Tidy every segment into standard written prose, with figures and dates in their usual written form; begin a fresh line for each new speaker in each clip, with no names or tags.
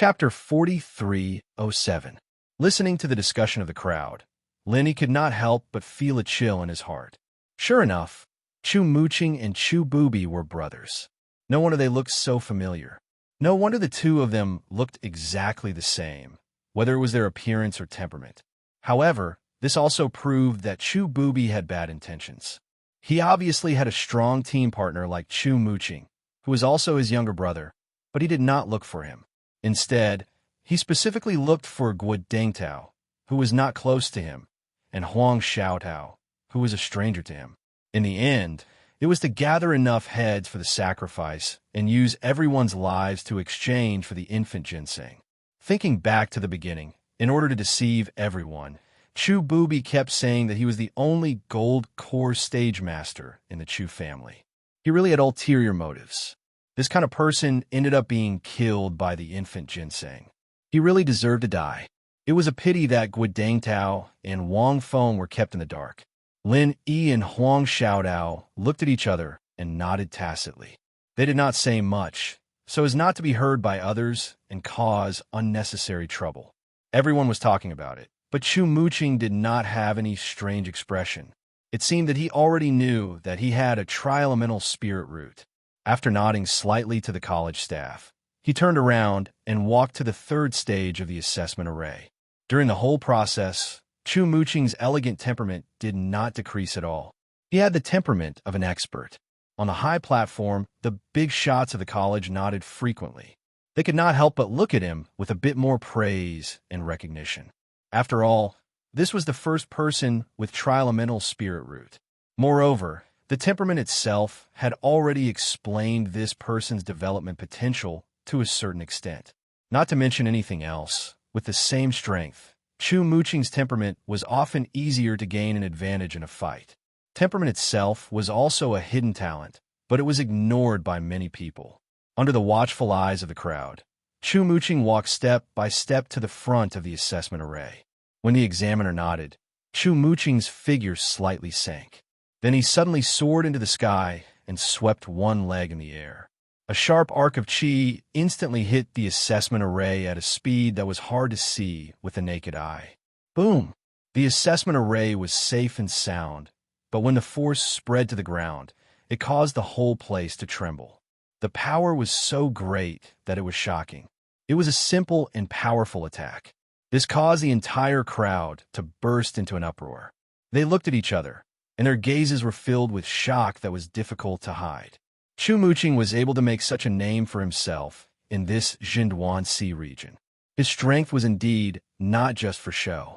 Chapter 4307. Listening to the discussion of the crowd, Lenny could not help but feel a chill in his heart. Sure enough, Chu Mooching and Chu Booby were brothers. No wonder they looked so familiar. No wonder the two of them looked exactly the same, whether it was their appearance or temperament. However, this also proved that Chu Booby had bad intentions. He obviously had a strong team partner like Chu Mooching, who was also his younger brother, but he did not look for him. Instead, he specifically looked for Guo Dengtao, who was not close to him, and Huang Xiaotao, who was a stranger to him. In the end, it was to gather enough heads for the sacrifice and use everyone's lives to exchange for the infant ginseng. Thinking back to the beginning, in order to deceive everyone, Chu Booby kept saying that he was the only gold core stage master in the Chu family. He really had ulterior motives. This kind of person ended up being killed by the infant ginseng. He really deserved to die. It was a pity that Guo Dengtao and Wang Feng were kept in the dark. Lin Yi and Huang Xiaodao looked at each other and nodded tacitly. They did not say much, so as not to be heard by others and cause unnecessary trouble. Everyone was talking about it, but Chu Mooching did not have any strange expression. It seemed that he already knew that he had a tri-elemental spirit root. After nodding slightly to the college staff, he turned around and walked to the third stage of the assessment array. During the whole process, Chu Mooching's elegant temperament did not decrease at all. He had the temperament of an expert. On the high platform, the big shots of the college nodded frequently. They could not help but look at him with a bit more praise and recognition. After all, this was the first person with tri-elemental spirit root. Moreover, the temperament itself had already explained this person's development potential to a certain extent. Not to mention anything else, with the same strength, Chu Mooching's temperament was often easier to gain an advantage in a fight. Temperament itself was also a hidden talent, but it was ignored by many people. Under the watchful eyes of the crowd, Chu Mooching walked step by step to the front of the assessment array. When the examiner nodded, Chu Mooching's figure slightly sank. Then he suddenly soared into the sky and swept one leg in the air. A sharp arc of chi instantly hit the assessment array at a speed that was hard to see with the naked eye. Boom! The assessment array was safe and sound, but when the force spread to the ground, it caused the whole place to tremble. The power was so great that it was shocking. It was a simple and powerful attack. This caused the entire crowd to burst into an uproar. They looked at each other, and their gazes were filled with shock that was difficult to hide. Chu Mooching was able to make such a name for himself in this Jingduanxi region. His strength was indeed not just for show.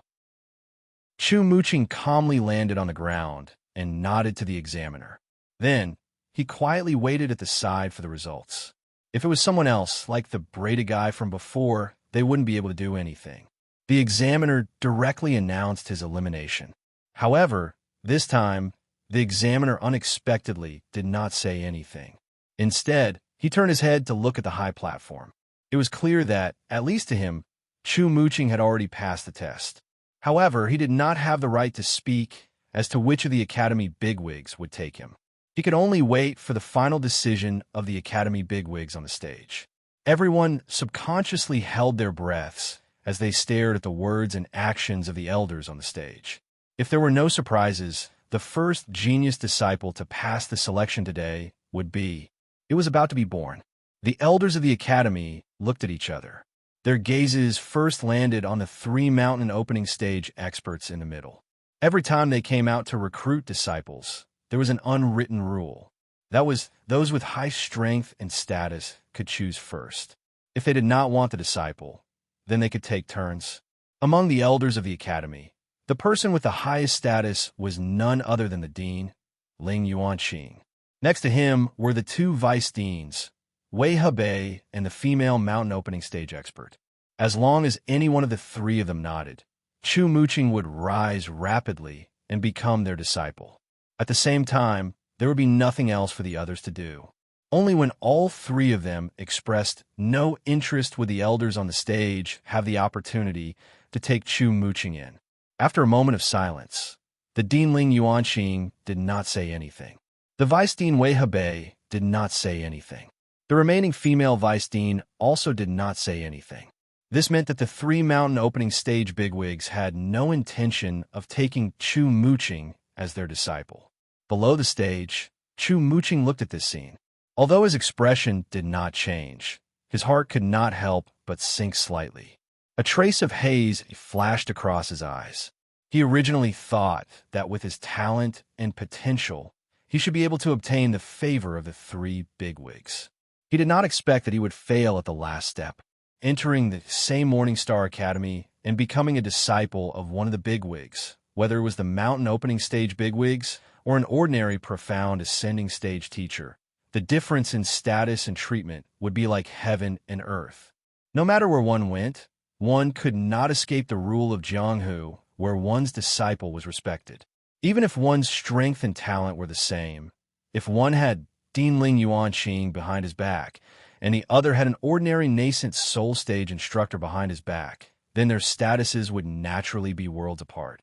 Chu Mooching calmly landed on the ground and nodded to the examiner. Then, he quietly waited at the side for the results. If it was someone else, like the braided guy from before, they wouldn't be able to do anything. The examiner directly announced his elimination. However, this time, the examiner unexpectedly did not say anything. Instead, he turned his head to look at the high platform. It was clear that, at least to him, Chu Mooching had already passed the test. However, he did not have the right to speak as to which of the Academy bigwigs would take him. He could only wait for the final decision of the Academy bigwigs on the stage. Everyone subconsciously held their breaths as they stared at the words and actions of the elders on the stage. If there were no surprises, the first genius disciple to pass the selection today would be. It was about to be born. The elders of the Academy looked at each other. Their gazes first landed on the three mountain opening stage experts in the middle. Every time they came out to recruit disciples, there was an unwritten rule. That was, those with high strength and status could choose first. If they did not want the disciple, then they could take turns. Among the elders of the Academy, the person with the highest status was none other than the dean, Ling Yuanqing. Next to him were the two vice deans, Wei Hebei and the female mountain opening stage expert. As long as any one of the three of them nodded, Chu Mooching would rise rapidly and become their disciple. At the same time, there would be nothing else for the others to do. Only when all three of them expressed no interest would the elders on the stage have the opportunity to take Chu Mooching in. After a moment of silence, the Dean Ling Yuanqing did not say anything. The Vice Dean Wei Hebei did not say anything. The remaining female vice dean also did not say anything. This meant that the three mountain opening stage bigwigs had no intention of taking Chu Mooching as their disciple. Below the stage, Chu Mooching looked at this scene. Although his expression did not change, his heart could not help but sink slightly. A trace of haze flashed across his eyes. He originally thought that with his talent and potential, he should be able to obtain the favor of the three bigwigs. He did not expect that he would fail at the last step, entering the same Morningstar Academy and becoming a disciple of one of the bigwigs, whether it was the mountain opening stage bigwigs or an ordinary profound ascending stage teacher. The difference in status and treatment would be like heaven and earth. No matter where one went, one could not escape the rule of Jianghu, where one's disciple was respected. Even if one's strength and talent were the same, if one had Dean Ling Yuanqing behind his back, and the other had an ordinary nascent soul stage instructor behind his back, then their statuses would naturally be worlds apart.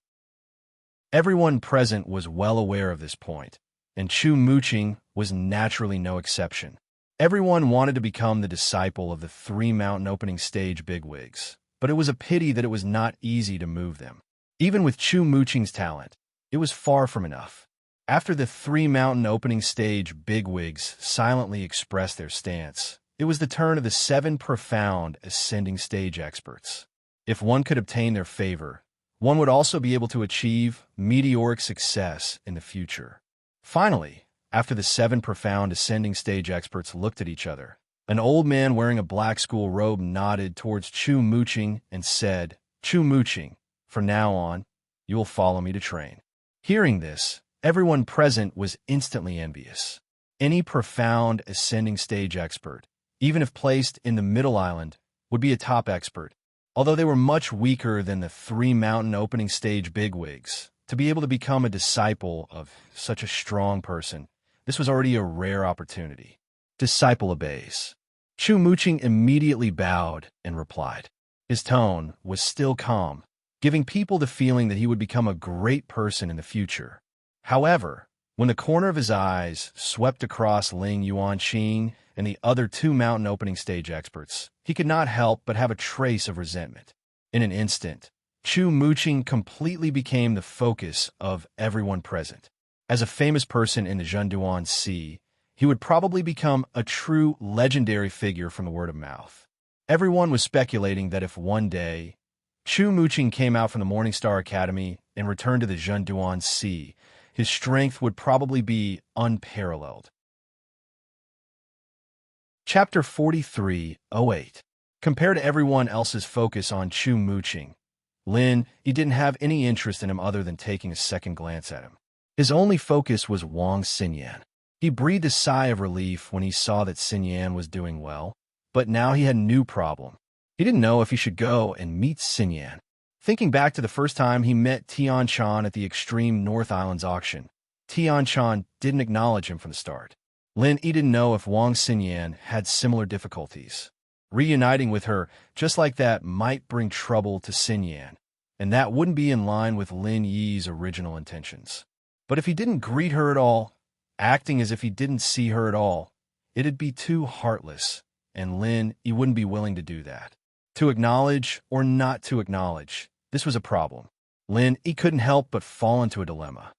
Everyone present was well aware of this point, and Chu Mooching was naturally no exception. Everyone wanted to become the disciple of the three mountain opening stage bigwigs, but it was a pity that it was not easy to move them. Even with Chu Mooching's talent, it was far from enough. After the three mountain opening stage bigwigs silently expressed their stance, it was the turn of the seven profound ascending stage experts. If one could obtain their favor, one would also be able to achieve meteoric success in the future. Finally, after the seven profound ascending stage experts looked at each other, an old man wearing a black school robe nodded towards Chu Mooching and said, "Chu Mooching, from now on, you will follow me to train." Hearing this, everyone present was instantly envious. Any profound ascending stage expert, even if placed in the middle island, would be a top expert. Although they were much weaker than the three mountain opening stage bigwigs, to be able to become a disciple of such a strong person, this was already a rare opportunity. Disciple obeys. Chu Mooching immediately bowed and replied. His tone was still calm, giving people the feeling that he would become a great person in the future. However, when the corner of his eyes swept across Ling Yuanqing and the other two mountain opening stage experts, he could not help but have a trace of resentment. In an instant, Chu Mooching completely became the focus of everyone present. As a famous person in the Zhenduan Sea, he would probably become a true legendary figure from the word of mouth. Everyone was speculating that if one day Chu Mooching came out from the Morningstar Academy and returned to the Zhenduan Sea, his strength would probably be unparalleled. Chapter 43:08. Compared to everyone else's focus on Chu Mooching, he didn't have any interest in him other than taking a second glance at him. His only focus was Wang Xinyan. He breathed a sigh of relief when he saw that Xinyan was doing well, but now he had a new problem. He didn't know if he should go and meet Xinyan. Thinking back to the first time he met Tian Chan at the Extreme North Islands auction, Tian Chan didn't acknowledge him from the start. He didn't know if Wang Xinyan had similar difficulties. Reuniting with her just like that might bring trouble to Xinyan, and that wouldn't be in line with Lin Yi's original intentions. But if he didn't greet her at all, acting as if he didn't see her at all, it'd be too heartless, and he wouldn't be willing to do that. To acknowledge or not to acknowledge, this was a problem. He couldn't help but fall into a dilemma.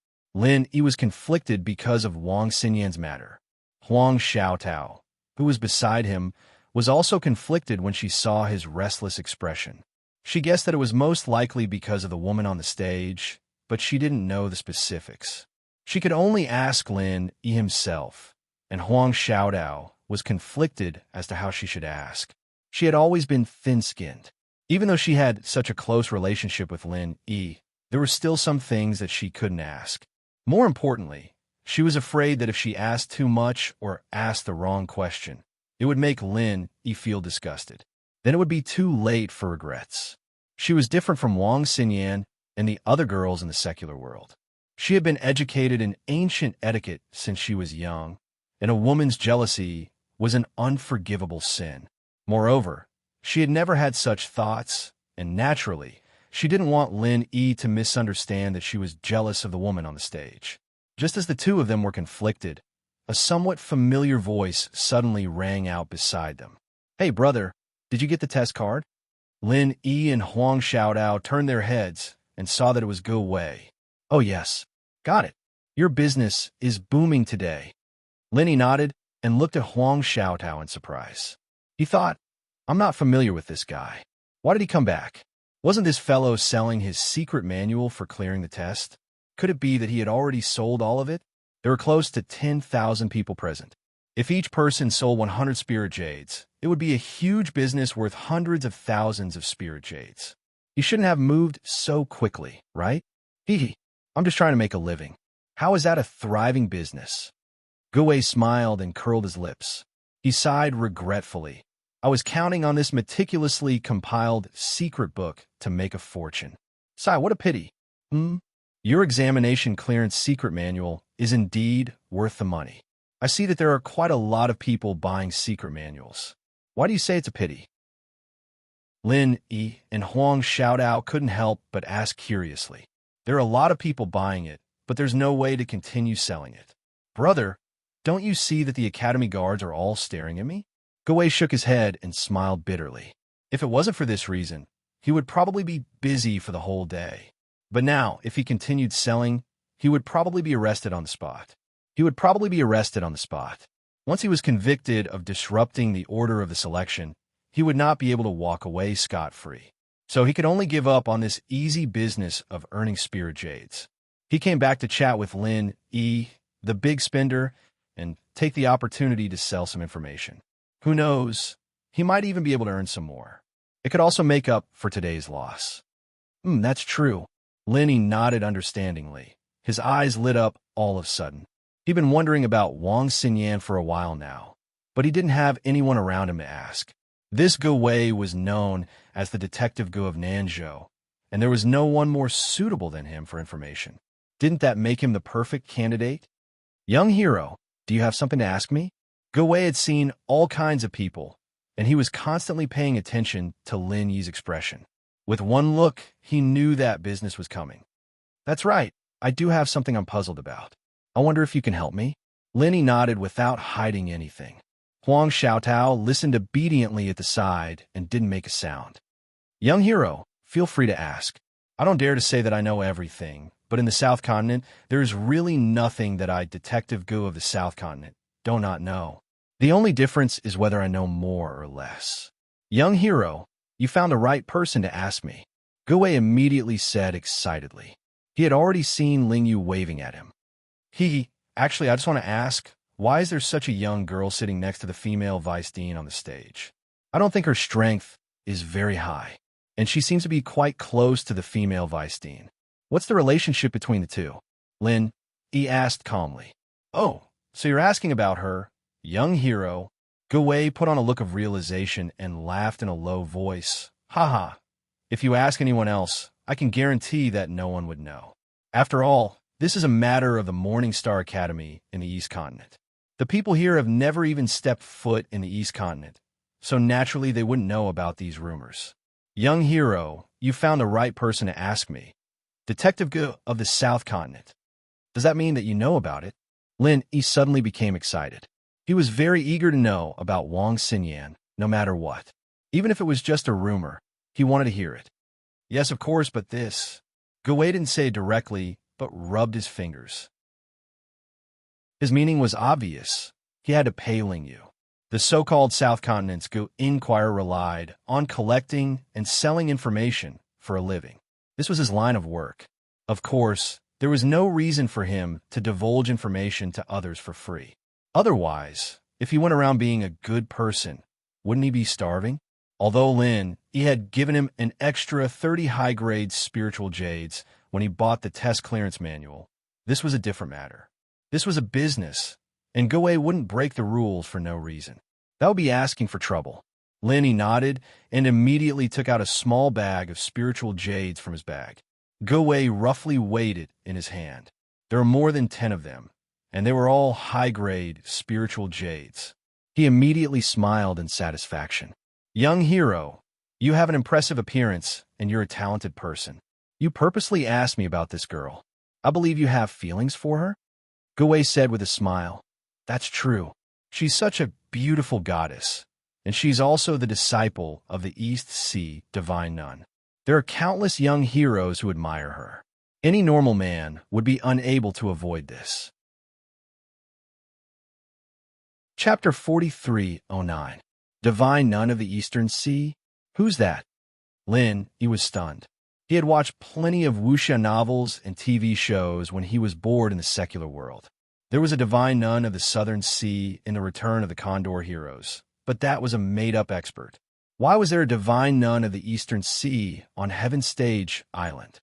He was conflicted because of Wang Xinyan's matter. Huang Xiaotao, who was beside him, was also conflicted when she saw his restless expression. She guessed that it was most likely because of the woman on the stage, but she didn't know the specifics. She could only ask Lin Yi himself, and Huang Xiaodao was conflicted as to how she should ask. She had always been thin-skinned. Even though she had such a close relationship with Lin Yi, there were still some things that she couldn't ask. More importantly, she was afraid that if she asked too much or asked the wrong question, it would make Lin Yi feel disgusted. Then it would be too late for regrets. She was different from Wang Xinyan and the other girls in the secular world. She had been educated in ancient etiquette since she was young, and a woman's jealousy was an unforgivable sin. Moreover, she had never had such thoughts, and naturally, she didn't want Lin Yi to misunderstand that she was jealous of the woman on the stage. Just as the two of them were conflicted, A somewhat familiar voice suddenly rang out beside them. "Hey, brother, did you get the test card?" Lin Yi and Huang Xiaodao turned their heads and saw that it was Gu Wei. "Oh yes, got it. Your business is booming today." Lin Yi nodded and looked at Huang Xiaodao in surprise. He thought, "I'm not familiar with this guy. Why did he come back? Wasn't this fellow selling his secret manual for clearing the test? Could it be that he had already sold all of it?" There were close to 10,000 people present. If each person sold 100 spirit jades, it would be a huge business worth hundreds of thousands of spirit jades. He shouldn't have moved so quickly, right? Hee, I'm just trying to make a living. How is that a thriving business? Gu Wei smiled and curled his lips. He sighed regretfully. I was counting on this meticulously compiled secret book to make a fortune. Sigh, what a pity. Your examination clearance secret manual is indeed worth the money. I see that there are quite a lot of people buying secret manuals. Why do you say it's a pity? Lin Yi and Huang Xiaodao couldn't help but ask curiously. There are a lot of people buying it, but there's no way to continue selling it. Brother, don't you see that the academy guards are all staring at me? Gu Wei shook his head and smiled bitterly. If it wasn't for this reason, he would probably be busy for the whole day. But now, if he continued selling, he would probably be arrested on the spot. Once he was convicted of disrupting the order of the selection, he would not be able to walk away scot-free. So he could only give up on this easy business of earning spirit jades. He came back to chat with Lin Yi, the big spender, and take the opportunity to sell some information. Who knows? He might even be able to earn some more. It could also make up for today's loss. That's true. Lin Yi nodded understandingly. His eyes lit up all of a sudden. He'd been wondering about Wang Xinyan for a while now, but he didn't have anyone around him to ask. This Gu Wei was known as the Detective Gu of Nanzhou, and there was no one more suitable than him for information. Didn't that make him the perfect candidate? Young hero, do you have something to ask me? Gu Wei had seen all kinds of people, and he was constantly paying attention to Lin Yi's expression. With one look, he knew that business was coming. That's right, I do have something I'm puzzled about. I wonder if you can help me? Lin Yi nodded without hiding anything. Huang Xiaotao listened obediently at the side and didn't make a sound. Young hero, feel free to ask. I don't dare to say that I know everything, but in the South Continent, there is really nothing that I, Detective Gu of the South Continent, do not know. The only difference is whether I know more or less. Young hero, you found the right person to ask me, Gu Wei immediately said excitedly. He had already seen Ling Yu waving at him. Actually, I just want to ask, why is there such a young girl sitting next to the female vice dean on the stage? I don't think her strength is very high, and she seems to be quite close to the female vice dean. What's the relationship between the two? Lin Yi asked calmly. Oh, so you're asking about her, young hero. Gu Wei put on a look of realization and laughed in a low voice. Haha, if you ask anyone else, I can guarantee that no one would know. After all, this is a matter of the Morning Star Academy in the East Continent. The people here have never even stepped foot in the East Continent, so naturally they wouldn't know about these rumors. Young hero, you found the right person to ask me. Detective Gu of the South Continent. Does that mean that you know about it? Lin Yi suddenly became excited. He was very eager to know about Wang Xinyan, no matter what. Even if it was just a rumor, he wanted to hear it. Yes, of course, but this. Gu Wei didn't say it directly, but rubbed his fingers. His meaning was obvious. He had to pay Ling Yu. The so-called South Continent's Gu Inquirer relied on collecting and selling information for a living. This was his line of work. Of course, there was no reason for him to divulge information to others for free. Otherwise, if he went around being a good person, wouldn't he be starving? Although Lin Yi had given him an extra 30 high-grade spiritual jades when he bought the test clearance manual, this was a different matter. This was a business, and Gu Wei wouldn't break the rules for no reason. That would be asking for trouble. Lin Yi nodded and immediately took out a small bag of spiritual jades from his bag. Gu Wei roughly weighed it in his hand. There were more than 10 of them, and they were all high-grade spiritual jades. He immediately smiled in satisfaction. Young hero, you have an impressive appearance, and you're a talented person. You purposely asked me about this girl. I believe you have feelings for her? Gu Wei said with a smile. That's true. She's such a beautiful goddess, and she's also the disciple of the East Sea divine nun. There are countless young heroes who admire her. Any normal man would be unable to avoid this. Chapter 4309. Divine Nun of the Eastern Sea? Who's that? He was stunned. He had watched plenty of wuxia novels and TV shows when he was bored in the secular world. There was a divine nun of the Southern Sea in The Return of the Condor Heroes, but that was a made-up expert. Why was there a divine nun of the Eastern Sea on Heaven's Stage Island?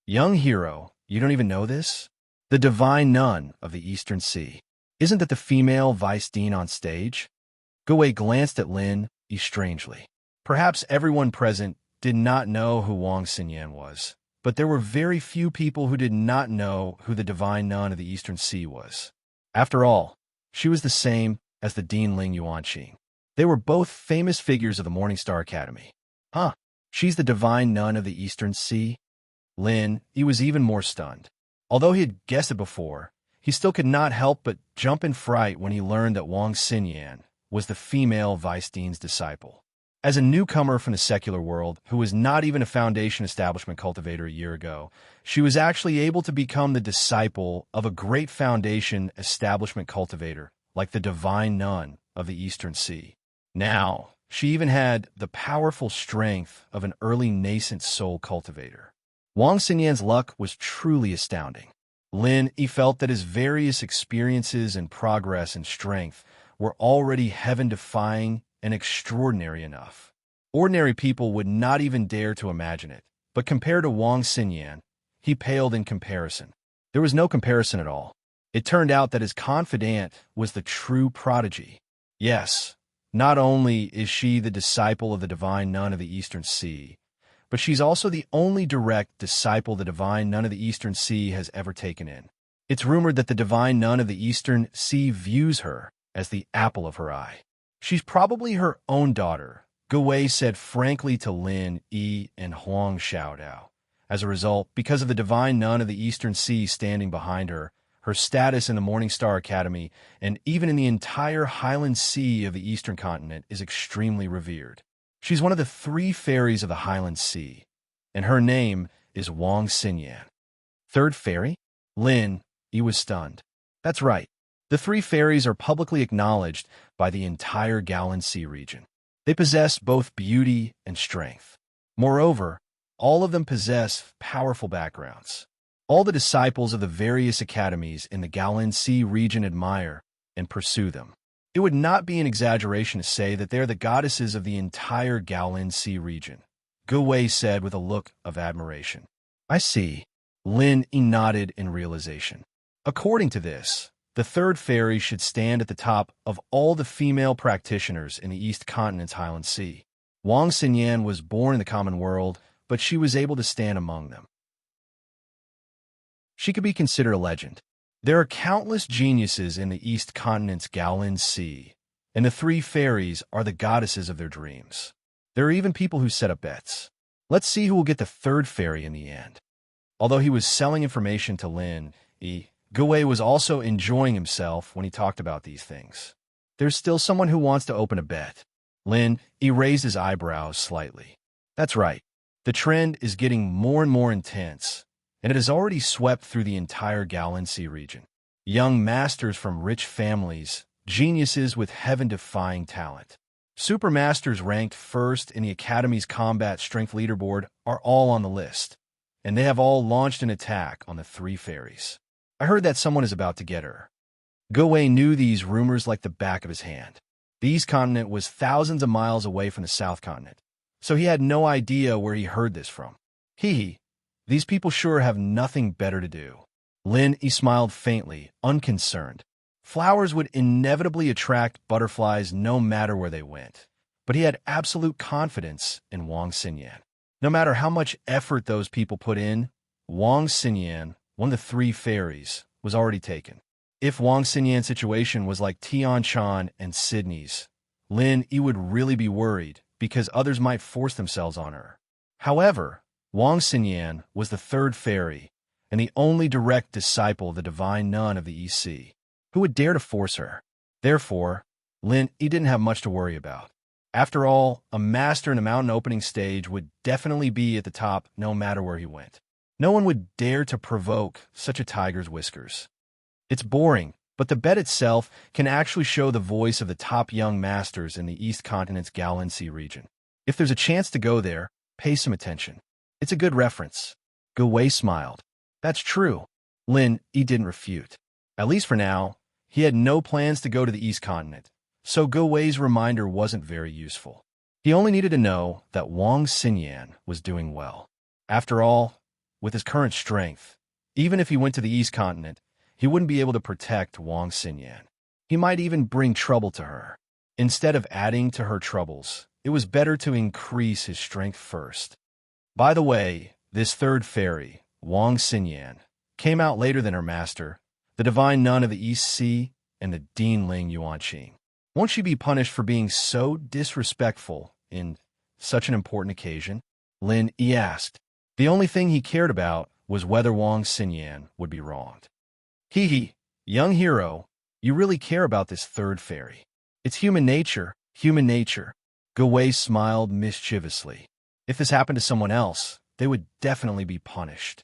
Young hero, you don't even know this? The divine nun of the Eastern Sea. Isn't that the female vice dean on stage? Guwei glanced at Lin strangely. Perhaps everyone present did not know who Wang Xinyan was, but there were very few people who did not know who the divine nun of the Eastern Sea was. After all, she was the same as the Dean Ling Yuanqing. They were both famous figures of the Morningstar Academy. She's the divine nun of the Eastern Sea? He was even more stunned. Although he had guessed it before, he still could not help but jump in fright when he learned that Wang Xinyan was the female vice dean's disciple. As a newcomer from the secular world, who was not even a foundation establishment cultivator a year ago, she was actually able to become the disciple of a great foundation establishment cultivator, like the divine nun of the Eastern Sea. Now, she even had the powerful strength of an early nascent soul cultivator. Wang Xinyan's luck was truly astounding. He felt that his various experiences and progress and strength were already heaven-defying and extraordinary enough. Ordinary people would not even dare to imagine it, but compared to Wang Xinyan, he paled in comparison. There was no comparison at all. It turned out that his confidant was the true prodigy. Yes, not only is she the disciple of the divine nun of the Eastern Sea, but she's also the only direct disciple the divine nun of the Eastern Sea has ever taken in. It's rumored that the divine nun of the Eastern Sea views her as the apple of her eye. She's probably her own daughter, Guwei said frankly to Lin Yi and Huang Xiaodao. As a result, because of the divine nun of the Eastern Sea standing behind her, her status in the Morningstar Academy and even in the entire Highland Sea of the Eastern continent is extremely revered. She's one of the 3 fairies of the Highland Sea, and her name is Wang Xinyan. 3rd fairy? He was stunned. That's right. The 3 fairies are publicly acknowledged by the entire Gaolan Sea region. They possess both beauty and strength. Moreover, all of them possess powerful backgrounds. All the disciples of the various academies in the Gaolan Sea region admire and pursue them. It would not be an exaggeration to say that they are the goddesses of the entire Gaolan Sea region, Guwei said with a look of admiration. I see. Yi nodded in realization. According to this, the 3rd fairy should stand at the top of all the female practitioners in the East Continent's Highland Sea. Wang Xinyan was born in the common world, but she was able to stand among them. She could be considered a legend. There are countless geniuses in the East Continent's Gaolan Sea, and the 3 fairies are the goddesses of their dreams. There are even people who set up bets. Let's see who will get the 3rd fairy in the end. Although he was selling information to Lin Yi, Guwei was also enjoying himself when he talked about these things. There's still someone who wants to open a bet. Lin Yi raised his eyebrows slightly. That's right. The trend is getting more and more intense, and it has already swept through the entire Gaolan Sea region. Young masters from rich families, geniuses with heaven-defying talent. Supermasters ranked first in the Academy's combat strength leaderboard are all on the list, and they have all launched an attack on the 3 fairies. I heard that someone is about to get her. Guwei knew these rumors like the back of his hand. The East Continent was thousands of miles away from the South Continent, so he had no idea where he heard this from. These people sure have nothing better to do. He smiled faintly, unconcerned. Flowers would inevitably attract butterflies no matter where they went, but he had absolute confidence in Wang Xinyan. No matter how much effort those people put in, Wang Xinyan, one of the 3 fairies, was already taken. If Wang Xinyan's situation was like Tian Shan and Sydney's, He would really be worried because others might force themselves on her. However, Wang Xinyan was the 3rd fairy and the only direct disciple of the divine nun of the East Sea. Who would dare to force her? Therefore, Lin Yi didn't have much to worry about. After all, a master in a mountain opening stage would definitely be at the top no matter where he went. No one would dare to provoke such a tiger's whiskers. It's boring, but the bet itself can actually show the voice of the top young masters in the East Continent's Galaxy region. If there's a chance to go there, pay some attention. It's a good reference. Gu Wei smiled. That's true. Lin Yi didn't refute. At least for now, he had no plans to go to the East Continent, so Gu Wei's reminder wasn't very useful. He only needed to know that Wang Xinyan was doing well. After all, with his current strength, even if he went to the East Continent, he wouldn't be able to protect Wang Xinyan. He might even bring trouble to her. Instead of adding to her troubles, it was better to increase his strength first. By the way, this third fairy, Wang Xinyan, came out later than her master, the divine nun of the East Sea and the Dean Ling Yuanqing. Won't she be punished for being so disrespectful in such an important occasion? Lin Yi asked. The only thing he cared about was whether Wang Xinyan would be wronged. Hee, young hero, you really care about this third fairy. It's human nature, human nature. Gu Wei smiled mischievously. If this happened to someone else, they would definitely be punished.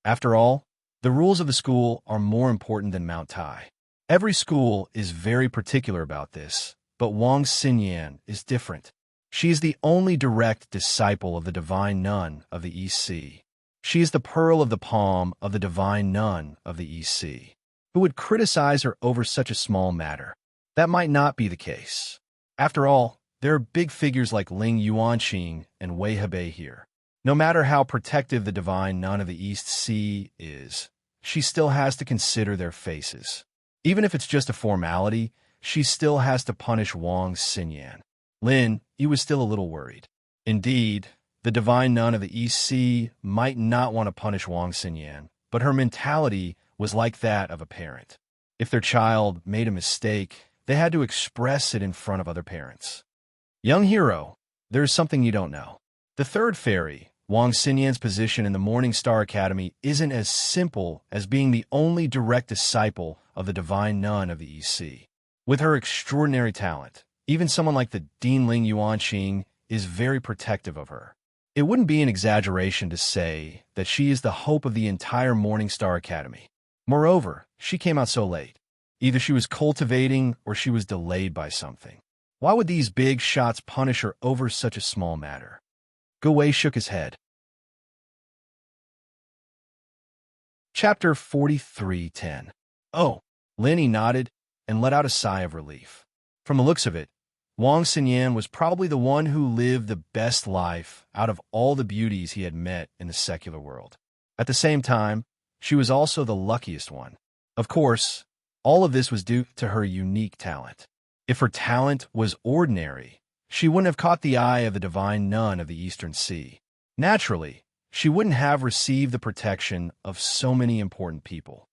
After all, the rules of the school are more important than Mount Tai. Every school is very particular about this, but Wang Xinyan is different. She is the only direct disciple of the divine nun of the East Sea. She is the pearl of the palm of the divine nun of the East Sea. Who would criticize her over such a small matter? That might not be the case. After all, there are big figures like Ling Yuanqing and Wei Hebei here. No matter how protective the divine nun of the East Sea is, she still has to consider their faces. Even if it's just a formality, she still has to punish Wang Xinyan. Lin Yi was still a little worried. Indeed, the divine nun of the East Sea might not want to punish Wang Xinyan, but her mentality was like that of a parent. If their child made a mistake, they had to express it in front of other parents. Young hero, there is something you don't know. The third fairy, Wang Xinyan's position in the Morning Star Academy isn't as simple as being the only direct disciple of the divine nun of the East Sea. With her extraordinary talent, even someone like the Dean Ling Yuanqing is very protective of her. It wouldn't be an exaggeration to say that she is the hope of the entire Morning Star Academy. Moreover, she came out so late. Either she was cultivating or she was delayed by something. Why would these big shots punish her over such a small matter? Gu Wei shook his head. Chapter 43:10. Oh, Lin Yi nodded and let out a sigh of relief. From the looks of it, Wang Xinyan was probably the one who lived the best life out of all the beauties he had met in the secular world. At the same time, she was also the luckiest one. Of course, all of this was due to her unique talent. If her talent was ordinary, she wouldn't have caught the eye of the divine nun of the Eastern Sea. Naturally, she wouldn't have received the protection of so many important people.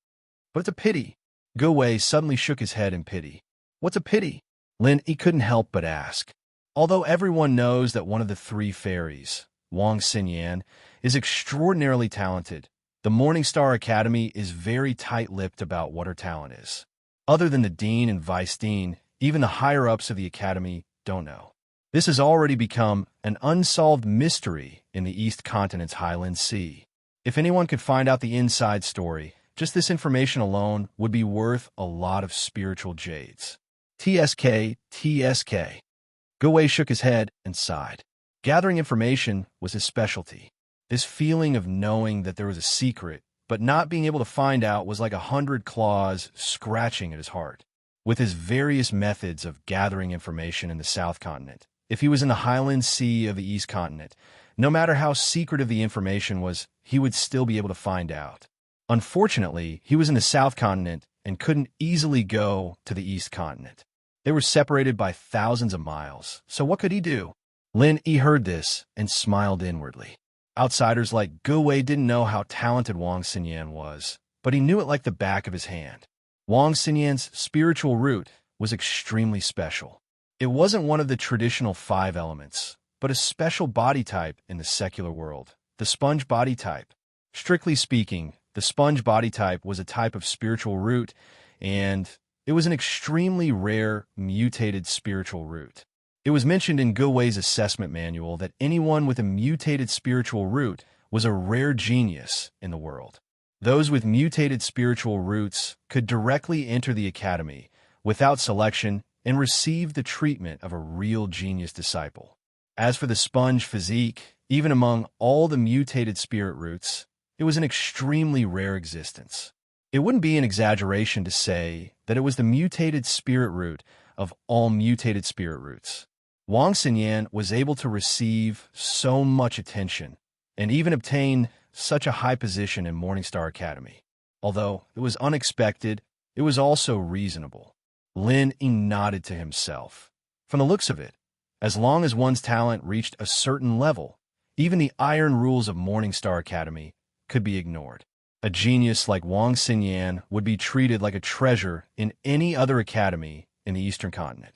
But it's a pity. Gu Wei suddenly shook his head in pity. What's a pity? Lin Yi couldn't help but ask. Although everyone knows that one of the three fairies, Wang Xinyan, is extraordinarily talented, the Morning Star Academy is very tight-lipped about what her talent is. Other than the dean and vice dean, even the higher-ups of the academy don't know. This has already become an unsolved mystery in the East Continent's Highland Sea. If anyone could find out the inside story, just this information alone would be worth a lot of spiritual jades. TSK, TSK. Gu Wei shook his head and sighed. Gathering information was his specialty. This feeling of knowing that there was a secret, but not being able to find out was like 100 claws scratching at his heart. With his various methods of gathering information in the South Continent, if he was in the Highland Sea of the East Continent, no matter how secretive the information was, he would still be able to find out. Unfortunately, he was in the South Continent and couldn't easily go to the East Continent. They were separated by thousands of miles, so what could he do? Lin Yi heard this and smiled inwardly. Outsiders like Gu Wei didn't know how talented Wang Xinyan was, but he knew it like the back of his hand. Wang Xinyan's spiritual root was extremely special. It wasn't one of the traditional 5 elements, but a special body type in the secular world, the sponge body type. Strictly speaking, The sponge body type was a type of spiritual root, and it was an extremely rare mutated spiritual root. It was mentioned in Guwei's assessment manual that anyone with a mutated spiritual root was a rare genius in the world. Those with mutated spiritual roots could directly enter the academy without selection and receive the treatment of a real genius disciple. As for the sponge physique, even among all the mutated spirit roots, it was an extremely rare existence. It wouldn't be an exaggeration to say that it was the mutated spirit root of all mutated spirit roots. Wang Xinyan was able to receive so much attention and even obtain such a high position in Morningstar Academy. Although it was unexpected, it was also reasonable. Lin Ying nodded to himself. From the looks of it, as long as one's talent reached a certain level, even the iron rules of Morningstar Academy could be ignored. A genius like Wang Xinyan would be treated like a treasure in any other academy in the Eastern continent.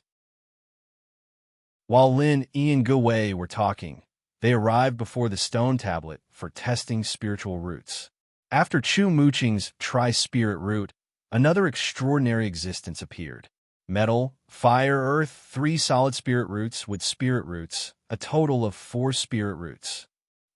While Lin Yi and Guwei were talking, they arrived before the stone tablet for testing spiritual roots. After Chu Muqing's tri-spirit root, another extraordinary existence appeared. Metal, fire, earth, 3 solid spirit roots with spirit roots, a total of 4 spirit roots.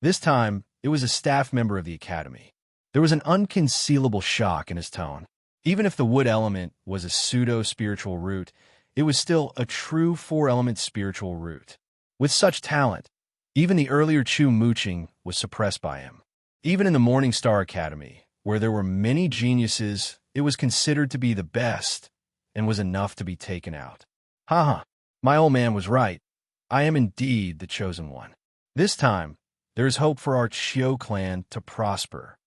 This time, it was a staff member of the academy. There was an unconcealable shock in his tone. Even if the wood element was a pseudo-spiritual root, it was still a true 4-element spiritual root. With such talent, even the earlier Chu Muqing was suppressed by him. Even in the Morningstar Academy, where there were many geniuses, it was considered to be the best and was enough to be taken out. Haha, my old man was right. I am indeed the chosen one. This time, there is hope for our Qiu clan to prosper.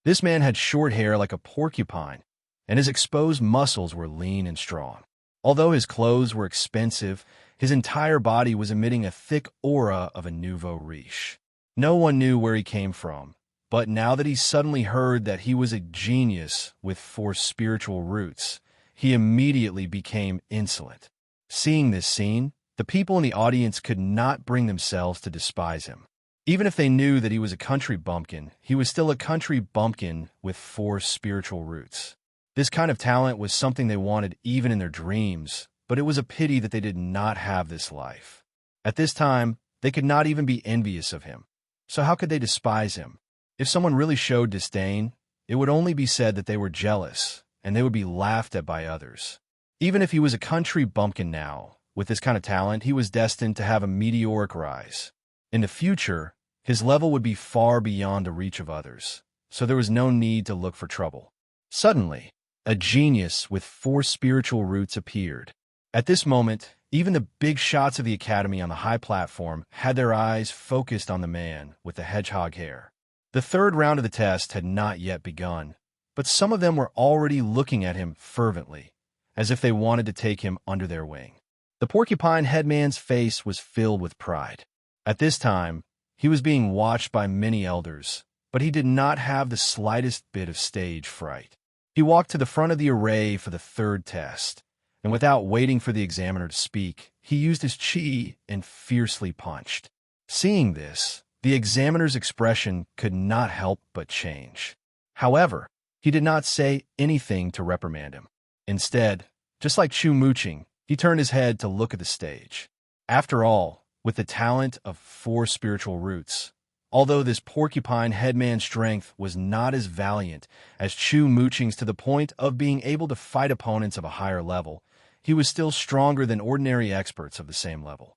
This man had short hair like a porcupine, and his exposed muscles were lean and strong. Although his clothes were expensive, his entire body was emitting a thick aura of a nouveau riche. No one knew where he came from, but now that he suddenly heard that he was a genius with 4 spiritual roots, he immediately became insolent. Seeing this scene, the people in the audience could not bring themselves to despise him. Even if they knew that he was a country bumpkin, he was still a country bumpkin with 4 spiritual roots. This kind of talent was something they wanted even in their dreams, but it was a pity that they did not have this life. At this time, they could not even be envious of him. So how could they despise him? If someone really showed disdain, it would only be said that they were jealous, and they would be laughed at by others. Even if he was a country bumpkin now, with this kind of talent, he was destined to have a meteoric rise. In the future, his level would be far beyond the reach of others, so there was no need to look for trouble. Suddenly, a genius with 4 spiritual roots appeared. At this moment, even the big shots of the academy on the high platform had their eyes focused on the man with the hedgehog hair. The 3rd round of the test had not yet begun, but some of them were already looking at him fervently, as if they wanted to take him under their wing. The porcupine headman's face was filled with pride. At this time, he was being watched by many elders, but he did not have the slightest bit of stage fright. He walked to the front of the array for the 3rd test, and without waiting for the examiner to speak, he used his chi and fiercely punched. Seeing this, the examiner's expression could not help but change. However, he did not say anything to reprimand him. Instead, just like Chu Muqing, he turned his head to look at the stage. After all, with the talent of 4 spiritual roots, although this porcupine headman's strength was not as valiant as Chu Muqing's to the point of being able to fight opponents of a higher level, he was still stronger than ordinary experts of the same level.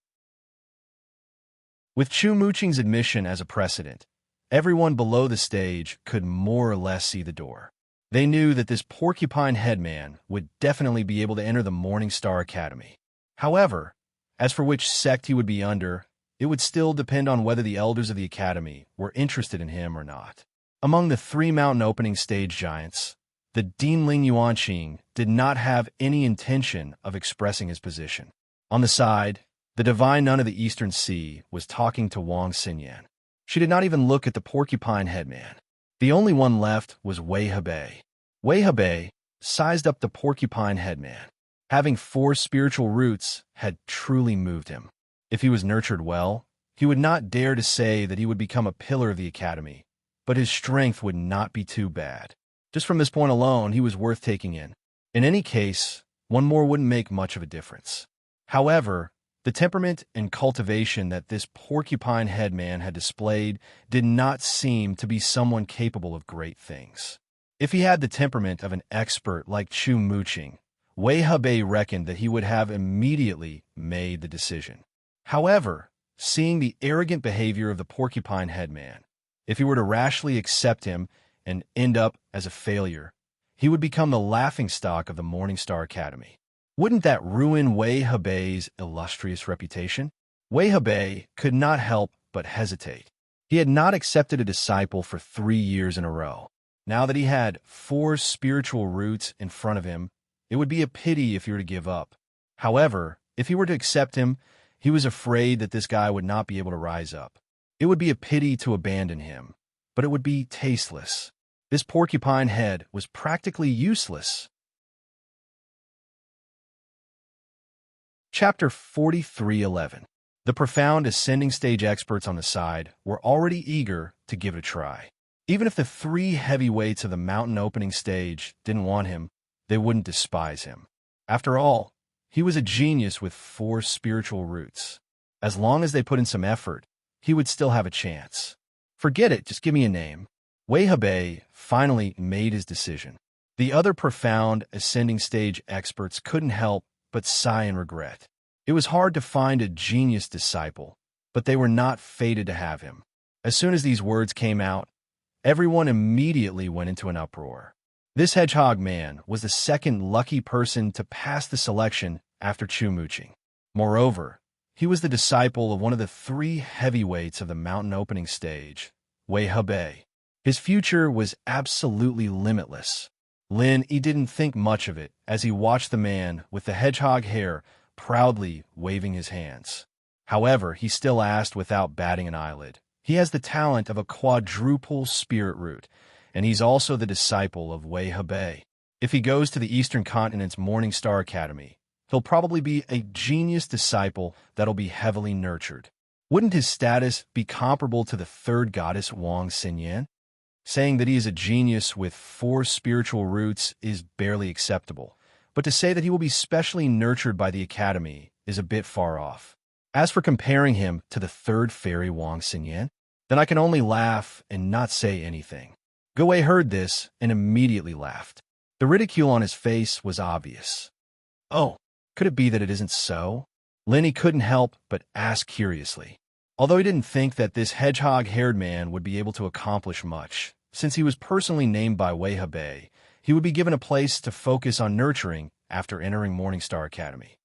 With Chu Muqing's admission as a precedent, everyone below the stage could more or less see the door. They knew that this porcupine headman would definitely be able to enter the Morningstar Academy. However, as for which sect he would be under, it would still depend on whether the elders of the academy were interested in him or not. Among the 3 mountain opening stage giants, the Dianling Yuanqing did not have any intention of expressing his position. On the side, the divine nun of the Eastern Sea was talking to Wang Xinyan. She did not even look at the porcupine headman. The only one left was Wei Hebei. Wei Hebei sized up the porcupine headman. Having 4 spiritual roots had truly moved him. If he was nurtured well, he would not dare to say that he would become a pillar of the academy, but his strength would not be too bad. Just from this point alone, he was worth taking in. In any case, one more wouldn't make much of a difference. However, the temperament and cultivation that this porcupine head man had displayed did not seem to be someone capable of great things. If he had the temperament of an expert like Chu Muqing, Wei Hebei reckoned that he would have immediately made the decision. However, seeing the arrogant behavior of the porcupine head man, if he were to rashly accept him and end up as a failure, he would become the laughingstock of the Morningstar Academy. Wouldn't that ruin Wei Hebei's illustrious reputation? Wei Hebei could not help but hesitate. He had not accepted a disciple for 3 years in a row. Now that he had 4 spiritual roots in front of him, it would be a pity if he were to give up. However, if he were to accept him, he was afraid that this guy would not be able to rise up. It would be a pity to abandon him, but it would be tasteless. This porcupine head was practically useless. Chapter 43:11. The profound ascending stage experts on the side were already eager to give it a try. Even if the 3 heavyweights of the mountain opening stage didn't want him, they wouldn't despise him. After all, he was a genius with 4 spiritual roots. As long as they put in some effort, he would still have a chance. Forget it, just give me a name. Wei Hebei finally made his decision. The other profound ascending stage experts couldn't help but sigh in regret. It was hard to find a genius disciple, but they were not fated to have him. As soon as these words came out, everyone immediately went into an uproar. This hedgehog man was the second lucky person to pass the selection after Chu Muqing. Moreover, he was the disciple of one of the 3 heavyweights of the mountain opening stage, Wei Hebei. His future was absolutely limitless. Lin Yi didn't think much of it as he watched the man with the hedgehog hair proudly waving his hands. However, he still asked without batting an eyelid. He has the talent of a quadruple spirit root, and he's also the disciple of Wei Hebei. If he goes to the Eastern Continent's Morningstar Academy, he'll probably be a genius disciple that'll be heavily nurtured. Wouldn't his status be comparable to the 3rd goddess Wang Xinyan? Saying that he is a genius with 4 spiritual roots is barely acceptable, but to say that he will be specially nurtured by the Academy is a bit far off. As for comparing him to the 3rd fairy Wang Xinyan, then I can only laugh and not say anything. Guowei heard this and immediately laughed. The ridicule on his face was obvious. Oh, could it be that it isn't so? Lin Yi couldn't help but ask curiously. Although he didn't think that this hedgehog-haired man would be able to accomplish much, since he was personally named by Wei Hebei, he would be given a place to focus on nurturing after entering Morningstar Academy.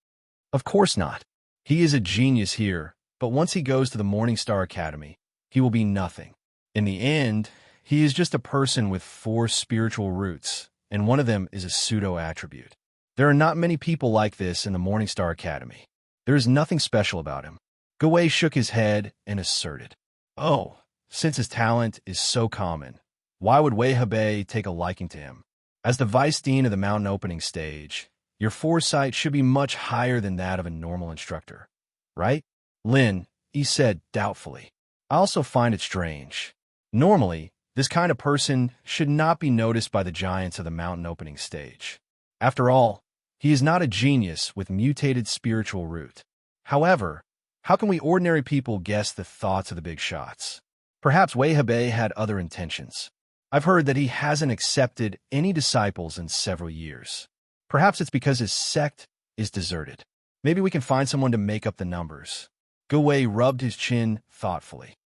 Of course not. He is a genius here, but once he goes to the Morningstar Academy, he will be nothing. In the end, he is just a person with 4 spiritual roots, and one of them is a pseudo-attribute. There are not many people like this in the Morningstar Academy. There is nothing special about him. Guowei shook his head and asserted, "Oh, since his talent is so common, why would Wei Hebei take a liking to him? As the vice dean of the mountain opening stage, your foresight should be much higher than that of a normal instructor, right?" Lin Yi said doubtfully. "I also find it strange. Normally, this kind of person should not be noticed by the giants of the mountain opening stage. After all, he is not a genius with mutated spiritual root. However, how can we ordinary people guess the thoughts of the big shots? Perhaps Wei Hebei had other intentions. I've heard that he hasn't accepted any disciples in several years. Perhaps it's because his sect is deserted. Maybe we can find someone to make up the numbers." Guowei rubbed his chin thoughtfully.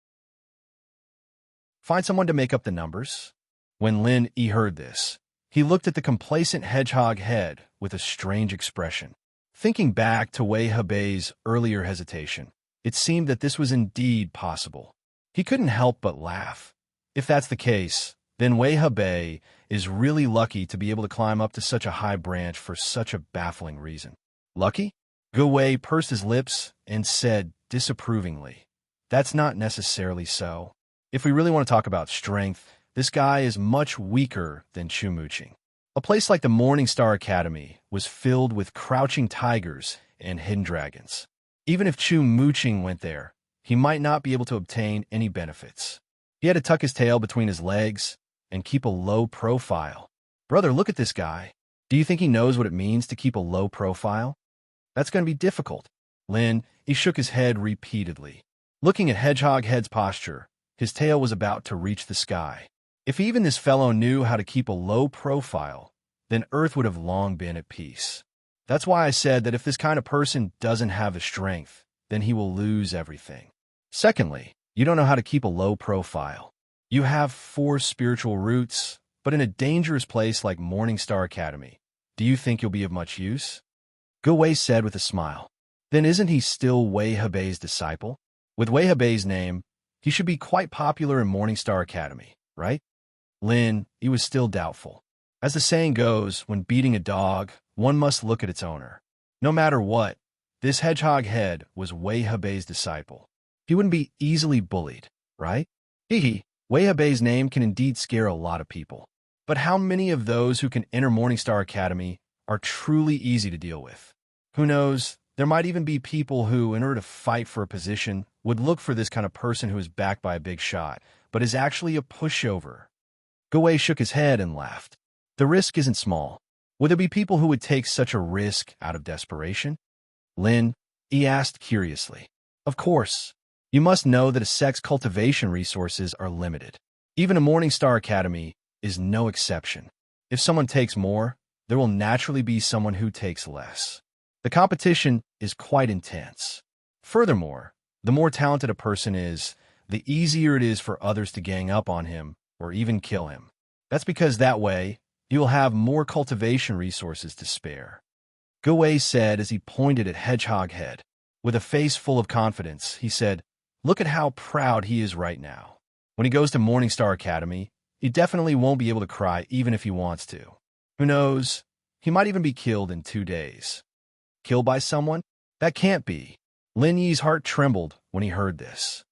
Find someone to make up the numbers? When Lin Yi heard this, he looked at the complacent hedgehog head with a strange expression. Thinking back to Wei Hebei's earlier hesitation, it seemed that this was indeed possible. He couldn't help but laugh. If that's the case, then Wei Hebei is really lucky to be able to climb up to such a high branch for such a baffling reason. Lucky? Guowei pursed his lips and said disapprovingly, "That's not necessarily so. If we really want to talk about strength, this guy is much weaker than Chu Muqing." A place like the Morningstar Academy was filled with crouching tigers and hidden dragons. Even if Chu Muqing went there, he might not be able to obtain any benefits. He had to tuck his tail between his legs and keep a low profile. Brother, look at this guy. Do you think he knows what it means to keep a low profile? That's going to be difficult. He shook his head repeatedly. Looking at Hedgehog Head's posture, his tail was about to reach the sky. If even this fellow knew how to keep a low profile, then Earth would have long been at peace. That's why I said that if this kind of person doesn't have the strength, then he will lose everything. Secondly, you don't know how to keep a low profile. You have 4 spiritual roots, but in a dangerous place like Morningstar Academy. Do you think you'll be of much use? Wei said with a smile. Then isn't he still Wei Hebei's disciple? With Wei Hebei's name, he should be quite popular in Morningstar Academy, right? He was still doubtful. As the saying goes, when beating a dog, one must look at its owner. No matter what, this Hedgehog Head was Wei Hebei's disciple. He wouldn't be easily bullied, right? Wei Hebei's name can indeed scare a lot of people. But how many of those who can enter Morningstar Academy are truly easy to deal with? Who knows, there might even be people who, in order to fight for a position, would look for this kind of person who is backed by a big shot, but is actually a pushover. Wei shook his head and laughed. The risk isn't small. Would there be people who would take such a risk out of desperation? He asked curiously. Of course. You must know that a sect's cultivation resources are limited. Even a Morningstar Academy is no exception. If someone takes more, there will naturally be someone who takes less. The competition is quite intense. Furthermore, the more talented a person is, the easier it is for others to gang up on him or even kill him. That's because that way, you will have more cultivation resources to spare. Wei said as he pointed at Hedgehog Head. With a face full of confidence, he said, "Look at how proud he is right now. When he goes to Morningstar Academy, he definitely won't be able to cry even if he wants to. Who knows, he might even be killed in 2 days." Killed by someone? That can't be. Lin Yi's heart trembled when he heard this.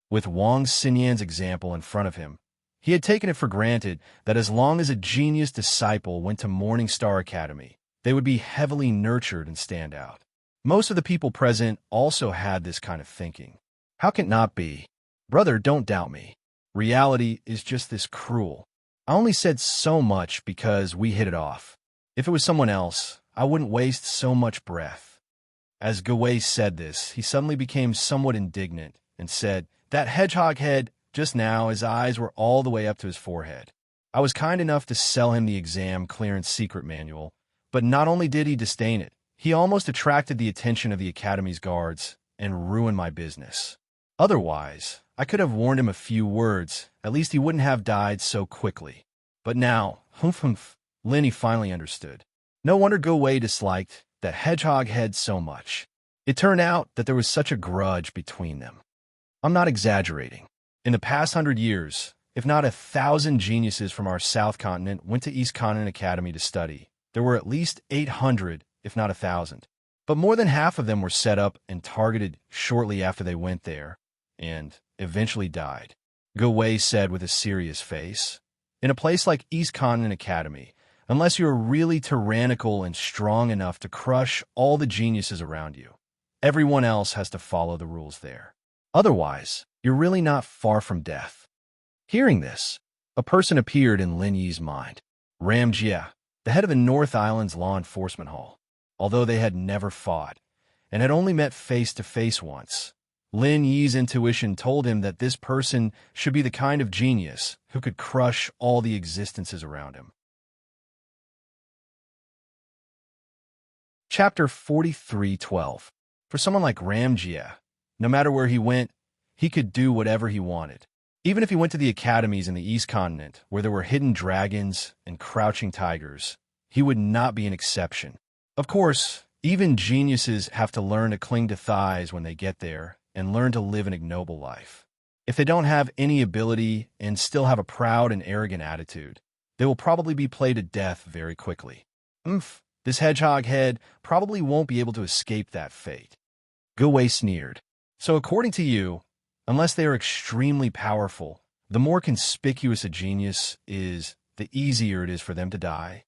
With Wang Xinyan's example in front of him, he had taken it for granted that as long as a genius disciple went to Morningstar Academy, they would be heavily nurtured and stand out. Most of the people present also had this kind of thinking. How can it not be? Brother, don't doubt me. Reality is just this cruel. I only said so much because we hit it off. If it was someone else, I wouldn't waste so much breath. As Wei said this, he suddenly became somewhat indignant and said, "That Hedgehog Head, just now his eyes were all the way up to his forehead. I was kind enough to sell him the exam clearance secret manual, but not only did he disdain it, he almost attracted the attention of the Academy's guards and ruined my business. Otherwise, I could have warned him a few words, at least he wouldn't have died so quickly. But now, He finally understood. No wonder Wei disliked that Hedgehog Head so much. It turned out that there was such a grudge between them. I'm not exaggerating. In the past 100 years, if not 1,000 geniuses from our South Continent went to East Continent Academy to study, there were at least 800, if not 1,000. But more than half of them were set up and targeted shortly after they went there, and eventually died. Wei said with a serious face. In a place like East Continent Academy, unless you're really tyrannical and strong enough to crush all the geniuses around you, everyone else has to follow the rules there. Otherwise, you're really not far from death. Hearing this, a person appeared in Lin Yi's mind. Ram Jia, the head of the North Island's law enforcement hall. Although they had never fought, and had only met face-to-face once, Lin Yi's intuition told him that this person should be the kind of genius who could crush all the existences around him. Chapter 43:12. For someone like Ram Jia, no matter where he went, he could do whatever he wanted. Even if he went to the academies in the East Continent, where there were hidden dragons and crouching tigers, he would not be an exception. Of course, even geniuses have to learn to cling to thighs when they get there and learn to live an ignoble life. If they don't have any ability and still have a proud and arrogant attitude, they will probably be played to death very quickly. This Hedgehog Head probably won't be able to escape that fate. Wei sneered. So according to you, unless they are extremely powerful, the more conspicuous a genius is, the easier it is for them to die.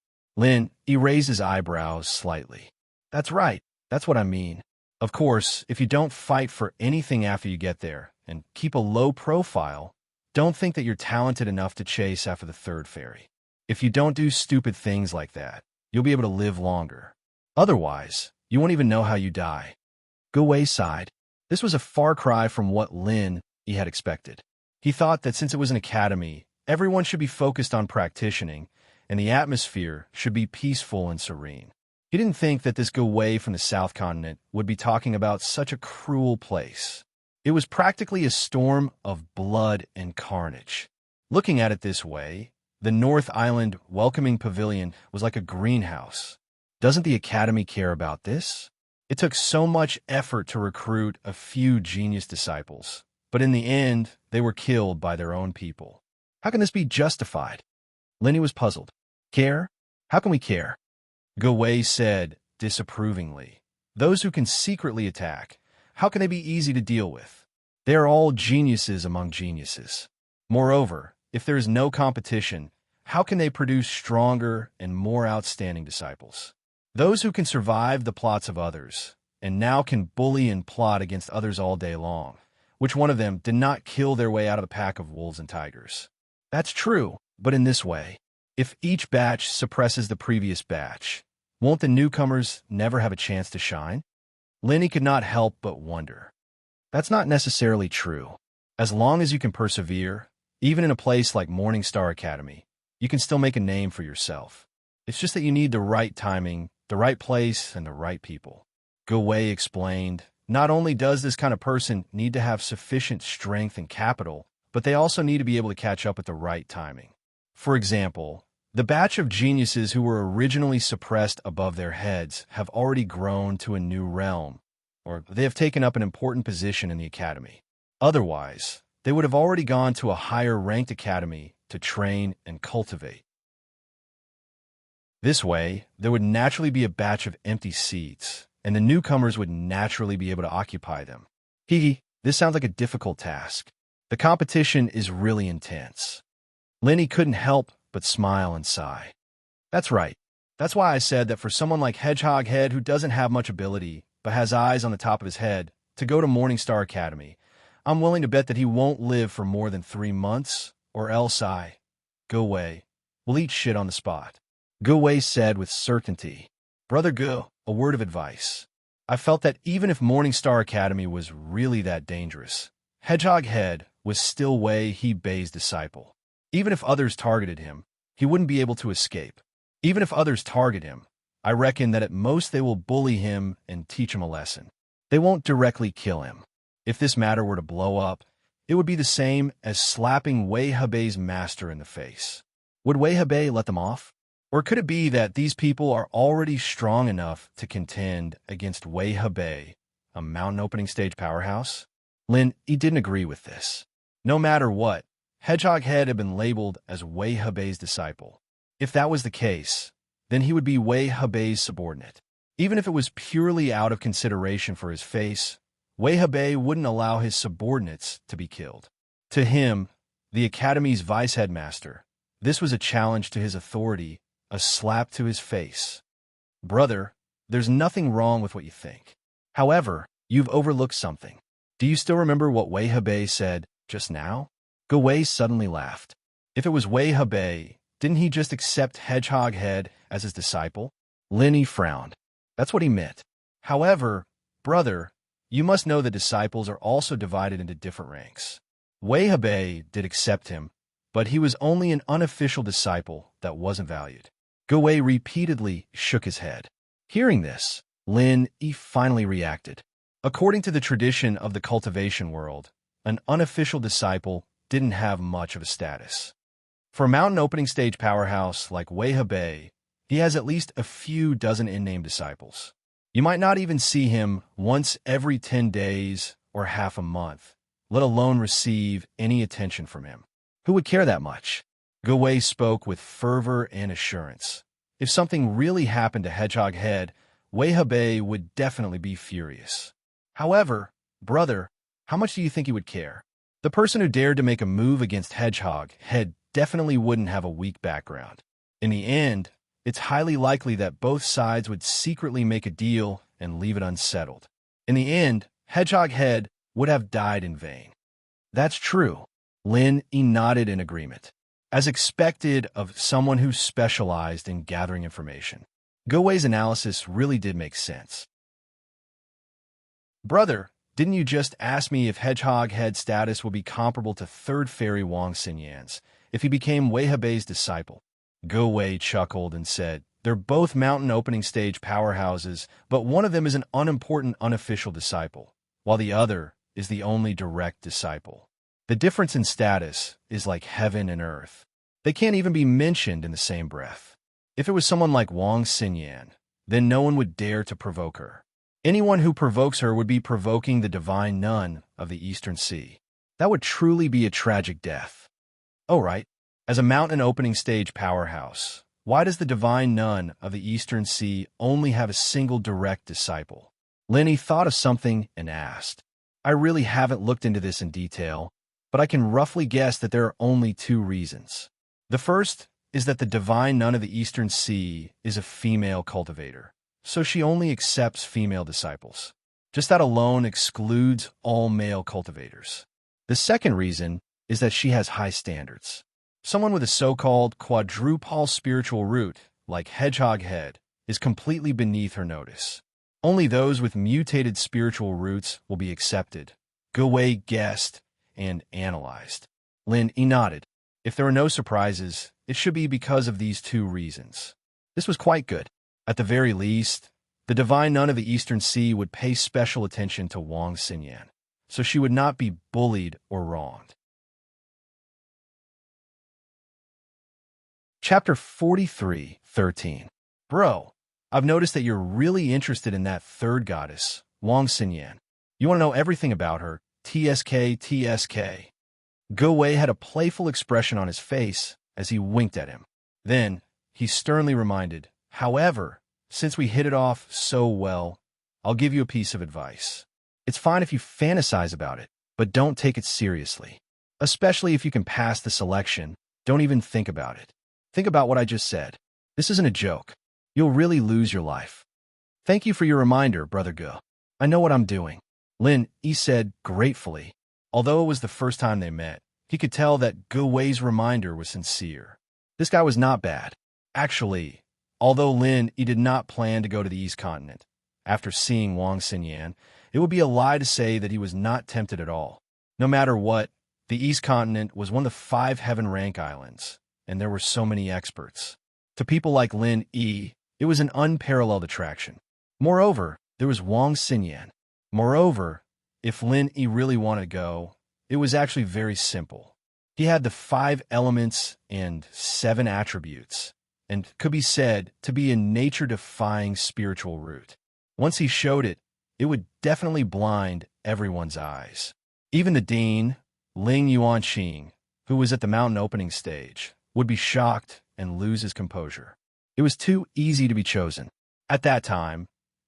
He raised his eyebrows slightly. That's right. That's what I mean. Of course, if you don't fight for anything after you get there, and keep a low profile, don't think that you're talented enough to chase after the third fairy. If you don't do stupid things like that, you'll be able to live longer. Otherwise, you won't even know how you die. Guwei sighed. This was a far cry from what he had expected. He thought that since it was an academy, everyone should be focused on practicing, and the atmosphere should be peaceful and serene. He didn't think that this Guwei from the South Continent would be talking about such a cruel place. It was practically a storm of blood and carnage. Looking at it this way, the North Island welcoming pavilion was like a greenhouse. Doesn't the academy care about this? It took so much effort to recruit a few genius disciples, but in the end, they were killed by their own people. How can this be justified? Lenny was puzzled. Care? How can we care? Guwei said disapprovingly. Those who can secretly attack, how can they be easy to deal with? They are all geniuses among geniuses. Moreover, if there is no competition, how can they produce stronger and more outstanding disciples? Those who can survive the plots of others, and now can bully and plot against others all day long. Which one of them did not kill their way out of the pack of wolves and tigers? That's true, but in this way. If each batch suppresses the previous batch, won't the newcomers never have a chance to shine? Lenny could not help but wonder. That's not necessarily true. As long as you can persevere, even in a place like Morning Star Academy, you can still make a name for yourself. It's just that you need the right timing, the right place, and the right people. Guwei explained, not only does this kind of person need to have sufficient strength and capital, but they also need to be able to catch up at the right timing. For example, the batch of geniuses who were originally suppressed above their heads have already grown to a new realm, or they have taken up an important position in the academy. Otherwise, they would have already gone to a higher-ranked academy to train and cultivate. This way, there would naturally be a batch of empty seats, and the newcomers would naturally be able to occupy them. This sounds like a difficult task. The competition is really intense. Lenny couldn't help but smile and sigh. That's right. That's why I said that for someone like Hedgehog Head who doesn't have much ability, but has eyes on the top of his head, to go to Morning Star Academy, I'm willing to bet that he won't live for more than 3 months, or else Guwei, will eat shit on the spot. Guwei said with certainty. Brother Gu, a word of advice. I felt that even if Morning Star Academy was really that dangerous, Hedgehog Head was still Wei Hebei's disciple. Even if others targeted him, he wouldn't be able to escape. Even if others target him, I reckon that at most they will bully him and teach him a lesson. They won't directly kill him. If this matter were to blow up, it would be the same as slapping Wei Hebei's master in the face. Would Wei Hebei let them off? Or could it be that these people are already strong enough to contend against Wei Hebei, a mountain opening stage powerhouse? He didn't agree with this. No matter what, Hedgehog Head had been labeled as Wei Hebei's disciple. If that was the case, then he would be Wei Hebei's subordinate. Even if it was purely out of consideration for his face, Wei Hebei wouldn't allow his subordinates to be killed. To him, the Academy's vice headmaster, this was a challenge to his authority, a slap to his face. Brother, there's nothing wrong with what you think. However, you've overlooked something. Do you still remember what Wei Hebei said just now? Guwei suddenly laughed. If it was Wei Hebei, didn't he just accept Hedgehog Head as his disciple? Lenny frowned. That's what he meant. However, brother, you must know that disciples are also divided into different ranks. Wei Hebei did accept him, but he was only an unofficial disciple that wasn't valued. Guwei repeatedly shook his head. Hearing this, He finally reacted. According to the tradition of the cultivation world, an unofficial disciple didn't have much of a status. For a mountain opening stage powerhouse like Wei Hebei, he has at least a few dozen in-name disciples. You might not even see him once every 10 days or half a month, let alone receive any attention from him. Who would care that much? Guwei spoke with fervor and assurance. If something really happened to Hedgehog Head, Wei Hebei would definitely be furious. However, brother, how much do you think he would care? The person who dared to make a move against Hedgehog Head definitely wouldn't have a weak background. In the end, it's highly likely that both sides would secretly make a deal and leave it unsettled. In the end, Hedgehog Head would have died in vain. That's true. Lin nodded in agreement. As expected of someone who specialized in gathering information, Go-Wei's analysis really did make sense. Brother, didn't you just ask me if Hedgehog Head status would be comparable to Third Fairy Wang Xinyan's if he became Wei Hebei's disciple? Go-Wei chuckled and said, they're both mountain opening stage powerhouses, but one of them is an unimportant unofficial disciple, while the other is the only direct disciple. The difference in status is like heaven and earth. They can't even be mentioned in the same breath. If it was someone like Wang Xinyan, then no one would dare to provoke her. Anyone who provokes her would be provoking the divine nun of the Eastern Sea. That would truly be a tragic death. Oh, right. As a mountain opening stage powerhouse, why does the divine nun of the Eastern Sea only have a single direct disciple? Lenny thought of something and asked. I really haven't looked into this in detail, but I can roughly guess that there are only two reasons. The first is that the divine nun of the Eastern Sea is a female cultivator, so she only accepts female disciples. Just that alone excludes all male cultivators. The second reason is that she has high standards. Someone with a so-called quadruple spiritual root, like Hedgehog Head, is completely beneath her notice. Only those with mutated spiritual roots will be accepted. Go-Wei guessed and analyzed. Lin nodded. If there are no surprises, it should be because of these two reasons. This was quite good. At the very least, the divine nun of the Eastern Sea would pay special attention to Wang Xinyan, so she would not be bullied or wronged. Chapter 43:13. Bro, I've noticed that you're really interested in that third goddess, Wang Xinyan. You want to know everything about her, TSK. Go-Wei had a playful expression on his face as he winked at him. Then, he sternly reminded, however, since we hit it off so well, I'll give you a piece of advice. It's fine if you fantasize about it, but don't take it seriously. Especially if you can pass the selection, don't even think about it. Think about what I just said. This isn't a joke. You'll really lose your life. Thank you for your reminder, Brother Go. I know what I'm doing. Lin said gratefully. Although it was the first time they met, he could tell that Go-Wei's reminder was sincere. This guy was not bad. Actually, although Lin did not plan to go to the East Continent, after seeing Wang Xinyan, it would be a lie to say that he was not tempted at all. No matter what, the East Continent was one of the 5 heaven rank islands, and there were so many experts. To people like Lin it was an unparalleled attraction. Moreover, there was Wang Xinyan. Moreover, if Lin really wanted to go, it was actually very simple. He had the 5 elements and 7 attributes, and could be said to be a nature-defying spiritual root. Once he showed it, it would definitely blind everyone's eyes. Even the Dean, Ling Yuanqing, who was at the mountain opening stage, would be shocked and lose his composure. It was too easy to be chosen. At that time,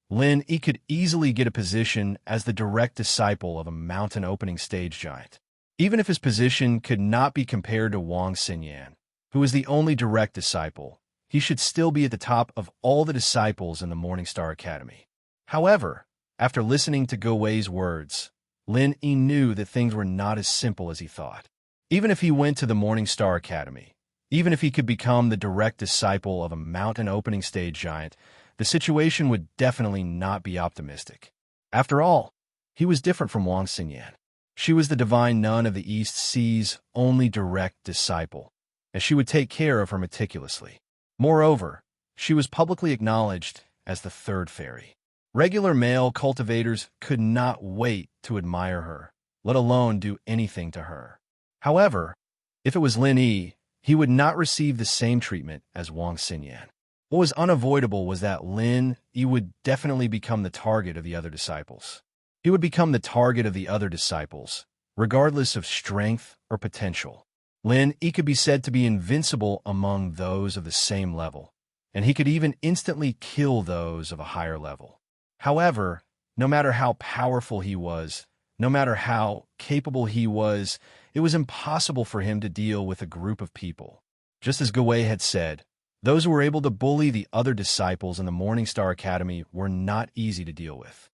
Lin could easily get a position as the direct disciple of a mountain opening stage giant. Even if his position could not be compared to Wang Xinyan, who was the only direct disciple, he should still be at the top of all the disciples in the Morningstar Academy. However, after listening to Go-Wei's words, Lin knew that things were not as simple as he thought. Even if he went to the Morningstar Academy, even if he could become the direct disciple of a mountain opening stage giant, the situation would definitely not be optimistic. After all, he was different from Wang Xinyan. She was the divine nun of the East Sea's only direct disciple, and she would take care of her meticulously. Moreover, she was publicly acknowledged as the third fairy. Regular male cultivators could not wait to admire her, let alone do anything to her. However, if it was Lin he would not receive the same treatment as Wang Xinyan. What was unavoidable was that Lin would definitely become the target of the other disciples. He would become the target of the other disciples, regardless of strength or potential. Lin could be said to be invincible among those of the same level, and he could even instantly kill those of a higher level. However, no matter how powerful he was, no matter how capable he was, it was impossible for him to deal with a group of people. Just as Go-Wei had said, those who were able to bully the other disciples in the Morningstar Academy were not easy to deal with.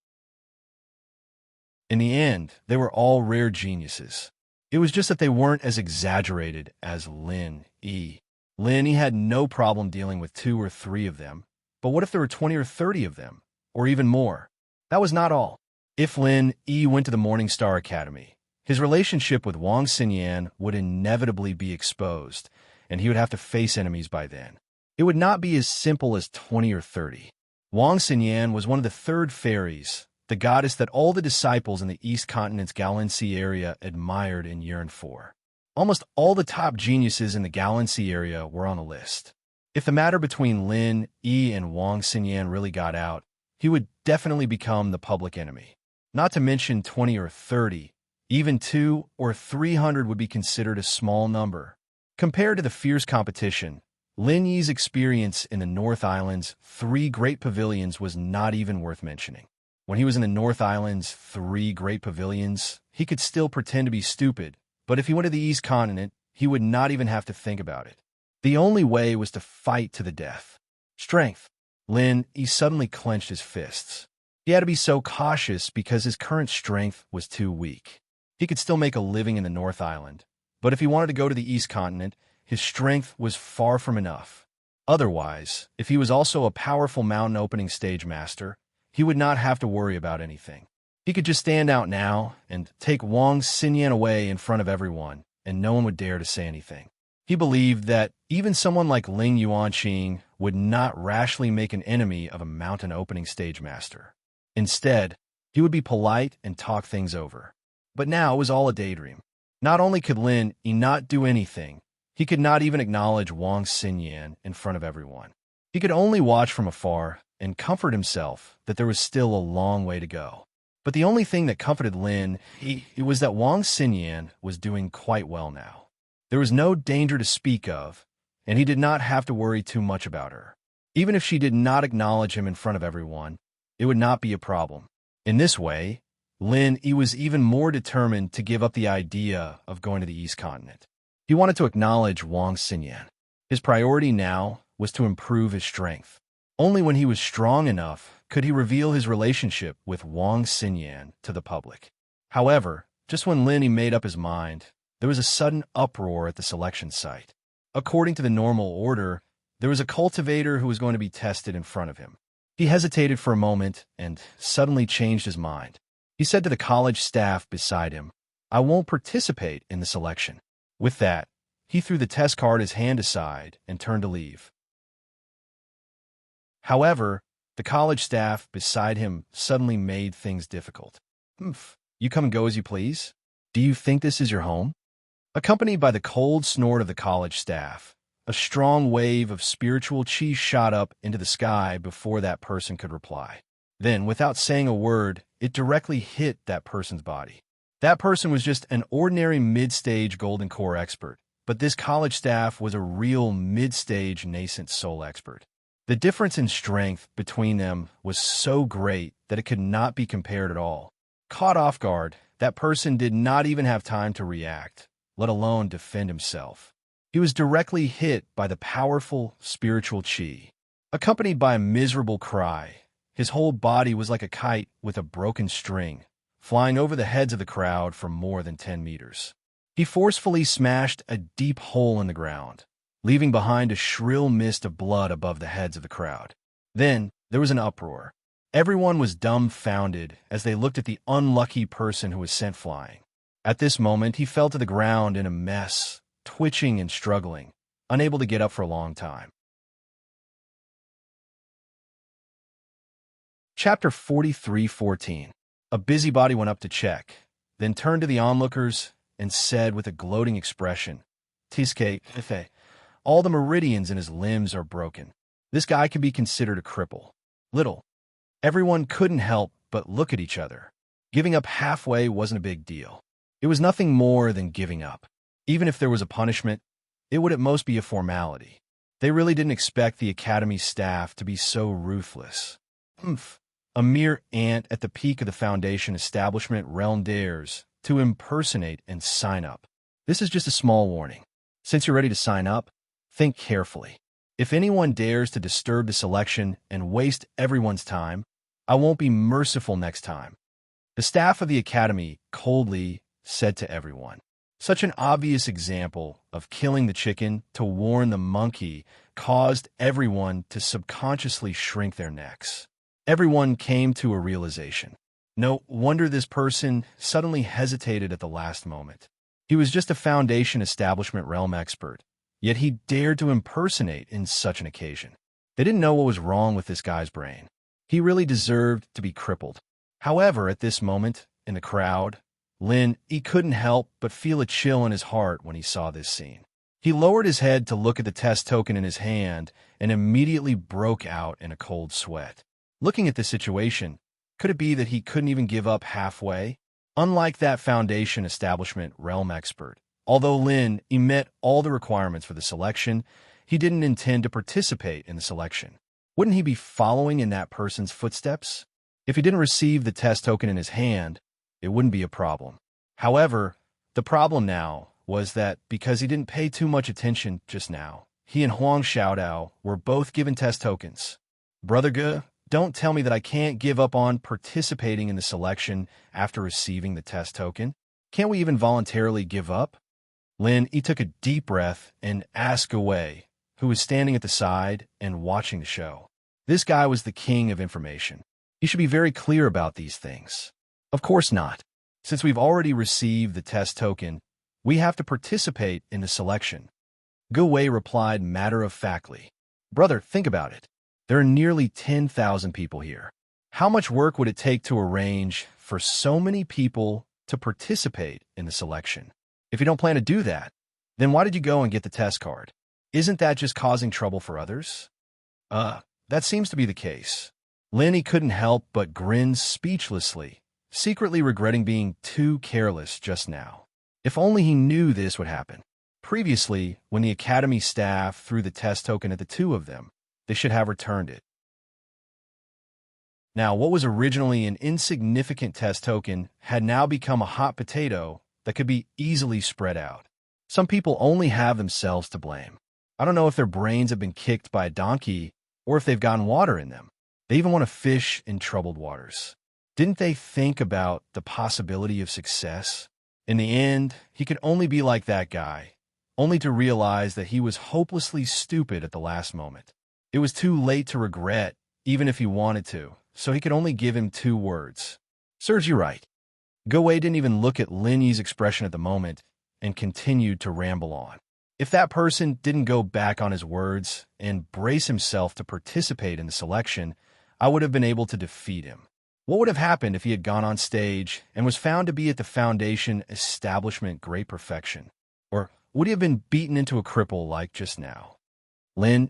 In the end, they were all rare geniuses. It was just that they weren't as exaggerated as Lin E. Lin E had no problem dealing with 2 or 3 of them, but what if there were 20 or 30 of them, or even more? That was not all. If Lin E went to the Morning Star Academy, his relationship with Wang Xinyan would inevitably be exposed, and he would have to face enemies by then. It would not be as simple as 20 or 30. Wang Xinyan was one of the third fairies, the goddess that all the disciples in the East Continent's Galaxy area admired and yearned for. Almost all the top geniuses in the Galaxy area were on the list. If the matter between Lin E and Wang Xinyan really got out, he would definitely become the public enemy. Not to mention 20 or 30, even 200 or 300 would be considered a small number. Compared to the fierce competition, Lin Yi's experience in the North Island's 3 great pavilions was not even worth mentioning. When he was in the North Island's 3 great pavilions, he could still pretend to be stupid, but if he went to the East Continent, he would not even have to think about it. The only way was to fight to the death. Strength. Lin Yi suddenly clenched his fists. He had to be so cautious because his current strength was too weak. He could still make a living in the North Island, but if he wanted to go to the East Continent, his strength was far from enough. Otherwise, if he was also a powerful mountain opening stage master, he would not have to worry about anything. He could just stand out now and take Wang Xinyan away in front of everyone, and no one would dare to say anything. He believed that even someone like Ling Yuanqing would not rashly make an enemy of a mountain opening stage master. Instead, he would be polite and talk things over. But now it was all a daydream. Not only could Lin Yi not do anything, he could not even acknowledge Wang Xinyan in front of everyone. He could only watch from afar and comfort himself that there was still a long way to go. But the only thing that comforted Lin Yi was that Wang Xinyan was doing quite well now. There was no danger to speak of, and he did not have to worry too much about her. Even if she did not acknowledge him in front of everyone, it would not be a problem. In this way, Lin Yi was even more determined to give up the idea of going to the East Continent. He wanted to acknowledge Wang Xinyan. His priority now was to improve his strength. Only when he was strong enough could he reveal his relationship with Wang Xinyan to the public. However, just when Lin Yi made up his mind, there was a sudden uproar at the selection site. According to the normal order, there was a cultivator who was going to be tested in front of him. He hesitated for a moment and suddenly changed his mind. He said to the college staff beside him, "I won't participate in the selection." With that, he threw the test card his hand aside and turned to leave. However, the college staff beside him suddenly made things difficult. You come and go as you please? Do you think this is your home?" Accompanied by the cold snort of the college staff, a strong wave of spiritual chi shot up into the sky before that person could reply. Then, without saying a word, it directly hit that person's body. That person was just an ordinary mid-stage golden core expert, but this college staff was a real mid-stage nascent soul expert. The difference in strength between them was so great that it could not be compared at all. Caught off guard, that person did not even have time to react, let alone defend himself. He was directly hit by the powerful spiritual chi. Accompanied by a miserable cry, his whole body was like a kite with a broken string, flying over the heads of the crowd for more than 10 meters. He forcefully smashed a deep hole in the ground, leaving behind a shrill mist of blood above the heads of the crowd. Then there was an uproar. Everyone was dumbfounded as they looked at the unlucky person who was sent flying. At this moment, he fell to the ground in a mess, twitching and struggling, unable to get up for a long time. Chapter 43:14. A busybody went up to check, then turned to the onlookers and said with a gloating expression, "Tiske, Ife, all the meridians in his limbs are broken. This guy can be considered a cripple." Little. Everyone couldn't help but look at each other. Giving up halfway wasn't a big deal. It was nothing more than giving up. Even if there was a punishment, it would at most be a formality. They really didn't expect the academy staff to be so ruthless. A mere ant at the peak of the Foundation establishment realm dares to impersonate and sign up. This is just a small warning. Since you're ready to sign up, think carefully. If anyone dares to disturb the selection and waste everyone's time, I won't be merciful next time. The staff of the academy coldly said to everyone. Such an obvious example of killing the chicken to warn the monkey caused everyone to subconsciously shrink their necks. Everyone came to a realization. No wonder this person suddenly hesitated at the last moment. He was just a Foundation establishment realm expert, yet he dared to impersonate in such an occasion. They didn't know what was wrong with this guy's brain. He really deserved to be crippled. However, at this moment, in the crowd, he couldn't help but feel a chill in his heart when he saw this scene. He lowered his head to look at the test token in his hand and immediately broke out in a cold sweat. Looking at the situation, could it be that he couldn't even give up halfway? Unlike that Foundation establishment realm expert, although he met all the requirements for the selection, he didn't intend to participate in the selection. Wouldn't he be following in that person's footsteps? If he didn't receive the test token in his hand, it wouldn't be a problem. However, the problem now was that because he didn't pay too much attention just now, he and Huang Xiaodao were both given test tokens. Brother Ge, don't tell me that I can't give up on participating in the selection after receiving the test token. Can't we even voluntarily give up? He took a deep breath and asked Wei, who was standing at the side and watching the show. This guy was the king of information. He should be very clear about these things. Of course not. Since we've already received the test token, we have to participate in the selection. Wei replied matter-of-factly. Brother, think about it. There are nearly 10,000 people here. How much work would it take to arrange for so many people to participate in the selection? If you don't plan to do that, then why did you go and get the test card? Isn't that just causing trouble for others? That seems to be the case. He couldn't help but grin speechlessly, secretly regretting being too careless just now. If only he knew this would happen. Previously, when the academy staff threw the test token at the two of them, they should have returned it. Now, what was originally an insignificant test token had now become a hot potato that could be easily spread out. Some people only have themselves to blame. I don't know if their brains have been kicked by a donkey or if they've gotten water in them. They even want to fish in troubled waters. Didn't they think about the possibility of success? In the end, he could only be like that guy, only to realize that he was hopelessly stupid at the last moment. It was too late to regret, even if he wanted to, so he could only give him 2 words. Serves you right. Wei didn't even look at Lin Yi's expression at the moment and continued to ramble on. If that person didn't go back on his words and brace himself to participate in the selection, I would have been able to defeat him. What would have happened if he had gone on stage and was found to be at the Foundation establishment great perfection? Or would he have been beaten into a cripple like just now?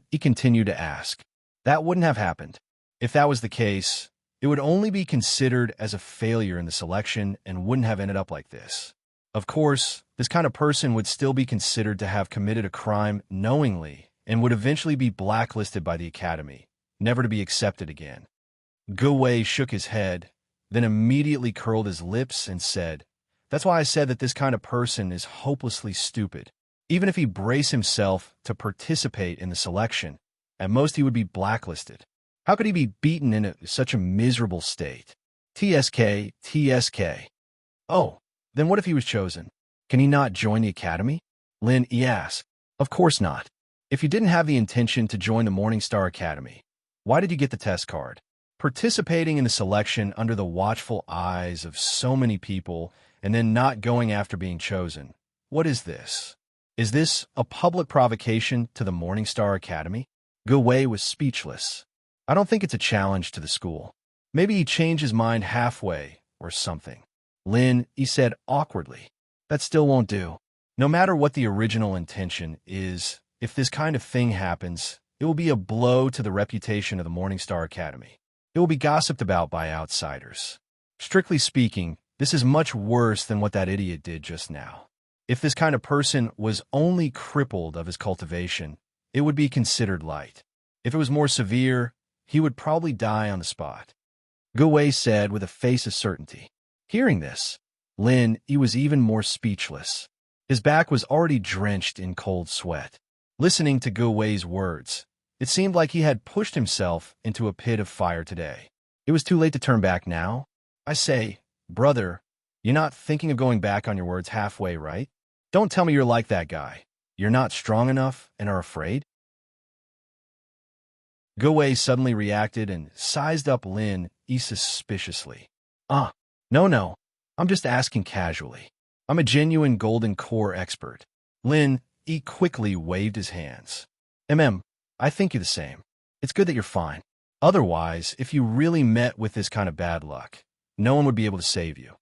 He continued to ask. That wouldn't have happened. If that was the case, it would only be considered as a failure in the selection and wouldn't have ended up like this. Of course, this kind of person would still be considered to have committed a crime knowingly and would eventually be blacklisted by the academy, never to be accepted again. Wei shook his head, then immediately curled his lips and said, That's why I said that this kind of person is hopelessly stupid. Even if he braced himself to participate in the selection, at most he would be blacklisted. How could he be beaten in such a miserable state? TSK. Oh, then what if he was chosen? Can he not join the academy? He asked. Of course not. If you didn't have the intention to join the Morningstar Academy, why did you get the test card? Participating in the selection under the watchful eyes of so many people and then not going after being chosen. What is this? Is this a public provocation to the Morningstar Academy? Wei was speechless. I don't think it's a challenge to the school. Maybe he changed his mind halfway or something. He said awkwardly. That still won't do. No matter what the original intention is, if this kind of thing happens, it will be a blow to the reputation of the Morningstar Academy. It will be gossiped about by outsiders. Strictly speaking, this is much worse than what that idiot did just now. If this kind of person was only crippled of his cultivation, it would be considered light. If it was more severe, he would probably die on the spot. Wei said with a face of certainty. Hearing this, he was even more speechless. His back was already drenched in cold sweat. Listening to Wei's words, it seemed like he had pushed himself into a pit of fire today. It was too late to turn back now. I say, brother, you're not thinking of going back on your words halfway, right? Don't tell me you're like that guy. You're not strong enough and are afraid? Go suddenly reacted and sized up Lin Yi suspiciously. No. I'm just asking casually. I'm a genuine golden core expert. Lin Yi quickly waved his hands. I think you're the same. It's good that you're fine. Otherwise, if you really met with this kind of bad luck, no one would be able to save you.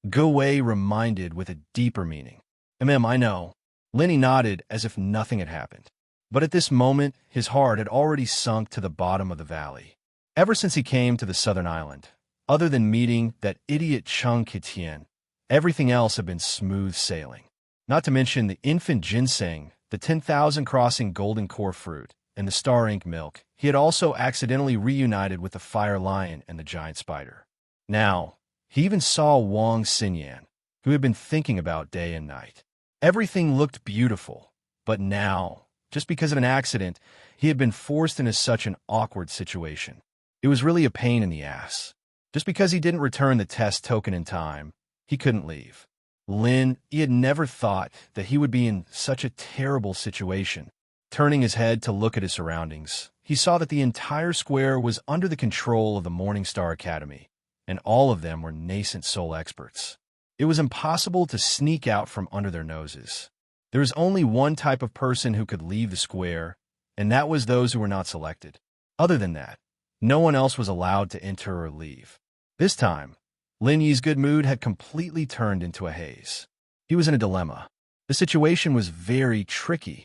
Go reminded with a deeper meaning. I know. Linny nodded as if nothing had happened. But at this moment, his heart had already sunk to the bottom of the valley. Ever since he came to the southern island, other than meeting that idiot Chung Kitien, everything else had been smooth sailing. Not to mention the infant ginseng, the 10,000 crossing golden core fruit, and the star ink milk. He had also accidentally reunited with the fire lion and the giant spider. Now, he even saw Wang Xinyan, who had been thinking about day and night. Everything looked beautiful, but now, just because of an accident, he had been forced into such an awkward situation. It was really a pain in the ass. Just because he didn't return the test token in time, he couldn't leave. He had never thought that he would be in such a terrible situation. Turning his head to look at his surroundings, he saw that the entire square was under the control of the Morningstar Academy, and all of them were nascent soul experts. It was impossible to sneak out from under their noses. There was only one type of person who could leave the square, and that was those who were not selected. Other than that, no one else was allowed to enter or leave. This time, Lin Yi's good mood had completely turned into a haze. He was in a dilemma. The situation was very tricky.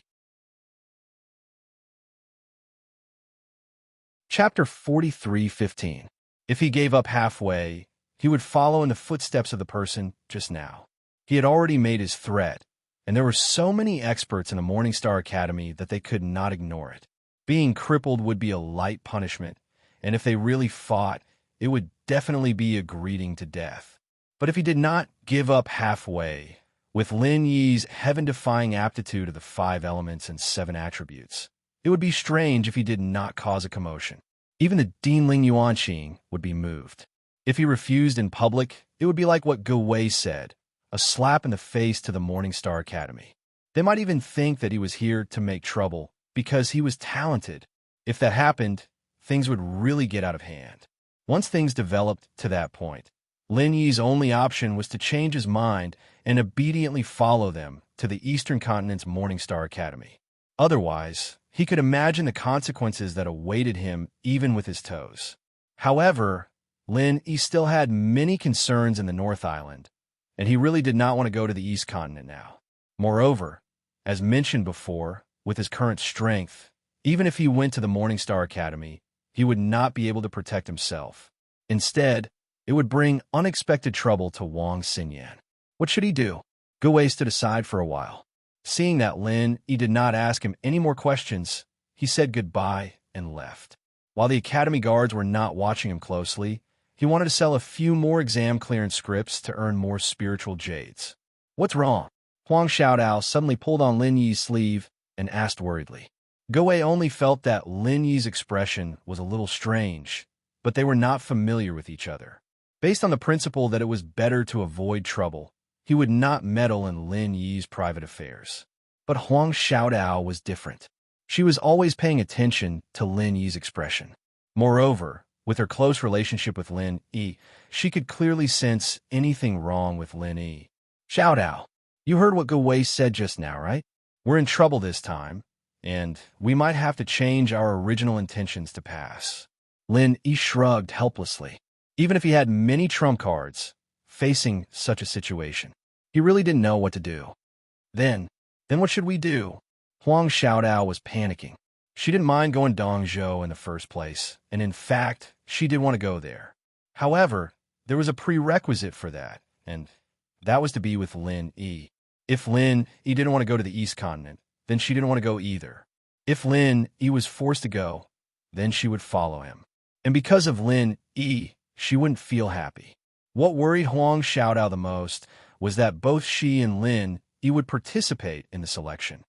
Chapter 43:15. If he gave up halfway, he would follow in the footsteps of the person just now. He had already made his threat, and there were so many experts in the Morningstar Academy that they could not ignore it. Being crippled would be a light punishment, and if they really fought, it would definitely be a greeting to death. But if he did not give up halfway, with Lin Yi's heaven-defying aptitude of the 5 elements and 7 attributes, it would be strange if he did not cause a commotion. Even the Dianling Yuanqing would be moved. If he refused in public, it would be like what Ge Wei said, a slap in the face to the Morningstar Academy. They might even think that he was here to make trouble because he was talented. If that happened, things would really get out of hand. Once things developed to that point, Lin Yi's only option was to change his mind and obediently follow them to the Eastern Continent's Morningstar Academy. Otherwise, he could imagine the consequences that awaited him even with his toes. However, Lin Yi still had many concerns in the North Island, and he really did not want to go to the East Continent now. Moreover, as mentioned before, with his current strength, even if he went to the Morningstar Academy, he would not be able to protect himself. Instead, it would bring unexpected trouble to Wang Xinyan. What should he do? Ge Wei stood aside for a while. Seeing that Lin Yi did not ask him any more questions, he said goodbye and left. While the academy guards were not watching him closely, he wanted to sell a few more exam clearance scripts to earn more spiritual jades. What's wrong? Huang Xiaodao suddenly pulled on Lin Yi's sleeve and asked worriedly. Ge Wei only felt that Lin Yi's expression was a little strange, but they were not familiar with each other. Based on the principle that it was better to avoid trouble, he would not meddle in Lin Yi's private affairs. But Huang Xiaodao was different. She was always paying attention to Lin Yi's expression. Moreover, with her close relationship with Lin Yi, she could clearly sense anything wrong with Lin Yi. Xiaodao, you heard what Ge Wei said just now, right? We're in trouble this time, and we might have to change our original intentions to pass. Lin Yi shrugged helplessly. Even if he had many trump cards, facing such a situation, he really didn't know what to do. Then what should we do? Huang Xiaodao was panicking. She didn't mind going to Dongzhou in the first place, and in fact, she did want to go there. However, there was a prerequisite for that, and that was to be with Lin Yi. If Lin Yi didn't want to go to the East Continent, then she didn't want to go either. If Lin Yi was forced to go, then she would follow him. And because of Lin Yi, she wouldn't feel happy. What worried Huang Xiaodao the most was that both she and Lin Yi would participate in the selection.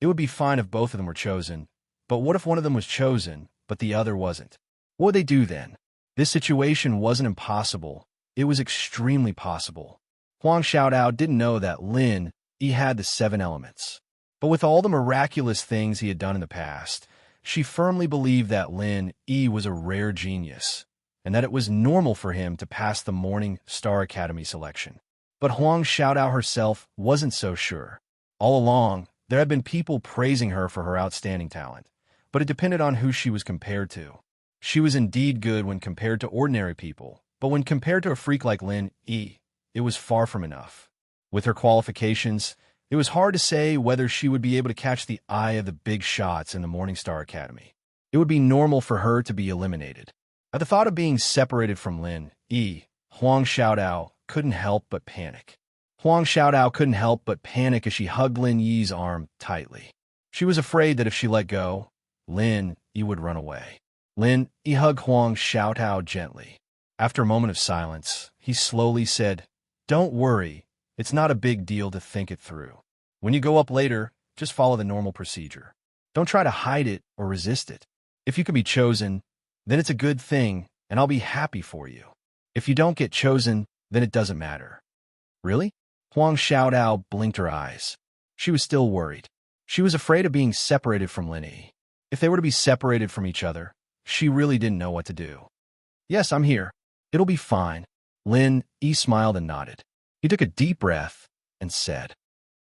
It would be fine if both of them were chosen, but what if one of them was chosen, but the other wasn't? What would they do then? This situation wasn't impossible. It was extremely possible. Huang Xiaodao didn't know that Lin Yi had the 7 elements. But with all the miraculous things he had done in the past, she firmly believed that Lin Yi was a rare genius, and that it was normal for him to pass the Morning Star Academy selection. But Huang Xiaodao herself wasn't so sure. All along, there had been people praising her for her outstanding talent, but it depended on who she was compared to. She was indeed good when compared to ordinary people, but when compared to a freak like Lin Yi, it was far from enough. With her qualifications, it was hard to say whether she would be able to catch the eye of the big shots in the Morning Star Academy. It would be normal for her to be eliminated. At the thought of being separated from Lin Yi, Huang Xiaodao couldn't help but panic. Huang Xiaodao couldn't help but panic as she hugged Lin Yi's arm tightly. She was afraid that if she let go, Lin Yi would run away. Lin Yi hugged Huang Xiaodao gently. After a moment of silence, he slowly said, "Don't worry, it's not a big deal to think it through. When you go up later, just follow the normal procedure. Don't try to hide it or resist it. If you can be chosen, then it's a good thing, and I'll be happy for you. If you don't get chosen, then it doesn't matter." Really? Huang Xiaodao blinked her eyes. She was still worried. She was afraid of being separated from Lin Yi. If they were to be separated from each other, she really didn't know what to do. "Yes, I'm here. It'll be fine." Lin Yi smiled and nodded. He took a deep breath and said,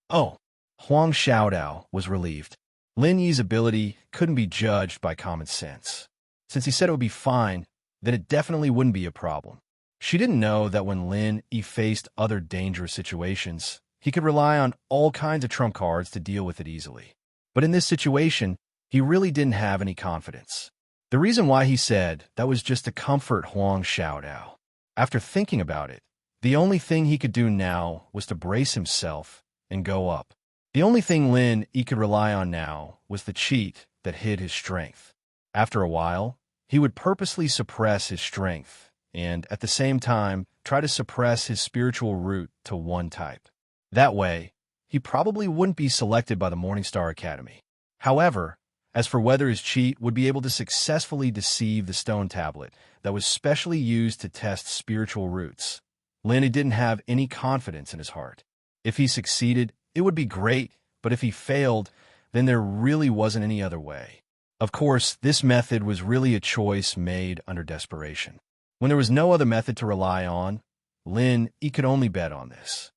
"Oh." Huang Xiaodao was relieved. Lin Yi's ability couldn't be judged by common sense. Since he said it would be fine, then it definitely wouldn't be a problem. She didn't know that when Lin Yi faced other dangerous situations, he could rely on all kinds of trump cards to deal with it easily. But in this situation, he really didn't have any confidence. The reason why he said that was just to comfort Huang Xiaodao. After thinking about it, the only thing he could do now was to brace himself and go up. The only thing Lin Yi could rely on now was the cheat that hid his strength. After a while, he would purposely suppress his strength and, at the same time, try to suppress his spiritual root to one type. That way, he probably wouldn't be selected by the Morning Star Academy. However, as for whether his cheat would be able to successfully deceive the stone tablet that was specially used to test spiritual roots, Lin Yi didn't have any confidence in his heart. If he succeeded, it would be great, but if he failed, then there really wasn't any other way. Of course, this method was really a choice made under desperation. When there was no other method to rely on, Lin Yi could only bet on this.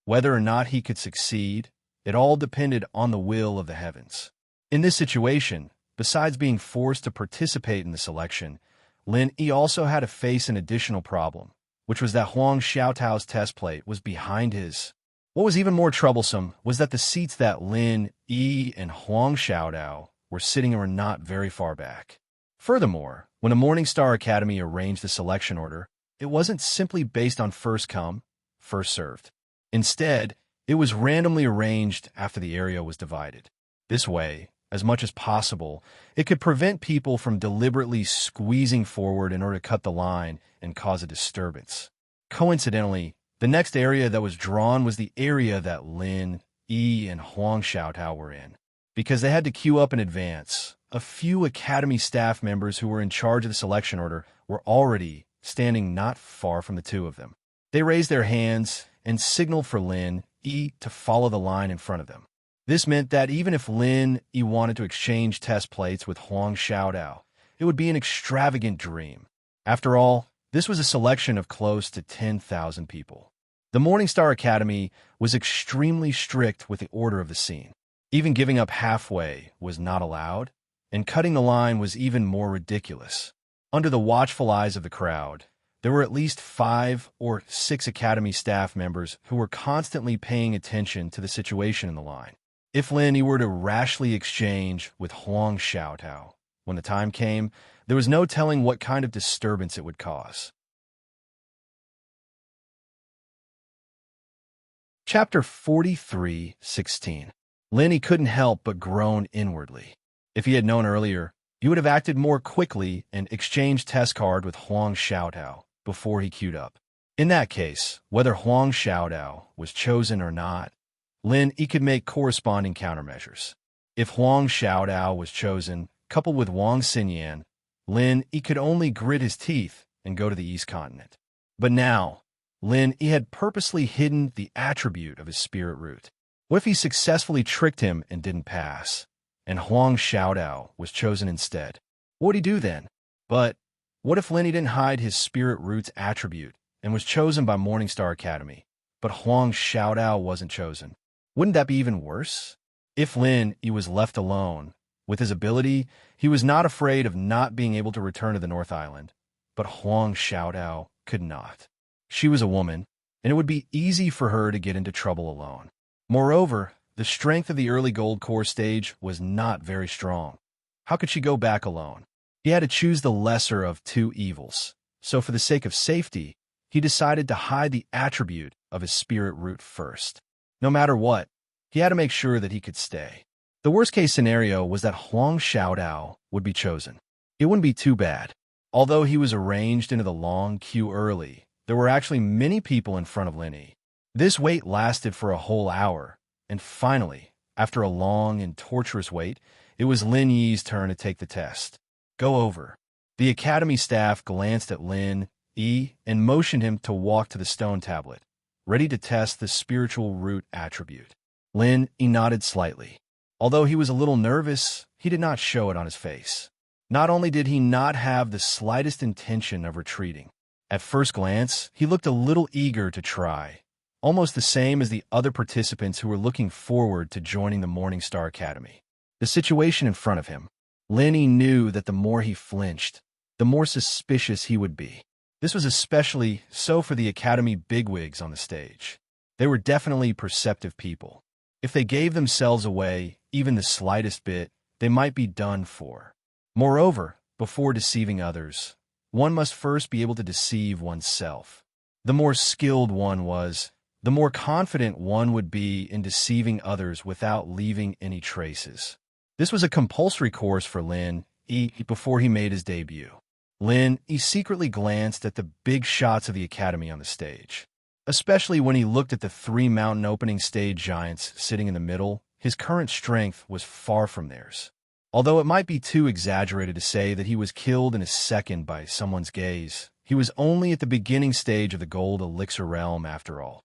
Whether or not he could succeed, it all depended on the will of the heavens. In this situation, besides being forced to participate in the selection, Lin Yi also had to face an additional problem, which was that Huang Xiaodao's test plate was behind his. What was even more troublesome was that the seats that Lin Yi and Huang Xiaodao were sitting were not very far back. Furthermore, when the Morning Star Academy arranged the selection order, it wasn't simply based on first come, first served. Instead, it was randomly arranged after the area was divided. This way, as much as possible, it could prevent people from deliberately squeezing forward in order to cut the line and cause a disturbance. Coincidentally, the next area that was drawn was the area that Lin Yi and Huang Xiaodao were in. Because they had to queue up in advance, a few Academy staff members who were in charge of the selection order were already standing not far from the two of them. They raised their hands and signaled for Lin Yi to follow the line in front of them. This meant that even if Lin Yi wanted to exchange test plates with Huang Xiaodao, it would be an extravagant dream. After all, this was a selection of close to 10,000 people. The Morning Star Academy was extremely strict with the order of the scene. Even giving up halfway was not allowed, and cutting the line was even more ridiculous. Under the watchful eyes of the crowd, there were at least 5 or 6 Academy staff members who were constantly paying attention to the situation in the line. If Lin Yi were to rashly exchange with Huang Xiaodao, when the time came, there was no telling what kind of disturbance it would cause. Chapter 43:16. Lin Yi couldn't help but groan inwardly. If he had known earlier, he would have acted more quickly and exchanged test card with Huang Xiaodao before he queued up. In that case, whether Huang Xiaodao was chosen or not, Lin Yi could make corresponding countermeasures. If Huang Xiaodao was chosen, coupled with Wang Xinyan, Lin Yi could only grit his teeth and go to the East Continent. But now, Lin he had purposely hidden the attribute of his spirit root. What if he successfully tricked him and didn't pass, and Huang Xiaodao was chosen instead? What would he do then? But what if Lin he didn't hide his spirit root's attribute and was chosen by Morningstar Academy, but Huang Xiaodao wasn't chosen? Wouldn't that be even worse? If Lin he was left alone with his ability, he was not afraid of not being able to return to the North Island, but Huang Xiaodao could not. She was a woman, and it would be easy for her to get into trouble alone. Moreover, the strength of the early Gold Core stage was not very strong. How could she go back alone? He had to choose the lesser of two evils, so for the sake of safety, he decided to hide the attribute of his spirit root first. No matter what, he had to make sure that he could stay. The worst-case scenario was that Huang Xiaodao would be chosen. It wouldn't be too bad. Although he was arranged into the long queue early, there were actually many people in front of Lin Yi. This wait lasted for a whole hour, and finally, after a long and torturous wait, it was Lin Yi's turn to take the test. Go over. The academy staff glanced at Lin Yi and motioned him to walk to the stone tablet, ready to test the spiritual root attribute. Lin Yi nodded slightly. Although he was a little nervous, he did not show it on his face. Not only did he not have the slightest intention of retreating, at first glance, he looked a little eager to try, almost the same as the other participants who were looking forward to joining the Morningstar Academy. The situation in front of him, Lin Yi knew that the more he flinched, the more suspicious he would be. This was especially so for the Academy bigwigs on the stage. They were definitely perceptive people. If they gave themselves away, even the slightest bit, they might be done for. Moreover, before deceiving others, one must first be able to deceive oneself. The more skilled one was, the more confident one would be in deceiving others without leaving any traces. This was a compulsory course for Lin Yi before he made his debut. Lin Yi secretly glanced at the big shots of the academy on the stage. Especially when he looked at the three mountain opening stage giants sitting in the middle, his current strength was far from theirs. Although it might be too exaggerated to say that he was killed in a second by someone's gaze, he was only at the beginning stage of the Gold Elixir realm after all.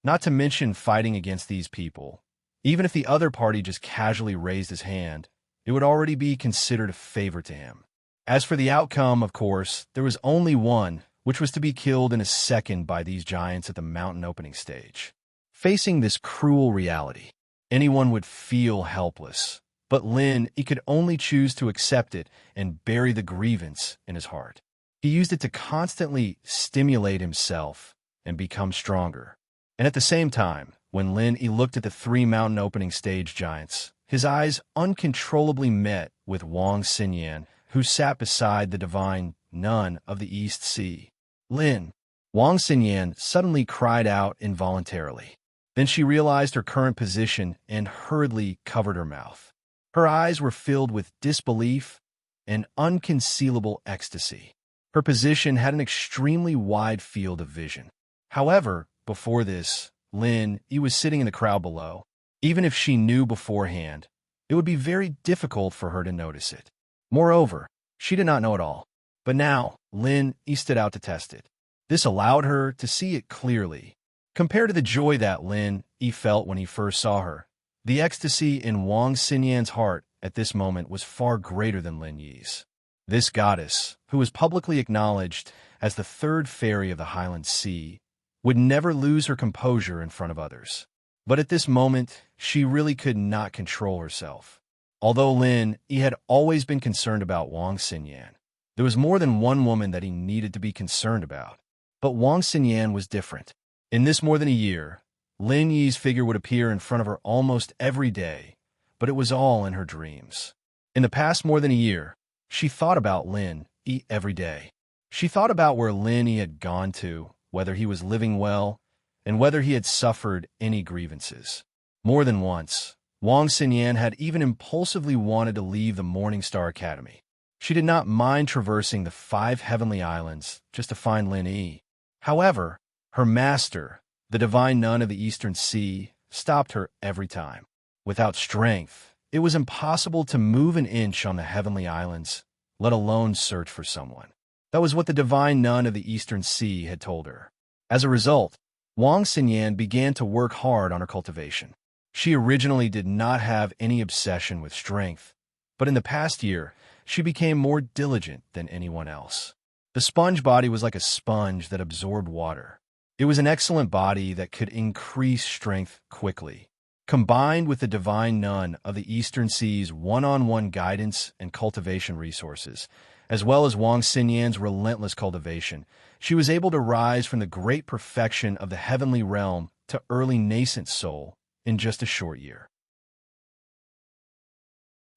Not to mention fighting against these people. Even if the other party just casually raised his hand, it would already be considered a favor to him. As for the outcome, of course, there was only one, which was to be killed in a second by these giants at the mountain opening stage. Facing this cruel reality, anyone would feel helpless, but Lin he could only choose to accept it and bury the grievance in his heart. He used it to constantly stimulate himself and become stronger. And at the same time, when Lin he looked at the three mountain opening stage giants, his eyes uncontrollably met with Wang Xinyan, who sat beside the divine nun of the East Sea. Lin. Wang Xinyan suddenly cried out involuntarily. Then she realized her current position and hurriedly covered her mouth. Her eyes were filled with disbelief and unconcealable ecstasy. Her position had an extremely wide field of vision. However, before this, Lin he was sitting in the crowd below. Even if she knew beforehand, it would be very difficult for her to notice it. Moreover, she did not know it all. But now, Lin he stood out to test it. This allowed her to see it clearly. Compared to the joy that Lin he felt when he first saw her, the ecstasy in Wang Xinyan's heart at this moment was far greater than Lin Yi's. This goddess, who was publicly acknowledged as the third fairy of the Highland Sea, would never lose her composure in front of others. But at this moment, she really could not control herself. Although Lin he had always been concerned about Wang Xinyan, there was more than one woman that he needed to be concerned about. But Wang Xinyan was different. In this more than a year, Lin Yi's figure would appear in front of her almost every day, but it was all in her dreams. In the past more than a year, she thought about Lin Yi every day. She thought about where Lin Yi had gone to, whether he was living well, and whether he had suffered any grievances. More than once, Wang Xinyan had even impulsively wanted to leave the Morningstar Academy. She did not mind traversing the 5 heavenly islands just to find Lin Yi. However, her master, the divine nun of the Eastern Sea, stopped her every time. Without strength, it was impossible to move an inch on the heavenly islands, let alone search for someone. That was what the divine nun of the Eastern Sea had told her. As a result, Wang Xinyan began to work hard on her cultivation. She originally did not have any obsession with strength, but in the past year, she became more diligent than anyone else. The sponge body was like a sponge that absorbed water. It was an excellent body that could increase strength quickly. Combined with the divine nun of the Eastern Sea's one-on-one guidance and cultivation resources, as well as Wang Xinyan's relentless cultivation, she was able to rise from the great perfection of the heavenly realm to early nascent soul in just a short year.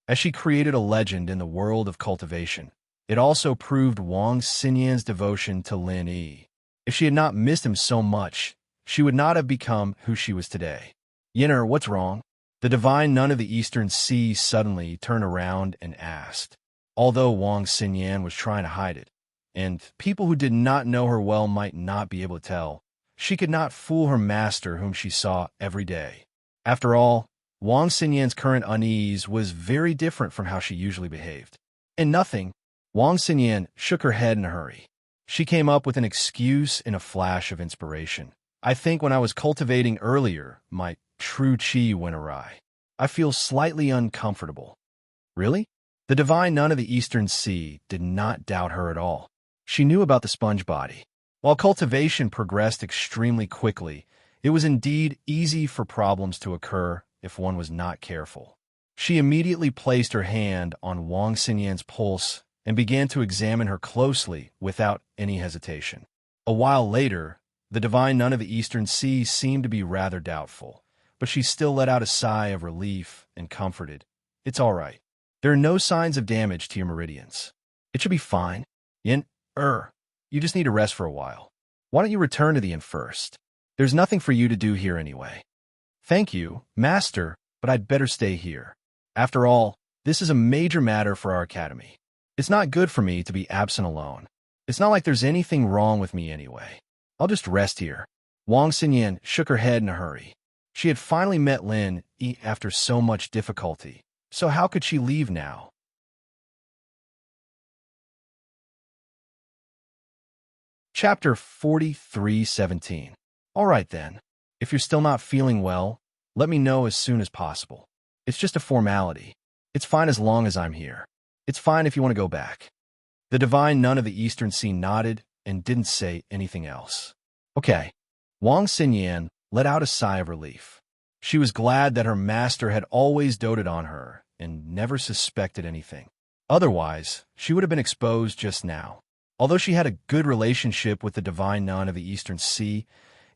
As she created a legend in the world of cultivation, it also proved Wang Xinyan's devotion to Lin Yi. If she had not missed him so much, she would not have become who she was today. Yinner, what's wrong? The divine nun of the Eastern Sea suddenly turned around and asked. Although Wang Xinyan was trying to hide it, and people who did not know her well might not be able to tell, she could not fool her master whom she saw every day. After all, Wang Xinyan's current unease was very different from how she usually behaved. In nothing, Wang Xinyan shook her head in a hurry. She came up with an excuse in a flash of inspiration. I think when I was cultivating earlier, my true chi went awry. I feel slightly uncomfortable. Really? The divine nun of the Eastern Sea did not doubt her at all. She knew about the sponge body. While cultivation progressed extremely quickly, it was indeed easy for problems to occur if one was not careful. She immediately placed her hand on Wang Xinyan's pulse and began to examine her closely without any hesitation. A while later, the divine nun of the Eastern Sea seemed to be rather doubtful, but she still let out a sigh of relief and comforted. It's all right. There are no signs of damage to your meridians. It should be fine. You just need to rest for a while. Why don't you return to the inn first? There's nothing for you to do here anyway. Thank you, Master, but I'd better stay here. After all, this is a major matter for our academy. It's not good for me to be absent alone. It's not like there's anything wrong with me anyway. I'll just rest here. Wang Xinyan shook her head in a hurry. She had finally met Lin Yi after so much difficulty, so how could she leave now? Chapter 43:17. All right then. If you're still not feeling well, let me know as soon as possible. It's just a formality. It's fine as long as I'm here. It's fine if you want to go back. The divine nun of the Eastern Sea nodded and didn't say anything else. Okay. Wang Xinyan let out a sigh of relief. She was glad that her master had always doted on her and never suspected anything. Otherwise, she would have been exposed just now. Although she had a good relationship with the divine nun of the Eastern Sea,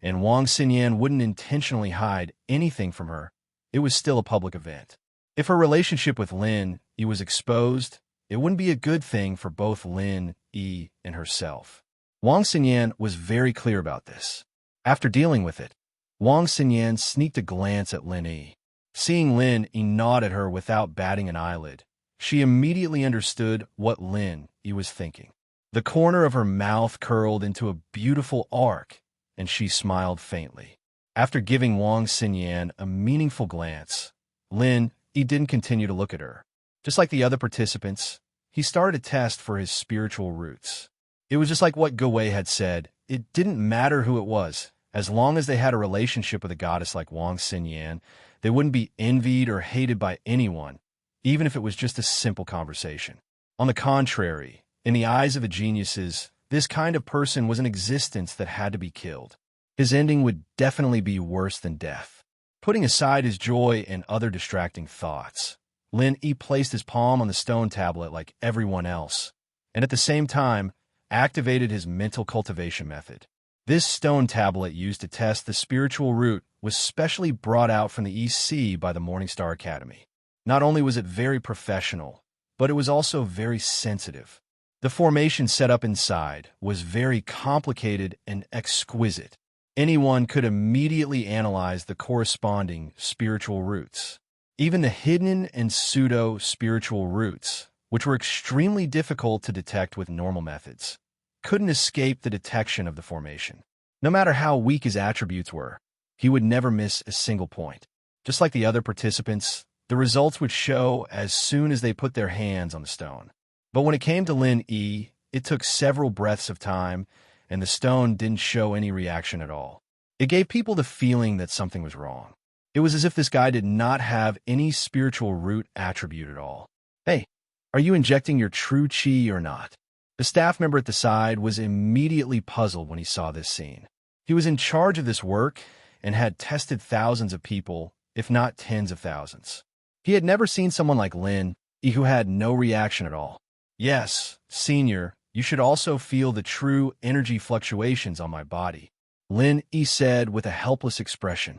and Wang Xinyan wouldn't intentionally hide anything from her, it was still a public event. If her relationship with Lin Yi was exposed, it wouldn't be a good thing for both Lin Yi and herself. Wang Xinyan was very clear about this. After dealing with it, Wang Xinyan sneaked a glance at Lin Yi. Seeing Lin Yi nod at her without batting an eyelid, she immediately understood what Lin Yi was thinking. The corner of her mouth curled into a beautiful arc, and she smiled faintly. After giving Wang Xinyan a meaningful glance, Lin Yi didn't continue to look at her. Just like the other participants, he started a test for his spiritual roots. It was just like what Gowei had said. It didn't matter who it was. As long as they had a relationship with a goddess like Wang Xinyan, they wouldn't be envied or hated by anyone, even if it was just a simple conversation. On the contrary, in the eyes of the geniuses, this kind of person was an existence that had to be killed. His ending would definitely be worse than death. Putting aside his joy and other distracting thoughts, Lin Yi placed his palm on the stone tablet like everyone else, and at the same time, activated his mental cultivation method. This stone tablet used to test the spiritual root was specially brought out from the East Sea by the Morningstar Academy. Not only was it very professional, but it was also very sensitive. The formation set up inside was very complicated and exquisite. Anyone could immediately analyze the corresponding spiritual roots. Even the hidden and pseudo-spiritual roots, which were extremely difficult to detect with normal methods, couldn't escape the detection of the formation. No matter how weak his attributes were, he would never miss a single point. Just like the other participants, the results would show as soon as they put their hands on the stone. But when it came to Lin Yi, it took several breaths of time, and the stone didn't show any reaction at all. It gave people the feeling that something was wrong. It was as if this guy did not have any spiritual root attribute at all. Hey, are you injecting your true chi or not? The staff member at the side was immediately puzzled when he saw this scene. He was in charge of this work and had tested thousands of people, if not tens of thousands. He had never seen someone like Lin, who had no reaction at all. Yes, Senior, you should also feel the true energy fluctuations on my body, Lin said with a helpless expression.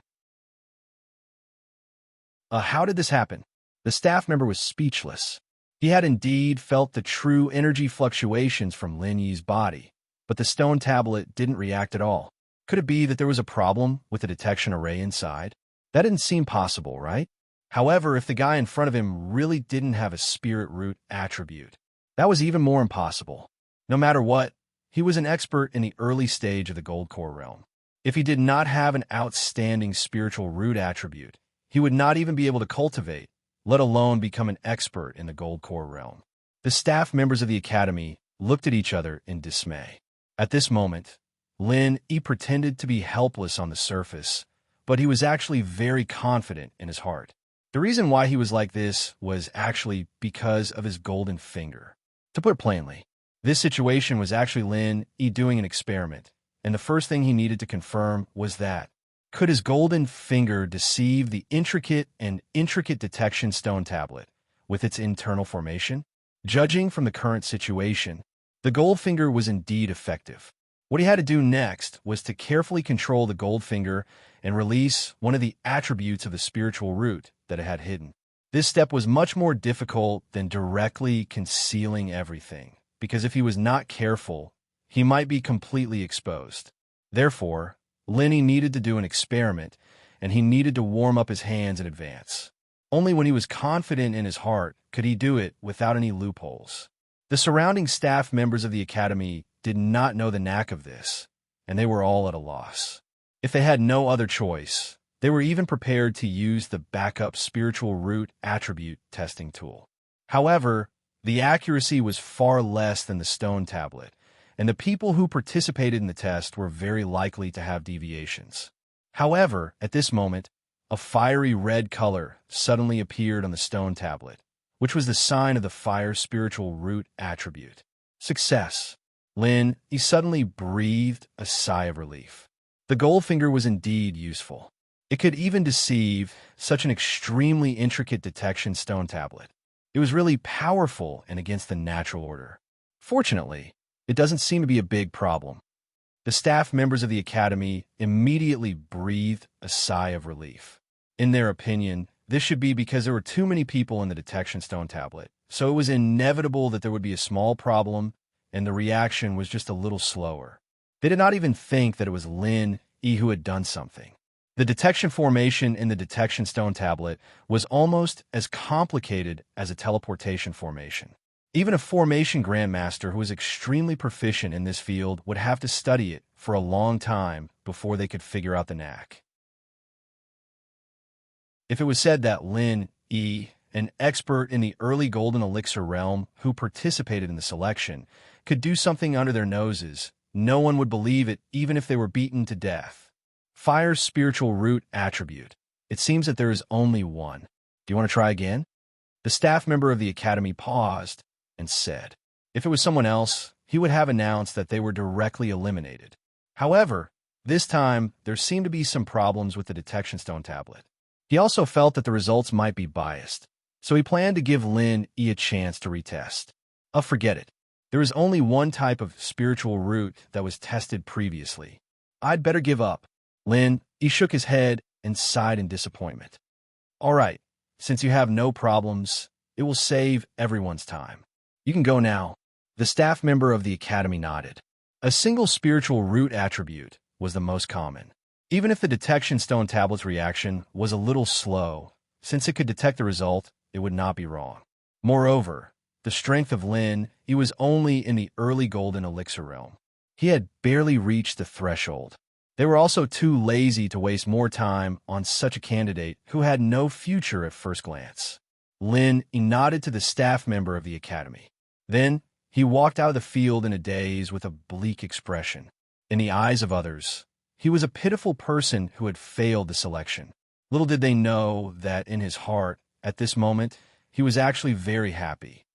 How did this happen? The staff member was speechless. He had indeed felt the true energy fluctuations from Lin Yi's body, but the stone tablet didn't react at all. Could it be that there was a problem with the detection array inside? That didn't seem possible, right? However, if the guy in front of him really didn't have a spirit root attribute, that was even more impossible. No matter what, he was an expert in the early stage of the Gold Core realm. If he did not have an outstanding spiritual root attribute, he would not even be able to cultivate, let alone become an expert in the Gold Core realm. The staff members of the academy looked at each other in dismay. At this moment, Lin pretended to be helpless on the surface, but he was actually very confident in his heart. The reason why he was like this was actually because of his golden finger. To put it plainly, this situation was actually Lin doing an experiment, and the first thing he needed to confirm was that, could his golden finger deceive the intricate detection stone tablet with its internal formation? Judging from the current situation, the gold finger was indeed effective. What he had to do next was to carefully control the gold finger and release one of the attributes of the spiritual root that it had hidden. This step was much more difficult than directly concealing everything, because if he was not careful, he might be completely exposed. Therefore, Lenny needed to do an experiment, and he needed to warm up his hands in advance. Only when he was confident in his heart could he do it without any loopholes. The surrounding staff members of the academy did not know the knack of this, and they were all at a loss. If they had no other choice, they were even prepared to use the backup spiritual root attribute testing tool. However, the accuracy was far less than the stone tablet, and the people who participated in the test were very likely to have deviations. However, at this moment, a fiery red color suddenly appeared on the stone tablet, which was the sign of the fire spiritual root attribute. Success. Lin suddenly breathed a sigh of relief. The gold finger was indeed useful. It could even deceive such an extremely intricate detection stone tablet. It was really powerful and against the natural order. Fortunately, it doesn't seem to be a big problem. The staff members of the academy immediately breathed a sigh of relief. In their opinion, this should be because there were too many people in the detection stone tablet, so it was inevitable that there would be a small problem, and the reaction was just a little slower. They did not even think that it was Lin who had done something. The detection formation in the detection stone tablet was almost as complicated as a teleportation formation. Even a formation grandmaster who was extremely proficient in this field would have to study it for a long time before they could figure out the knack. If it was said that Lin an expert in the early golden elixir realm who participated in the selection, could do something under their noses, no one would believe it even if they were beaten to death. Fire's spiritual root attribute. It seems that there is only one. Do you want to try again? The staff member of the academy paused and said, if it was someone else, he would have announced that they were directly eliminated. However, this time, there seemed to be some problems with the detection stone tablet. He also felt that the results might be biased, so he planned to give Lin a chance to retest. Forget it. There is only one type of spiritual root that was tested previously. I'd better give up. Lin shook his head and sighed in disappointment. All right, since you have no problems, it will save everyone's time. You can go now. The staff member of the academy nodded. A single spiritual root attribute was the most common. Even if the detection stone tablet's reaction was a little slow, since it could detect the result, it would not be wrong. Moreover, the strength of Lin was only in the early golden elixir realm. He had barely reached the threshold. They were also too lazy to waste more time on such a candidate who had no future at first glance. Lin nodded to the staff member of the academy. Then, He walked out of the field in a daze with a bleak expression. In the eyes of others, he was a pitiful person who had failed the selection. Little did they know that in his heart, at this moment, he was actually very happy.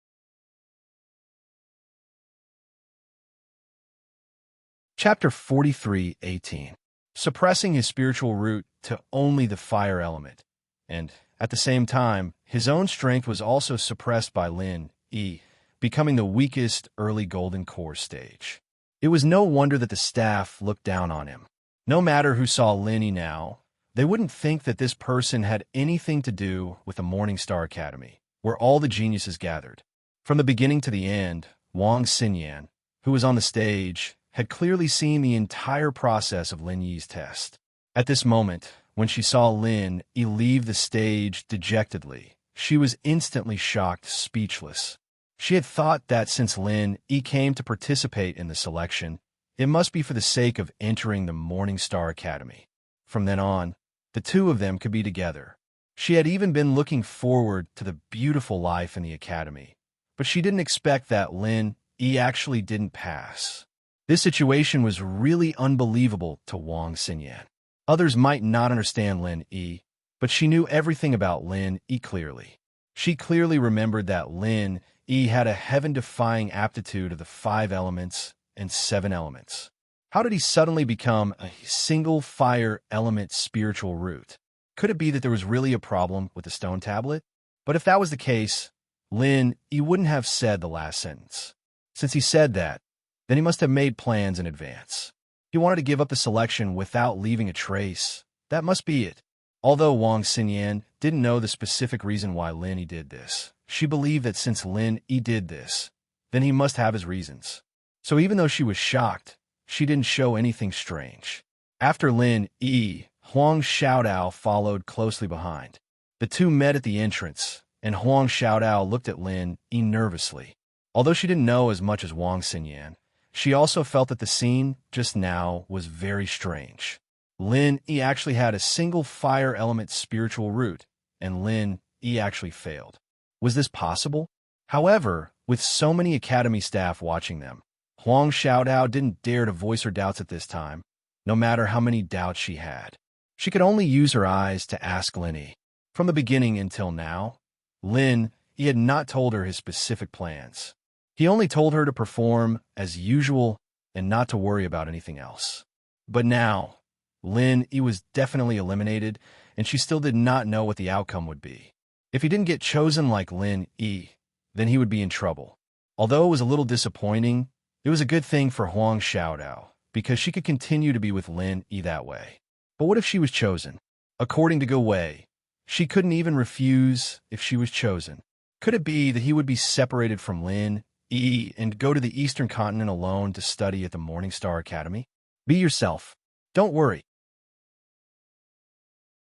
Chapter 43:18. Suppressing his spiritual root to only the fire element. And, at the same time, his own strength was also suppressed by Lin Yi, becoming the weakest early golden core stage. It was no wonder that the staff looked down on him. No matter who saw Lin Yi now, they wouldn't think that this person had anything to do with the Morning Star Academy, where all the geniuses gathered. From the beginning to the end, Wang Xinyan, who was on the stage, had clearly seen the entire process of Lin Yi's test. At this moment, when she saw Lin Yi leave the stage dejectedly, she was instantly shocked, speechless. She had thought that since Lin Yi came to participate in the selection, it must be for the sake of entering the Morning Star Academy. From then on, the two of them could be together. She had even been looking forward to the beautiful life in the academy, but she didn't expect that Lin Yi actually didn't pass. This situation was really unbelievable to Wang Xinyan. Others might not understand Lin Yi, but she knew everything about Lin Yi clearly. She clearly remembered that Lin Yi had a heaven-defying aptitude of the 5 elements and 7 elements. How did he suddenly become a single fire element spiritual root? Could it be that there was really a problem with the stone tablet? But if that was the case, Lin Yi wouldn't have said the last sentence. Since he said that, then he must have made plans in advance. He wanted to give up the selection without leaving a trace. That must be it. Although Wang Xinyan didn't know the specific reason why Lin Yi did this, she believed that since Lin Yi did this, then he must have his reasons. So even though she was shocked, she didn't show anything strange. After Lin Yi, Huang Xiaodao followed closely behind. The two met at the entrance, and Huang Xiaodao looked at Lin Yi nervously. Although she didn't know as much as Wang Xinyan, she also felt that the scene just now was very strange. Lin Yi actually had a single fire element spiritual root, and Lin Yi actually failed. Was this possible? However, with so many academy staff watching them, Huang Xiaodao didn't dare to voice her doubts at this time, no matter how many doubts she had. She could only use her eyes to ask Lin Yi. From the beginning until now, Lin Yi had not told her his specific plans. He only told her to perform as usual and not to worry about anything else. But now, Lin Yi was definitely eliminated, and she still did not know what the outcome would be. If he didn't get chosen like Lin Yi, then he would be in trouble. Although it was a little disappointing, it was a good thing for Huang Xiaodao, because she could continue to be with Lin Yi that way. But what if she was chosen? According to Ge Wei, she couldn't even refuse if she was chosen. Could it be that he would be separated from Lin Yi and go to the Eastern Continent alone to study at the Morning Star Academy? Be yourself. Don't worry.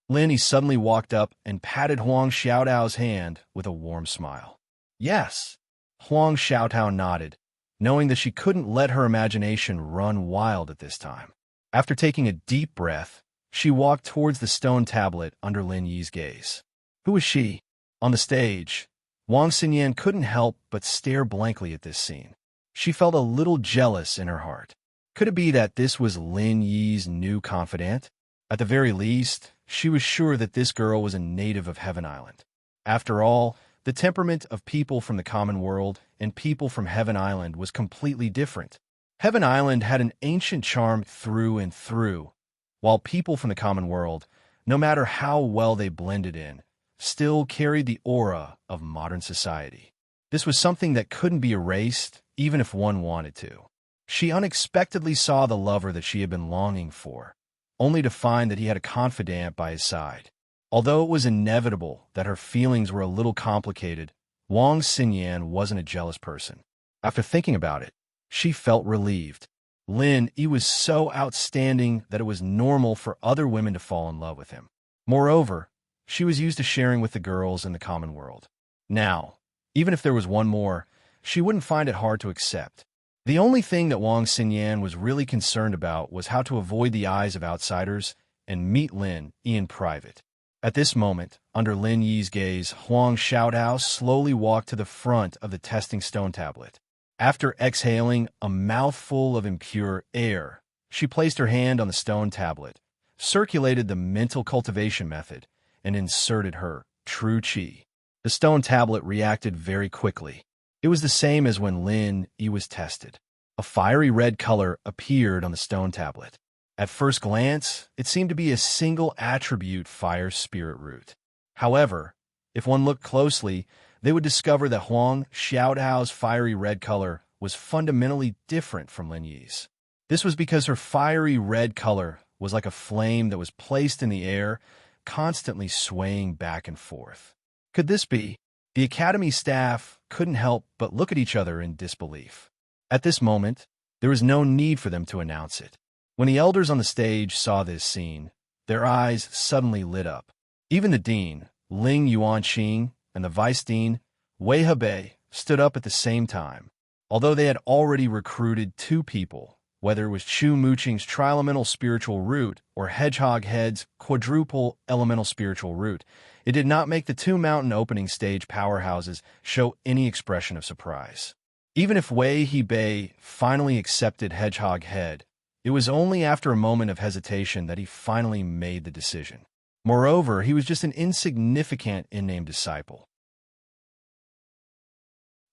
Lin Yi suddenly walked up and patted Huang Xiaodao's hand with a warm smile. Yes. Huang Xiaodao nodded, knowing that she couldn't let her imagination run wild at this time. After taking a deep breath, she walked towards the stone tablet under Lin Yi's gaze. Who was she? On the stage, Wang Xinyan couldn't help but stare blankly at this scene. She felt a little jealous in her heart. Could it be that this was Lin Yi's new confidant? At the very least, she was sure that this girl was a native of Heaven Island. After all, the temperament of people from the common world and people from Heaven Island was completely different. Heaven Island had an ancient charm through and through, while people from the common world, no matter how well they blended in, still carried the aura of modern society. This was something that couldn't be erased, even if one wanted to. She unexpectedly saw the lover that she had been longing for, only to find that he had a confidant by his side. Although it was inevitable that her feelings were a little complicated, Wang Xinyan wasn't a jealous person. After thinking about it, she felt relieved. Lin Yi was so outstanding that it was normal for other women to fall in love with him. Moreover, she was used to sharing with the girls in the common world. Now, even if there was one more, she wouldn't find it hard to accept. The only thing that Wang Xinyan was really concerned about was how to avoid the eyes of outsiders and meet Lin Yi in private. At this moment, under Lin Yi's gaze, Huang Xiaodao slowly walked to the front of the testing stone tablet. After exhaling a mouthful of impure air, she placed her hand on the stone tablet, circulated the mental cultivation method, and inserted her true chi. The stone tablet reacted very quickly. It was the same as when Lin Yi was tested. A fiery red color appeared on the stone tablet. At first glance, it seemed to be a single attribute fire spirit root. However, if one looked closely, they would discover that Huang Xiaodao's fiery red color was fundamentally different from Lin Yi's. This was because her fiery red color was like a flame that was placed in the air, constantly swaying back and forth. Could this be? The Academy staff couldn't help but look at each other in disbelief. At this moment, there was no need for them to announce it. When the elders on the stage saw this scene, their eyes suddenly lit up. Even the dean, Ling Yuanqing, and the vice dean, Wei Hebei, stood up at the same time. Although they had already recruited 2 people, whether it was Chu Muqing's tri-elemental spiritual root or Hedgehog Head's quadruple elemental spiritual root, it did not make the 2 mountain opening stage powerhouses show any expression of surprise. Even if Wei Hebei finally accepted Hedgehog Head, it was only after a moment of hesitation that he finally made the decision. Moreover, he was just an insignificant in-name disciple.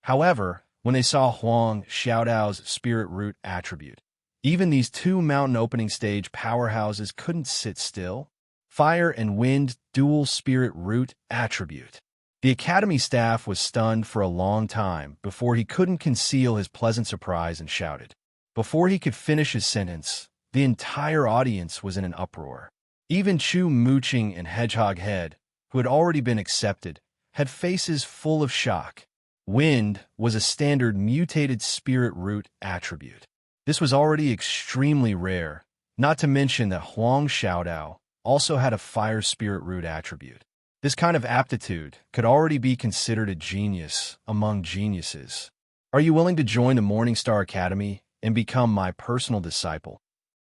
However, when they saw Huang Xiaodao's spirit root attribute, even these 2 mountain opening stage powerhouses couldn't sit still. Fire and wind dual spirit root attribute. The Academy staff was stunned for a long time before he couldn't conceal his pleasant surprise and shouted. Before he could finish his sentence, the entire audience was in an uproar. Even Chu Muqing and Hedgehog Head, who had already been accepted, had faces full of shock. Wind was a standard mutated spirit root attribute. This was already extremely rare, not to mention that Huang Xiaodao also had a fire spirit root attribute. This kind of aptitude could already be considered a genius among geniuses. Are you willing to join the Morningstar Academy and become my personal disciple?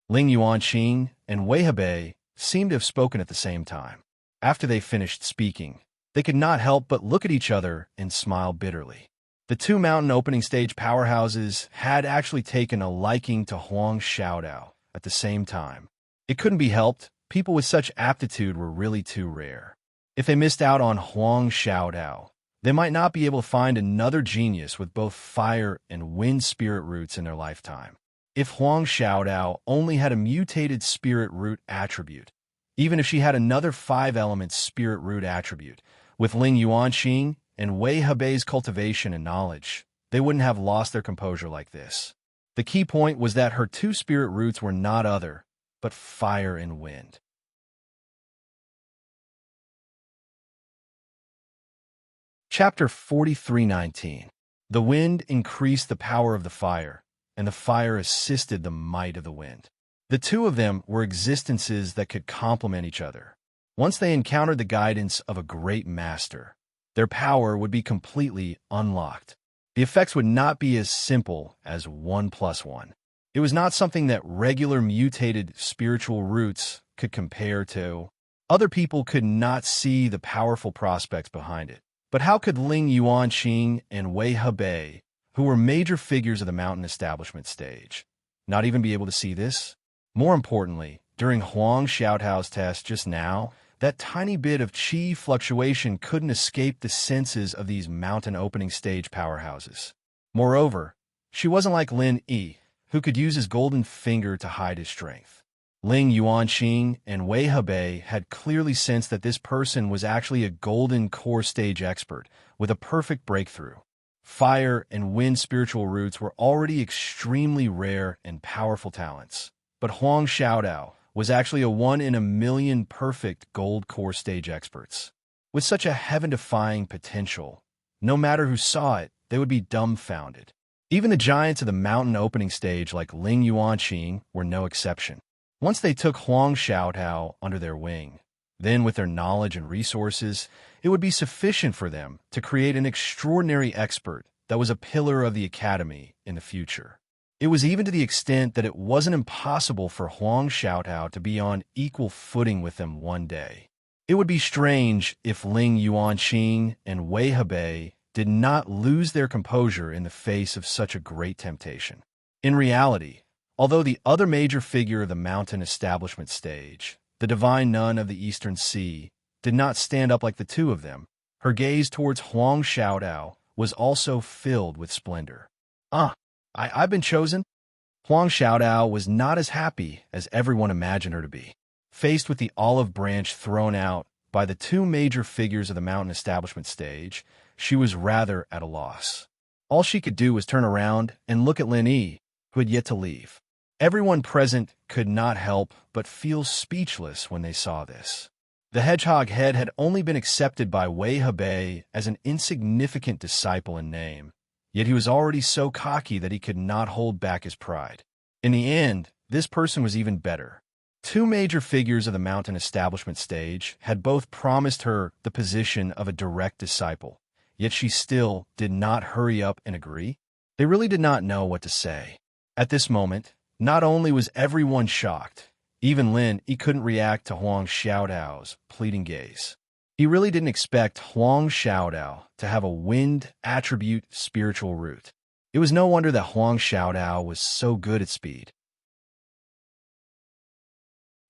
Ling Yuanqing and Wei Hebei seemed to have spoken at the same time. After they finished speaking, they could not help but look at each other and smile bitterly. The 2 mountain opening stage powerhouses had actually taken a liking to Huang Xiaodao at the same time. It couldn't be helped. People with such aptitude were really too rare. If they missed out on Huang Xiaodao, they might not be able to find another genius with both fire and wind spirit roots in their lifetime. If Huang Xiaodao only had a mutated spirit root attribute, even if she had another 5-element spirit root attribute, with Ling Yuanqing and Wei Hebei's cultivation and knowledge, they wouldn't have lost their composure like this. The key point was that her 2 spirit roots were not other, but fire and wind. Chapter 43:19. The wind increased the power of the fire, and the fire assisted the might of the wind. The 2 of them were existences that could complement each other. Once they encountered the guidance of a great master, their power would be completely unlocked. The effects would not be as simple as 1 + 1. It was not something that regular mutated spiritual roots could compare to. Other people could not see the powerful prospects behind it. But how could Ling Yuanqing and Wei Hebei, who were major figures of the mountain establishment stage, not even be able to see this? More importantly, during Huang Xiaodao's test just now, that tiny bit of qi fluctuation couldn't escape the senses of these mountain opening stage powerhouses. Moreover, she wasn't like Lin Yi, who could use his golden finger to hide his strength. Ling Yuanqing and Wei Hebei had clearly sensed that this person was actually a golden core stage expert with a perfect breakthrough. Fire and wind spiritual roots were already extremely rare and powerful talents, but Huang Xiaodao was actually a 1 in a million perfect gold core stage experts. With such a heaven-defying potential, no matter who saw it, they would be dumbfounded. Even the giants of the mountain opening stage like Ling Yuanqing were no exception. Once they took Huang Xiaodao under their wing, then with their knowledge and resources, it would be sufficient for them to create an extraordinary expert that was a pillar of the academy in the future. It was even to the extent that it wasn't impossible for Huang Xiaodao to be on equal footing with them one day. It would be strange if Ling Yuanqing and Wei Hebei did not lose their composure in the face of such a great temptation. In reality, although the other major figure of the mountain establishment stage, the divine nun of the Eastern Sea, did not stand up like the two of them, her gaze towards Huang Xiaodao was also filled with splendor. I've been chosen? Huang Xiaodao was not as happy as everyone imagined her to be. Faced with the olive branch thrown out by the two major figures of the mountain establishment stage, she was rather at a loss. All she could do was turn around and look at Lin Yi, who had yet to leave. Everyone present could not help but feel speechless when they saw this. The hedgehog head had only been accepted by Wei Hebei as an insignificant disciple in name, yet he was already so cocky that he could not hold back his pride. In the end, this person was even better. Two major figures of the mountain establishment stage had both promised her the position of a direct disciple, yet she still did not hurry up and agree. They really did not know what to say. At this moment, not only was everyone shocked, even Lin Yi couldn't react to Huang Xiaodao's pleading gaze. He really didn't expect Huang Xiaodao to have a wind attribute spiritual root. It was no wonder that Huang Xiaodao was so good at speed.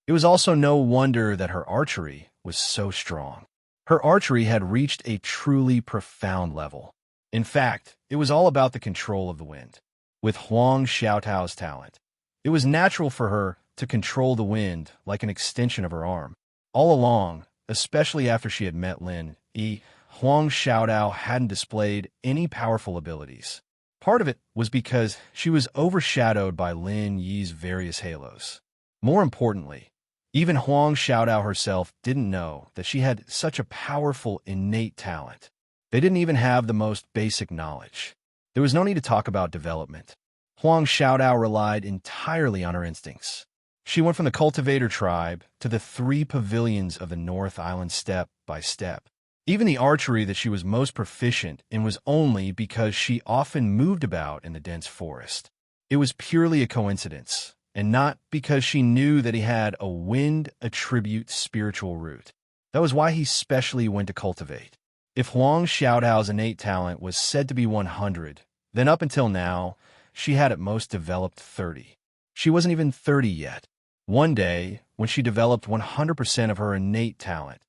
It was also no wonder that her archery was so strong. Her archery had reached a truly profound level. In fact, it was all about the control of the wind. With Huang Xiaodao's talent, it was natural for her to control the wind like an extension of her arm. All along, especially after she had met Lin Yi, Huang Xiaodao hadn't displayed any powerful abilities. Part of it was because she was overshadowed by Lin Yi's various halos. More importantly, even Huang Xiaodao herself didn't know that she had such a powerful innate talent. They didn't even have the most basic knowledge. There was no need to talk about development. Huang Xiaodao relied entirely on her instincts. She went from the cultivator tribe to the 3 pavilions of the North Island step by step. Even the archery that she was most proficient in was only because she often moved about in the dense forest. It was purely a coincidence, and not because she knew that he had a wind attribute spiritual root. That was why he specially went to cultivate. If Huang Xiaodao's innate talent was said to be 100, then up until now, she had at most developed 30. She wasn't even 30 yet. One day, when she developed 100% of her innate talent,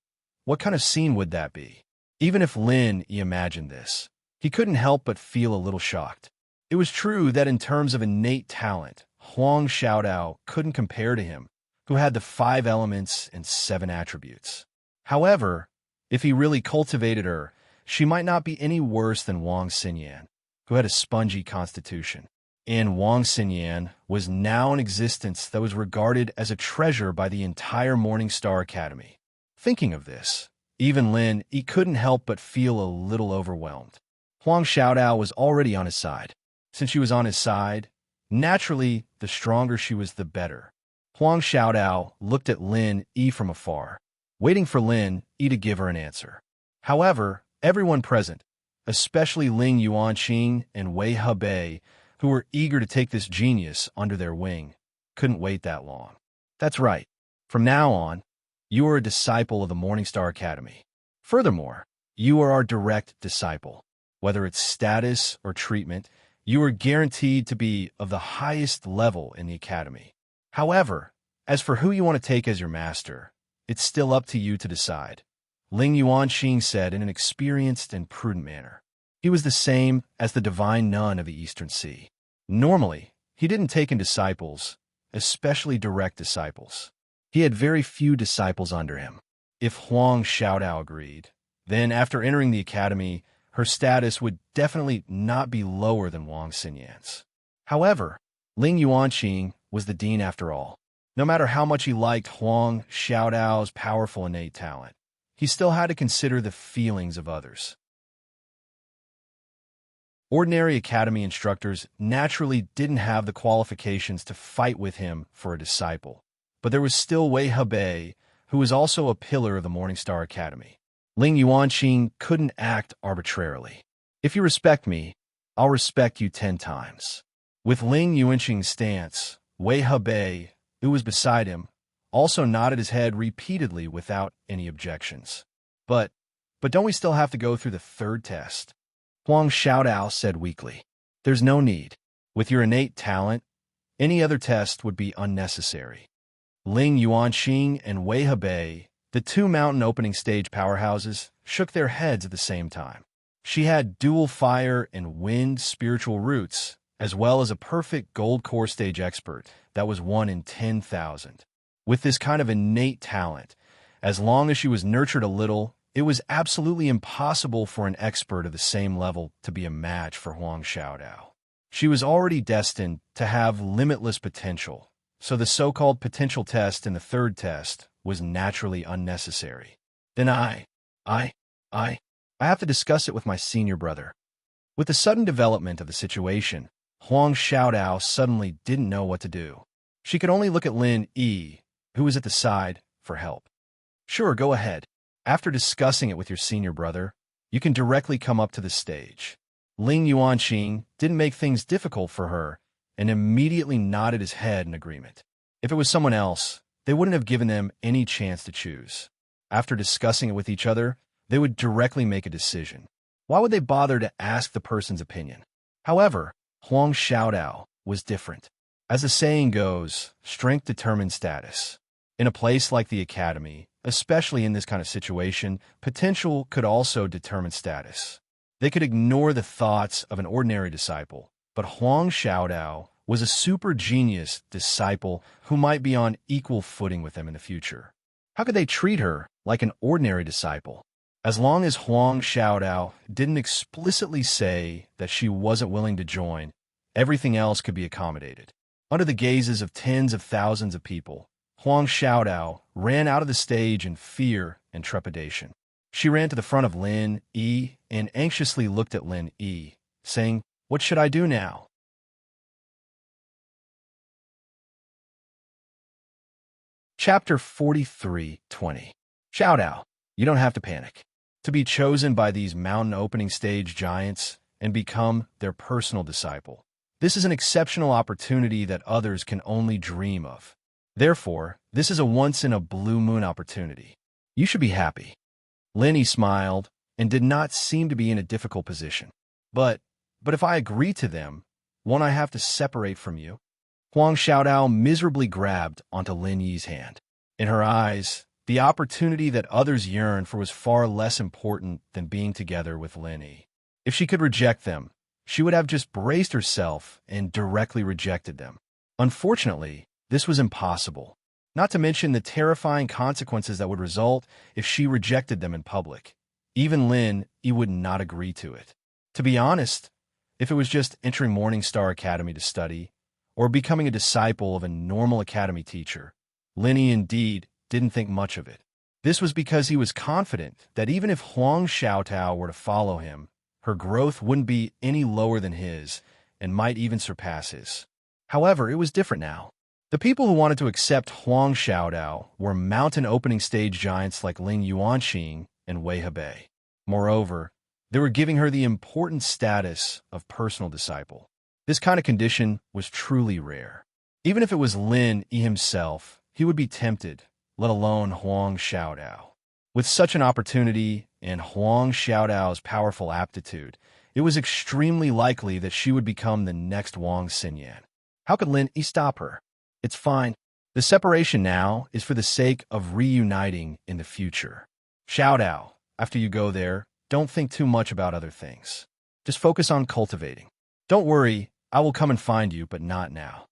what kind of scene would that be? Even if Lin Yi imagined this, he couldn't help but feel a little shocked. It was true that in terms of innate talent, Huang Xiaodao couldn't compare to him, who had the 5 elements and 7 attributes. However, if he really cultivated her, she might not be any worse than Wang Xinyan, who had a spongy constitution. And Wang Xinyan was now in existence that was regarded as a treasure by the entire Morning Star Academy. Thinking of this, even Lin Yi couldn't help but feel a little overwhelmed. Huang Xiaodao was already on his side. Since she was on his side, naturally, the stronger she was, the better. Huang Xiaodao looked at Lin Yi from afar, waiting for Lin Yi to give her an answer. However, everyone present, especially Ling Yuanqing and Wei Hebei, who were eager to take this genius under their wing, couldn't wait that long. That's right. From now on, you are a disciple of the Morning Star Academy. Furthermore, you are our direct disciple. Whether it's status or treatment, you are guaranteed to be of the highest level in the academy. However, as for who you want to take as your master, it's still up to you to decide, Ling Yuanqing said in an experienced and prudent manner. He was the same as the divine nun of the Eastern Sea. Normally, he didn't take in disciples, especially direct disciples. He had very few disciples under him. If Huang Xiaodao agreed, then after entering the academy, her status would definitely not be lower than Wang Xinyan's. However, Ling Yuanqing was the dean after all. No matter how much he liked Huang Xiaodao's powerful innate talent, he still had to consider the feelings of others. Ordinary academy instructors naturally didn't have the qualifications to fight with him for a disciple, but there was still Wei Hebei, who was also a pillar of the Morning Star Academy. Ling Yuanqing couldn't act arbitrarily. If you respect me, I'll respect you 10 times. With Ling Yuanqing's stance, Wei Hebei, who was beside him, also nodded his head repeatedly without any objections. But don't we still have to go through the 3rd test? Huang Xiaodao said weakly. There's no need. With your innate talent, any other test would be unnecessary. Ling Yuanqing and Wei Hebei, the two mountain opening stage powerhouses, shook their heads at the same time. She had dual fire and wind spiritual roots, as well as a perfect gold core stage expert that was 1 in 10,000. With this kind of innate talent, as long as she was nurtured a little, it was absolutely impossible for an expert of the same level to be a match for Huang Xiaodao. She was already destined to have limitless potential, so the so-called potential test in the third test was naturally unnecessary. Then I have to discuss it with my senior brother. With the sudden development of the situation, Huang Xiaodao suddenly didn't know what to do. She could only look at Lin Yi, who was at the side, for help. Sure, go ahead. After discussing it with your senior brother, you can directly come up to the stage. Ling Yuanqing didn't make things difficult for her and immediately nodded his head in agreement. If it was someone else, they wouldn't have given them any chance to choose. After discussing it with each other, they would directly make a decision. Why would they bother to ask the person's opinion? However, Huang Xiaodao was different. As the saying goes, strength determines status. In a place like the academy, especially in this kind of situation, potential could also determine status. They could ignore the thoughts of an ordinary disciple, but Huang Xiaodao was a super genius disciple who might be on equal footing with them in the future. How could they treat her like an ordinary disciple? As long as Huang Xiaodao didn't explicitly say that she wasn't willing to join, everything else could be accommodated. Under the gazes of tens of thousands of people, Huang Xiaodao ran out of the stage in fear and trepidation. She ran to the front of Lin Yi and anxiously looked at Lin Yi, saying, "What should I do now?" Chapter 43:20. Xiaodao, you don't have to panic. To be chosen by these mountain opening stage giants and become their personal disciple, this is an exceptional opportunity that others can only dream of. Therefore, this is a once-in-a-blue-moon opportunity. You should be happy. Lenny smiled and did not seem to be in a difficult position. But if I agree to them, won't I have to separate from you? Huang Xiaodao miserably grabbed onto Lin Yi's hand. In her eyes, the opportunity that others yearned for was far less important than being together with Lin Yi. If she could reject them, she would have just braced herself and directly rejected them. Unfortunately, this was impossible, not to mention the terrifying consequences that would result if she rejected them in public. Even Lin Yi would not agree to it. To be honest, if it was just entering Morning Star Academy to study, or becoming a disciple of a normal academy teacher, Lin Yi indeed didn't think much of it. This was because he was confident that even if Huang Xiaodao were to follow him, her growth wouldn't be any lower than his and might even surpass his. However, it was different now. The people who wanted to accept Huang Xiaodao were mountain opening stage giants like Ling Yuanqing and Wei Hebei. Moreover, they were giving her the important status of personal disciple. This kind of condition was truly rare. Even if it was Lin Yi himself, he would be tempted, let alone Huang Xiaodao. With such an opportunity and Huang Xiaodao's powerful aptitude, it was extremely likely that she would become the next Wang Xinyan. How could Lin Yi stop her? It's fine. The separation now is for the sake of reuniting in the future. Xiaodao, after you go there, don't think too much about other things. Just focus on cultivating. Don't worry, I will come and find you, but not now.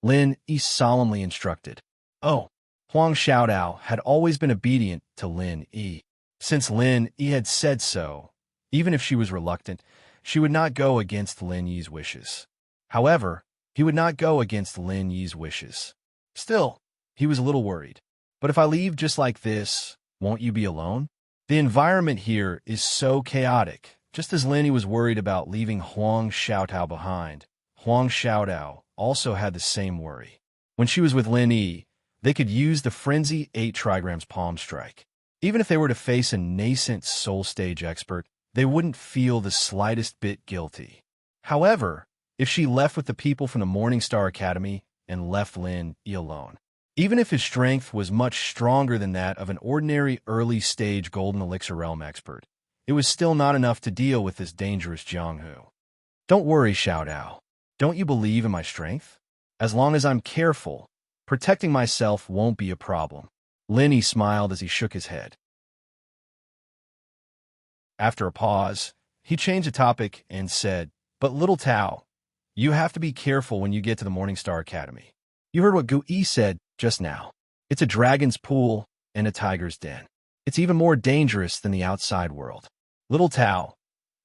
Lin Yi solemnly instructed. Oh, Huang Xiaodao had always been obedient to Lin Yi. Since Lin Yi had said so, even if she was reluctant, she would not go against Lin Yi's wishes. However, he would not go against Lin Yi's wishes. Still, he was a little worried. But if I leave just like this, won't you be alone? The environment here is so chaotic. Just as Lin Yi was worried about leaving Huang Xiaodao behind, Huang Xiaodao also had the same worry. When she was with Lin Yi, they could use the Frenzy 8 trigrams palm strike. Even if they were to face a nascent soul stage expert, they wouldn't feel the slightest bit guilty. However, if she left with the people from the Morning Star Academy and left Lin Yi alone, even if his strength was much stronger than that of an ordinary early-stage Golden Elixir Realm expert, it was still not enough to deal with this dangerous Jianghu. Don't worry, Xiao Dao. Don't you believe in my strength? As long as I'm careful, protecting myself won't be a problem. Lin smiled as he shook his head. After a pause, he changed the topic and said, "But little Tao, you have to be careful when you get to the Morningstar Academy. You heard what Gu Yi said just now. It's a dragon's pool and a tiger's den. It's even more dangerous than the outside world. Little Tao,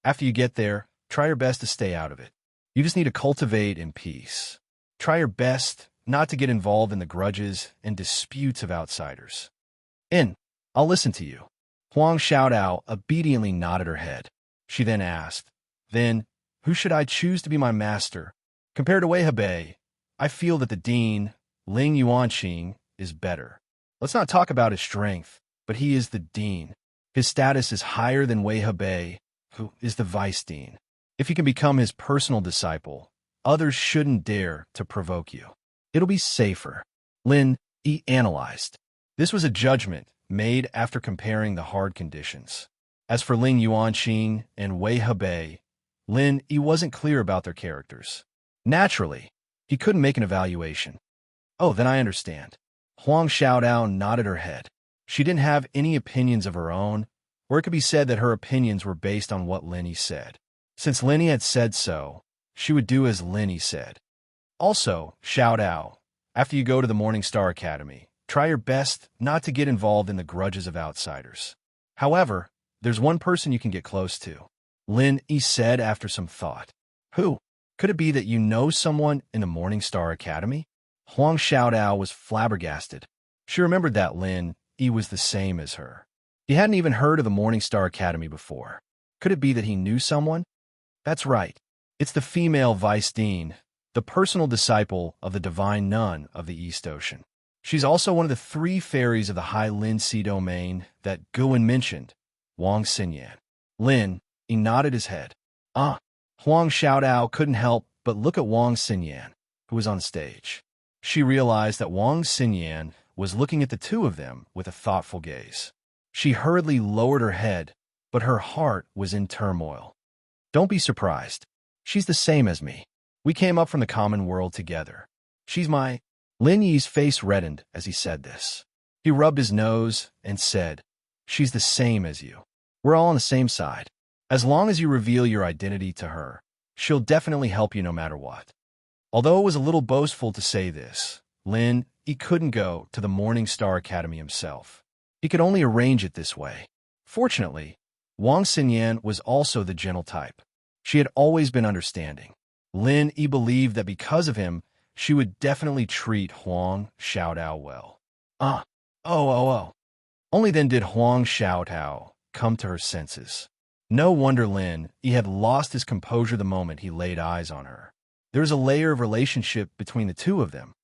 after you get there, try your best to stay out of it. You just need to cultivate in peace. Try your best not to get involved in the grudges and disputes of outsiders. I'll listen to you." Huang Xiaodao obediently nodded her head. She then asked, "Then, who should I choose to be my master? Compared to Wei Hebei, I feel that the dean, Ling Yuanqing, is better. Let's not talk about his strength, but he is the dean. His status is higher than Wei Hebei, who is the vice dean. If you can become his personal disciple, others shouldn't dare to provoke you. It'll be safer." Lin Yi analyzed. This was a judgment made after comparing the hard conditions. As for Ling Yuanqing and Wei Hebei, Lin Yi wasn't clear about their characters. Naturally, he couldn't make an evaluation. "Oh, then I understand." Huang Xiaodao nodded her head. She didn't have any opinions of her own, or it could be said that her opinions were based on what Lin Yi said. Since Lin Yi had said so, she would do as Lin Yi said. "Also, Xiaodao, after you go to the Morningstar Academy, try your best not to get involved in the grudges of outsiders. However, there's one person you can get close to," Lin Yi said after some thought. "Who? Could it be that you know someone in the Morningstar Academy?" Huang Xiaodao was flabbergasted. She remembered that Lin Yi was the same as her. He hadn't even heard of the Morningstar Academy before. Could it be that he knew someone? That's right. It's the female vice dean, the personal disciple of the divine nun of the East Ocean. She's also one of the 3 fairies of the High Lin Sea domain that Guwen mentioned, Wang Xinyan. Lin Yi nodded his head. Huang Xiaodao couldn't help but look at Wang Xinyan, who was on stage. She realized that Wang Xinyan was looking at the two of them with a thoughtful gaze. She hurriedly lowered her head, but her heart was in turmoil. "Don't be surprised. She's the same as me. We came up from the common world together. She's my—" Lin Yi's face reddened as he said this. He rubbed his nose and said, "She's the same as you. We're all on the same side. As long as you reveal your identity to her, she'll definitely help you no matter what." Although it was a little boastful to say this, Lin Yi couldn't go to the Morningstar Academy himself. He could only arrange it this way. Fortunately, Wang Xinyan was also the gentle type. She had always been understanding. Lin Yi believed that because of him, she would definitely treat Huang Xiaodao well. Only then did Huang Xiaodao come to her senses. No wonder Lin Yi had lost his composure the moment he laid eyes on her. There was a layer of relationship between the two of them.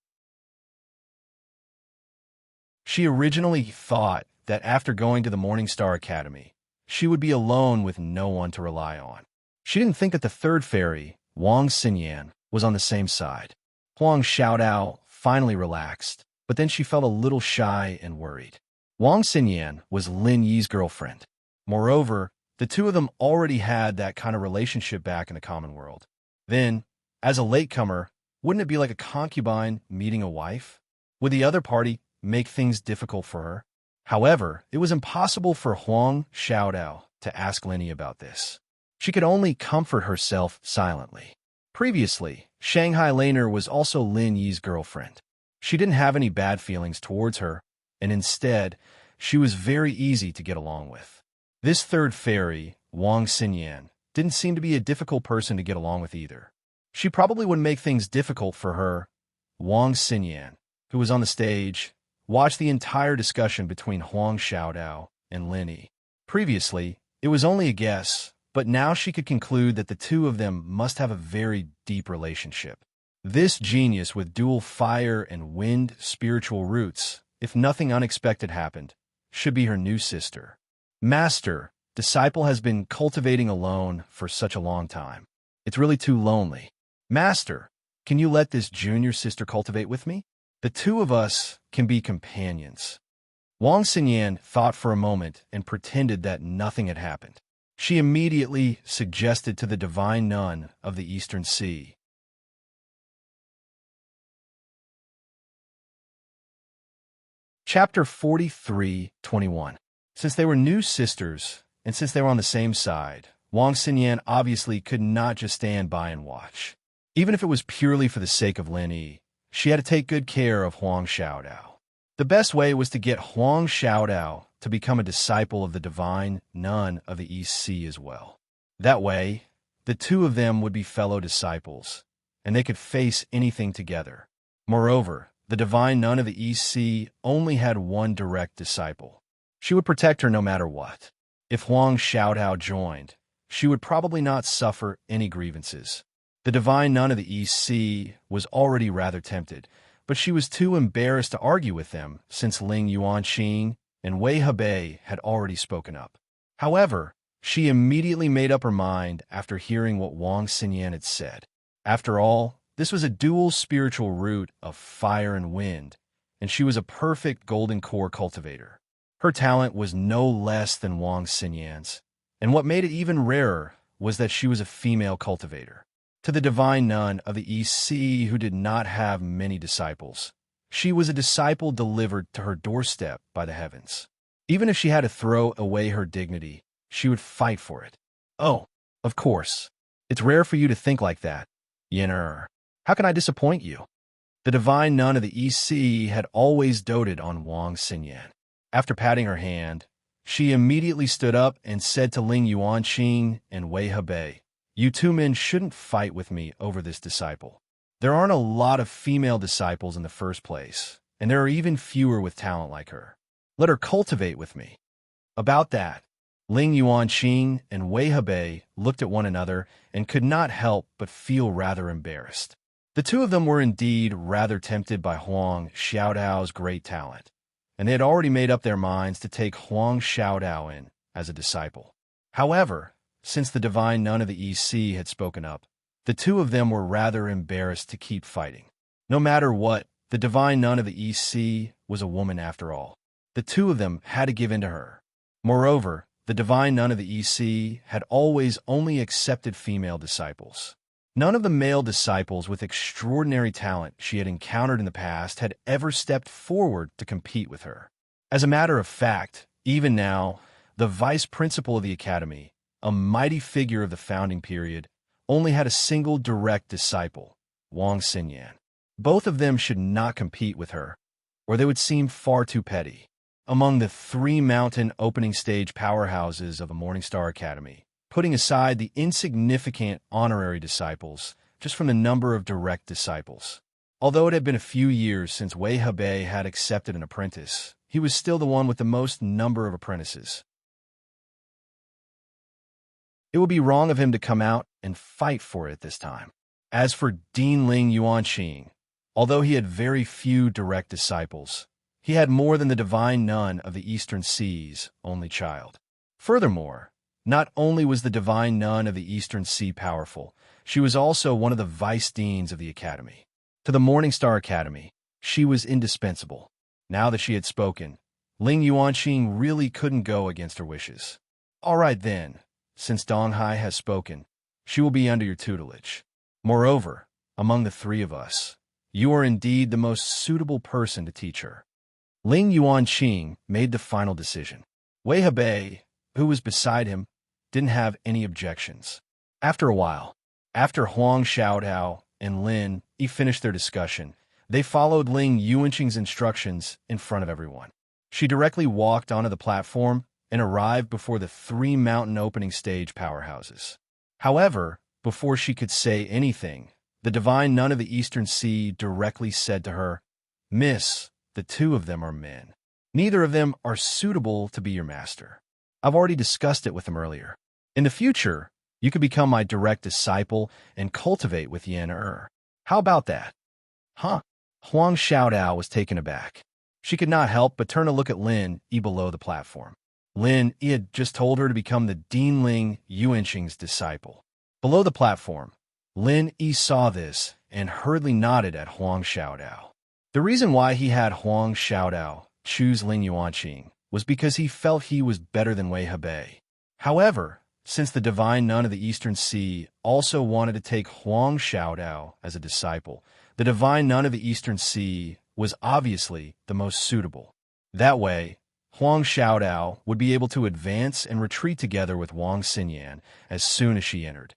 She originally thought that after going to the Morningstar Academy, she would be alone with no one to rely on. She didn't think that the 3rd fairy, Wang Xinyan, was on the same side. Huang Xiaodao finally relaxed, but then she felt a little shy and worried. Wang Xinyan was Lin Yi's girlfriend. Moreover, the two of them already had that kind of relationship back in the common world. Then, as a latecomer, wouldn't it be like a concubine meeting a wife? Would the other party make things difficult for her? However, it was impossible for Huang Xiaodao to ask Lin Yi about this. She could only comfort herself silently. Previously, Shanghai Laner was also Lin Yi's girlfriend. She didn't have any bad feelings towards her, and instead, she was very easy to get along with. This 3rd fairy, Wang Xinyan, didn't seem to be a difficult person to get along with either. She probably would make things difficult for her. Wang Xinyan, who was on the stage, watched the entire discussion between Huang Xiaodao and Lin Yi. Previously, it was only a guess, but now she could conclude that the two of them must have a very deep relationship. This genius with dual fire and wind spiritual roots, if nothing unexpected happened, should be her new sister. Master, disciple has been cultivating alone for such a long time. It's really too lonely. Master, can you let this junior sister cultivate with me? The two of us can be companions. Wang Xinyan thought for a moment and pretended that nothing had happened. she immediately suggested to the divine nun of the Eastern Sea. Chapter 43:21. Since they were new sisters, and since they were on the same side, Wang Xinyan obviously could not just stand by and watch. Even if it was purely for the sake of Lin Yi, she had to take good care of Huang Xiaodao. The best way was to get Huang Xiaodao to become a disciple of the divine nun of the East Sea as well. That way, the two of them would be fellow disciples, and they could face anything together. Moreover, the divine nun of the East Sea only had one direct disciple. She would protect her no matter what. If Huang Xiaodao joined, she would probably not suffer any grievances. The divine nun of the East Sea was already rather tempted, but she was too embarrassed to argue with them since Ling Yuanqing and Wei Hebei had already spoken up. However, she immediately made up her mind after hearing what Wang Xinyan had said. After all, this was a dual spiritual root of fire and wind, and she was a perfect golden core cultivator. Her talent was no less than Wang Xinyan's, and what made it even rarer was that she was a female cultivator. To the divine nun of the East Sea who did not have many disciples, she was a disciple delivered to her doorstep by the heavens. Even if she had to throw away her dignity, she would fight for it. Oh, of course. It's rare for you to think like that, Yin. How can I disappoint you? The divine nun of the East Sea had always doted on Wang Xinyan. After patting her hand, she immediately stood up and said to Ling Yuanqing and Wei Hebei, "You two men shouldn't fight with me over this disciple. There aren't a lot of female disciples in the first place, and there are even fewer with talent like her. Let her cultivate with me." About that, Ling Yuanqing and Wei Hebei looked at one another and could not help but feel rather embarrassed. The two of them were indeed rather tempted by Huang Xiaodao's great talent, and they had already made up their minds to take Huang Xiaodao in as a disciple. However, since the divine nun of the East Sea had spoken up, the two of them were rather embarrassed to keep fighting. No matter what, the divine nun of the East Sea was a woman after all. The two of them had to give in to her. Moreover, the divine nun of the East Sea had always only accepted female disciples. None of the male disciples with extraordinary talent she had encountered in the past had ever stepped forward to compete with her. As a matter of fact, even now, the vice principal of the academy, a mighty figure of the founding period, only had a single direct disciple, Wang Xinyan. Both of them should not compete with her, or they would seem far too petty. Among the three mountain opening stage powerhouses of a Morningstar Academy, putting aside the insignificant honorary disciples, just from the number of direct disciples. Although it had been a few years since Wei Hebei had accepted an apprentice, he was still the one with the most number of apprentices. It would be wrong of him to come out and fight for it this time. As for Dean Ling Yuanqing, although he had very few direct disciples, he had more than the divine nun of the Eastern Sea's only child. Furthermore, not only was the divine nun of the Eastern Sea powerful, she was also one of the vice deans of the academy. To the Morningstar Academy, she was indispensable. Now that she had spoken, Ling Yuanqing really couldn't go against her wishes. All right then, since Donghai has spoken, she will be under your tutelage. Moreover, among the three of us, you are indeed the most suitable person to teach her. Ling Yuanqing made the final decision. Wei Hebei, who was beside him, didn't have any objections. After a while, after Huang Xiaodao and Lin Yi finished their discussion, they followed Ling Yuanqing's instructions in front of everyone. She directly walked onto the platform and arrived before the three mountain opening stage powerhouses. However, before she could say anything, the divine nun of the Eastern Sea directly said to her, "Miss, the two of them are men. Neither of them are suitable to be your master. I've already discussed it with them earlier. In the future, you could become my direct disciple and cultivate with Yin. How about that?" Huh? Huang Xiaodao was taken aback. She could not help but turn to look at Lin Yi below the platform. Lin Yi had just told her to become the Dean Ling Yuanqing's disciple. Below the platform, Lin Yi saw this and hurriedly nodded at Huang Xiaodao. The reason why he had Huang Xiaodao choose Ling Yuanqing was because he felt he was better than Wei Hebei. However, Since the divine nun of the Eastern Sea also wanted to take Huang Xiaodao as a disciple, the divine nun of the Eastern Sea was obviously the most suitable. That way, Huang Xiaodao would be able to advance and retreat together with Wang Xinyan as soon as she entered.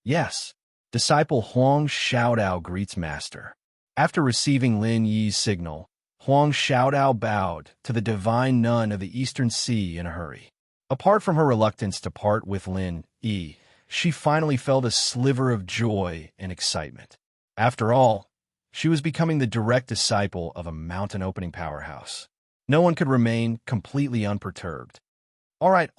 Yes, disciple Huang Xiaodao greets master. After receiving Lin Yi's signal, Huang Xiaodao bowed to the divine nun of the Eastern Sea in a hurry. Apart from her reluctance to part with Lin Yi, she finally felt a sliver of joy and excitement. After all, she was becoming the direct disciple of a mountain-opening powerhouse. No one could remain completely unperturbed. All right.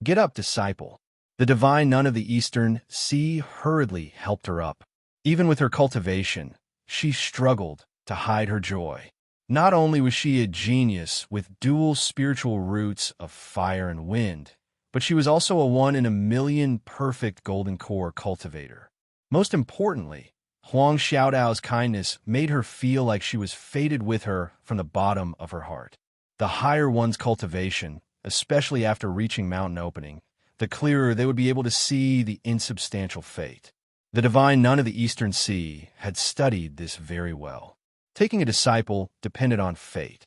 Get up, disciple. The divine nun of the Eastern Sea hurriedly helped her up. Even with her cultivation, she struggled to hide her joy. Not only was she a genius with dual spiritual roots of fire and wind, but she was also a one-in-a-million perfect golden core cultivator. Most importantly, Huang Xiaodao's kindness made her feel like she was fated with her from the bottom of her heart. The higher one's cultivation, especially after reaching mountain opening, the clearer they would be able to see the insubstantial fate. The divine nun of the Eastern Sea had studied this very well. Taking a disciple depended on fate.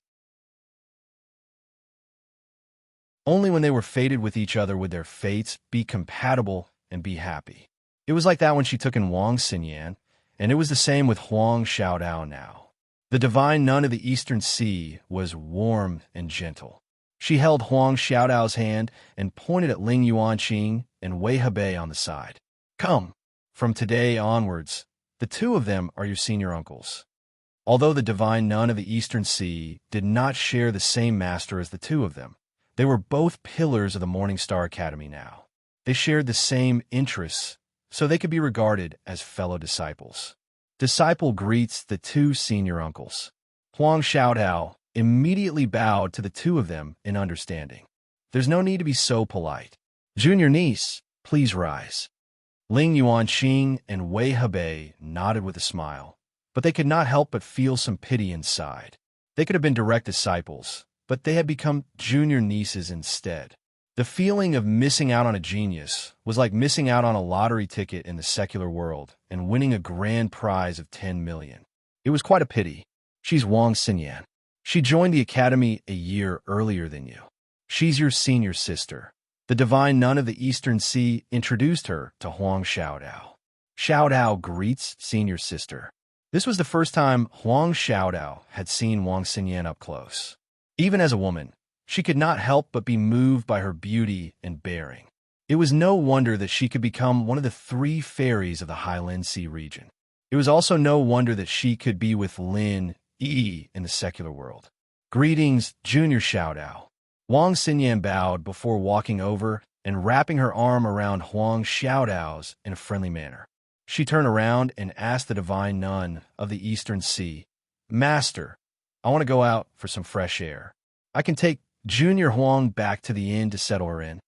Only when they were fated with each other would their fates be compatible and be happy. It was like that when she took in Wang Xinyan, and it was the same with Huang Xiaodao now. The divine nun of the Eastern Sea was warm and gentle. She held Huang Xiaodao's hand and pointed at Ling Yuanqing and Wei Hebei on the side. Come, from today onwards, the two of them are your senior uncles. Although the divine nun of the Eastern Sea did not share the same master as the two of them, they were both pillars of the Morning Star Academy now. They shared the same interests, so they could be regarded as fellow disciples. Disciple greets the two senior uncles. Huang Xiaodao immediately bowed to the two of them in understanding. There's no need to be so polite. Junior niece, please rise. Ling Yuanqing and Wei Hebei nodded with a smile, but they could not help but feel some pity inside. They could have been direct disciples, but they had become junior nieces instead. The feeling of missing out on a genius was like missing out on a lottery ticket in the secular world and winning a grand prize of 10 million. It was quite a pity. She's Wang Xinyan. She joined the academy a year earlier than you. She's your senior sister. The divine nun of the Eastern Sea introduced her to Huang Xiaodao. Xiaodao greets senior sister. This was the first time Huang Xiaodao had seen Wang Xinyan up close. Even as a woman, she could not help but be moved by her beauty and bearing. It was no wonder that she could become one of the 3 fairies of the Highland Sea region. It was also no wonder that she could be with Lin Yi in the secular world. Greetings, Junior Xiaodao. Wang Xinyan bowed before walking over and wrapping her arm around Huang Xiaodao's in a friendly manner. She turned around and asked the divine nun of the Eastern Sea, Master, I want to go out for some fresh air. I can take Junior Huang back to the inn to settle her in.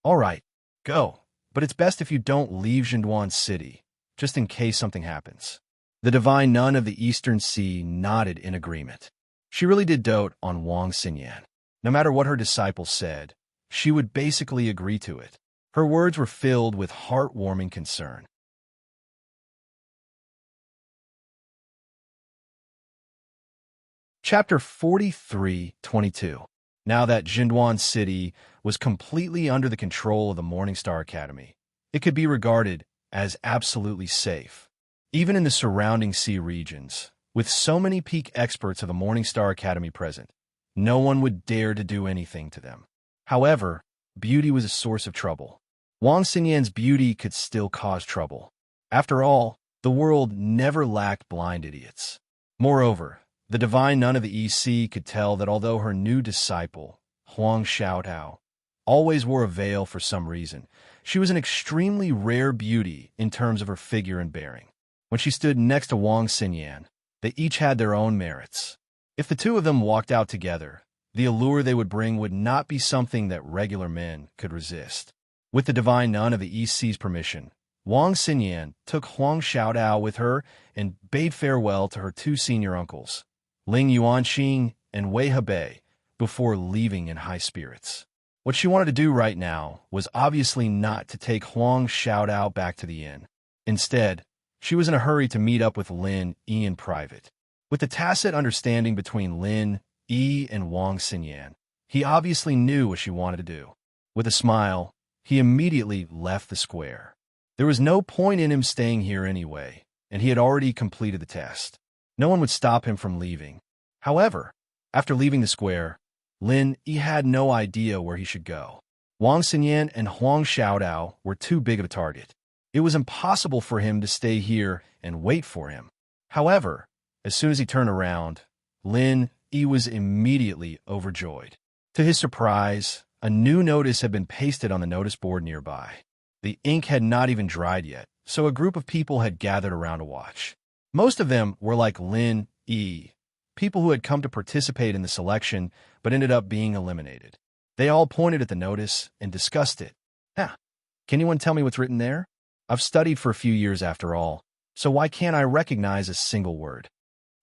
All right, go, but it's best if you don't leave Zhenduan City, just in case something happens. The divine nun of the Eastern Sea nodded in agreement. She really did dote on Wang Xinyan. No matter what her disciples said, she would basically agree to it. Her words were filled with heartwarming concern. Chapter 43:22. Now that Zhenduan City was completely under the control of the Morning Star Academy, it could be regarded as absolutely safe. Even in the surrounding sea regions, with so many peak experts of the Morning Star Academy present, no one would dare to do anything to them. However, beauty was a source of trouble. Wang Xinyan's beauty could still cause trouble. After all, the world never lacked blind idiots. Moreover, the divine nun of the EC could tell that although her new disciple, Huang Xiaodao, always wore a veil for some reason, she was an extremely rare beauty in terms of her figure and bearing. When she stood next to Wang Xinyan, they each had their own merits. If the two of them walked out together, the allure they would bring would not be something that regular men could resist. With the divine nun of the EC's permission, Wang Xinyan took Huang Xiaodao with her and bade farewell to her 2 senior uncles, Ling Yuanqing and Wei Hebei, before leaving in high spirits. What she wanted to do right now was obviously not to take Huang Xiaodao back to the inn. Instead, she was in a hurry to meet up with Lin Yi in private. With the tacit understanding between Lin Yi and Wang Xinyan, he obviously knew what she wanted to do. With a smile, he immediately left the square. There was no point in him staying here anyway, and he had already completed the test. No one would stop him from leaving. However, after leaving the square, Lin Yi had no idea where he should go. Wang Xinyan and Huang Xiaodao were too big of a target. It was impossible for him to stay here and wait for him. However, as soon as he turned around, Lin Yi was immediately overjoyed. To his surprise, a new notice had been pasted on the notice board nearby. The ink had not even dried yet, so a group of people had gathered around to watch. Most of them were like Lin Yi, people who had come to participate in the selection but ended up being eliminated. They all pointed at the notice and discussed it. Can anyone tell me what's written there? I've studied for a few years after all, so why can't I recognize a single word?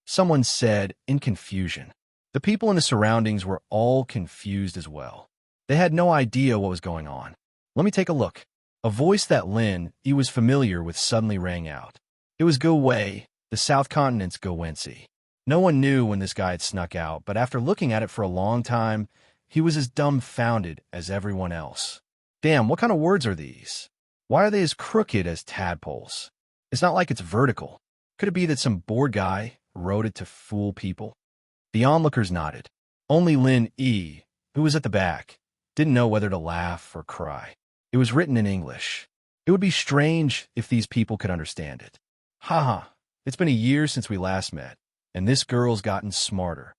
Someone said in confusion. The people in the surroundings were all confused as well. They had no idea what was going on. Let me take a look. A voice that Lin Yi was familiar with suddenly rang out. It was Go Wei, the South Continent's Go Wensi. No one knew when this guy had snuck out, but after looking at it for a long time, he was as dumbfounded as everyone else. Damn, what kind of words are these? Why are they as crooked as tadpoles? It's not like it's vertical. Could it be that some bored guy wrote it to fool people? The onlookers nodded. Only Lin Yi, who was at the back, didn't know whether to laugh or cry. It was written in English. It would be strange if these people could understand it. Haha, it's been a year since we last met, and this girl's gotten smarter.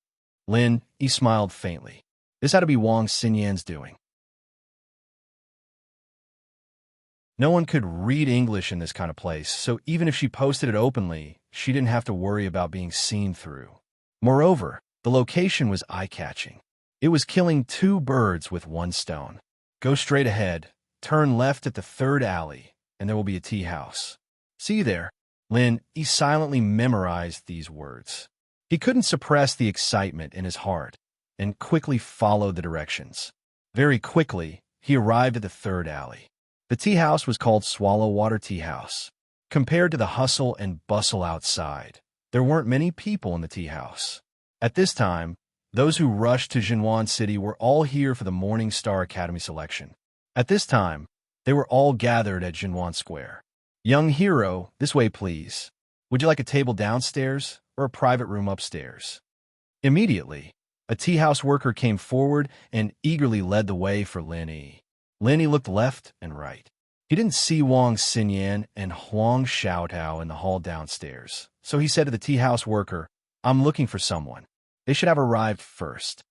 Lin Yi smiled faintly. This had to be Wang Xinyan's doing. No one could read English in this kind of place, so even if she posted it openly, she didn't have to worry about being seen through. Moreover, the location was eye-catching. It was killing two birds with one stone. Go straight ahead, turn left at the third alley, and there will be a tea house. See you there. Lin Yi silently memorized these words. He couldn't suppress the excitement in his heart and quickly followed the directions. Very quickly, he arrived at the third alley. The tea house was called Swallow Water Tea House. Compared to the hustle and bustle outside, there weren't many people in the tea house. At this time, those who rushed to Jinwan City were all here for the Morning Star Academy selection. At this time, they were all gathered at Jinwan Square. Young hero, this way please. Would you like a table downstairs or a private room upstairs? Immediately, a tea house worker came forward and eagerly led the way for Lin Yi. Lin Yi looked left and right. He didn't see Wang Xinyan and Huang Xiaodao in the hall downstairs, so he said to the tea house worker, I'm looking for someone. They should have arrived first.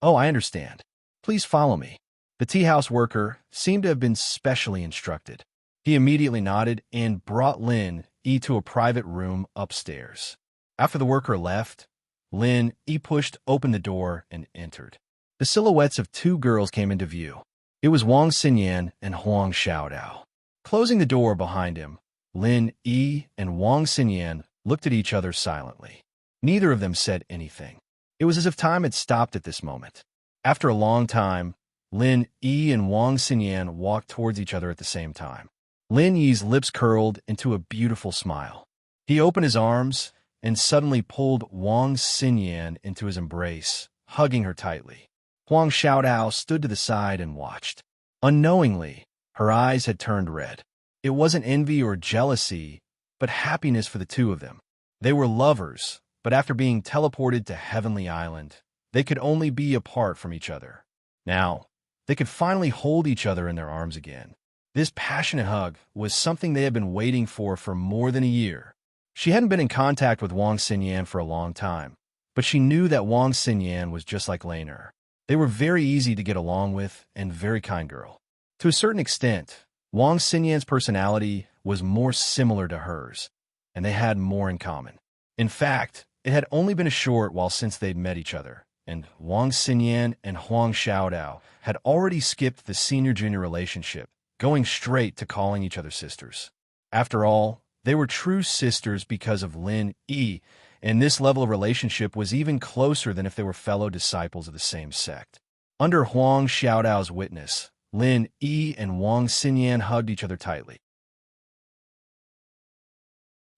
Oh, I understand. Please follow me. The tea house worker seemed to have been specially instructed. He immediately nodded and brought Lin Yi to a private room upstairs. After the worker left, Lin Yi pushed open the door and entered. The silhouettes of two girls came into view. It was Wang Xinyan and Huang Xiaodao. Closing the door behind him, Lin Yi and Wang Xinyan looked at each other silently. Neither of them said anything. It was as if time had stopped at this moment. After a long time, Lin Yi and Wang Xinyan walked towards each other at the same time. Lin Yi's lips curled into a beautiful smile. He opened his arms and suddenly pulled Wang Xinyan into his embrace, hugging her tightly. Huang Xiaodao stood to the side and watched. Unknowingly, her eyes had turned red. It wasn't envy or jealousy, but happiness for the two of them. They were lovers, but after being teleported to Heavenly Island, they could only be apart from each other. Now, they could finally hold each other in their arms again. This passionate hug was something they had been waiting for more than a year. She hadn't been in contact with Wang Xinyan for a long time, but she knew that Wang Xinyan was just like Laner. They were very easy to get along with and very kind girl. To a certain extent, Wang Xinyan's personality was more similar to hers, and they had more in common. In fact, it had only been a short while since they'd met each other, and Wang Xinyan and Huang Xiaodao had already skipped the senior-junior relationship, going straight to calling each other sisters. After all, they were true sisters because of Lin Yi, and this level of relationship was even closer than if they were fellow disciples of the same sect. Under Huang Xiaodao's witness, Lin Yi and Wang Xinyan hugged each other tightly.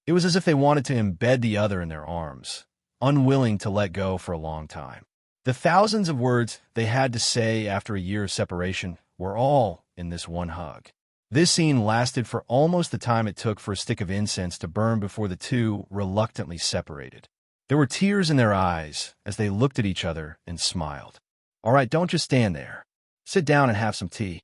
It was as if they wanted to embed the other in their arms, unwilling to let go for a long time. The thousands of words they had to say after a year of separation were all in this one hug. This scene lasted for almost the time it took for a stick of incense to burn before the two reluctantly separated. There were tears in their eyes as they looked at each other and smiled. "All right, don't just stand there. Sit down and have some tea,"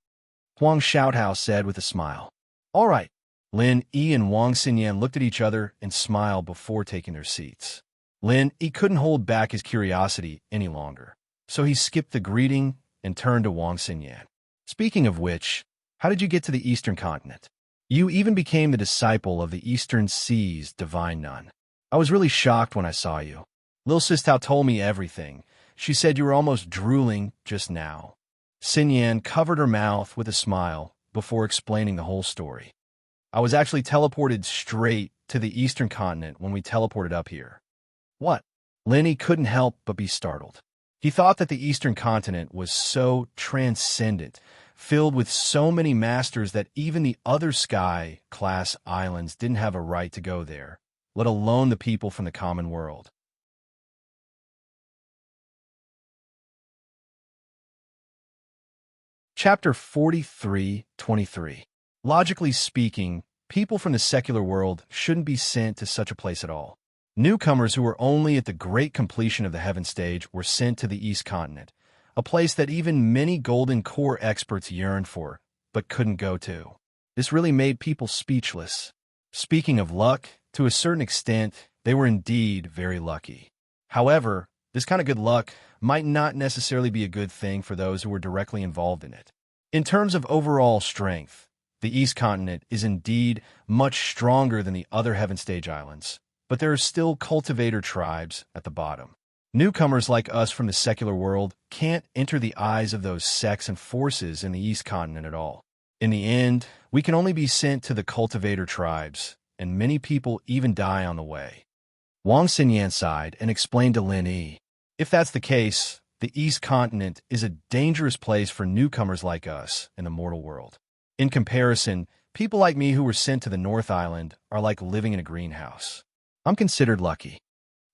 Huang Xiaotao said with a smile. "All right." Lin Yi and Wang Xinyan looked at each other and smiled before taking their seats. Lin Yi couldn't hold back his curiosity any longer, so he skipped the greeting and turned to Wang Xinyan. "Speaking of which, how did you get to the Eastern continent? You even became the disciple of the Eastern Sea's divine nun. I was really shocked when I saw you. Lil Sistao told me everything. She said you were almost drooling just now." Xinyan covered her mouth with a smile before explaining the whole story. "I was actually teleported straight to the Eastern continent when we teleported up here." "What?" Lenny couldn't help but be startled. He thought that the Eastern continent was so transcendent, filled with so many masters that even the other Sky-class islands didn't have a right to go there, let alone the people from the common world. Chapter 43:23. Logically speaking, people from the secular world shouldn't be sent to such a place at all. Newcomers who were only at the great completion of the heaven stage were sent to the East Continent, a place that even many Golden Core experts yearned for, but couldn't go to. This really made people speechless. Speaking of luck, to a certain extent, they were indeed very lucky. However, this kind of good luck might not necessarily be a good thing for those who were directly involved in it. In terms of overall strength, the East Continent is indeed much stronger than the other Heaven Stage islands, but there are still cultivator tribes at the bottom. Newcomers like us from the secular world can't enter the eyes of those sects and forces in the East Continent at all. In the end, we can only be sent to the cultivator tribes, and many people even die on the way. Wang Xinyan sighed and explained to Lin Yi, "If that's the case, the East Continent is a dangerous place for newcomers like us in the mortal world. In comparison, people like me who were sent to the North Island are like living in a greenhouse. I'm considered lucky."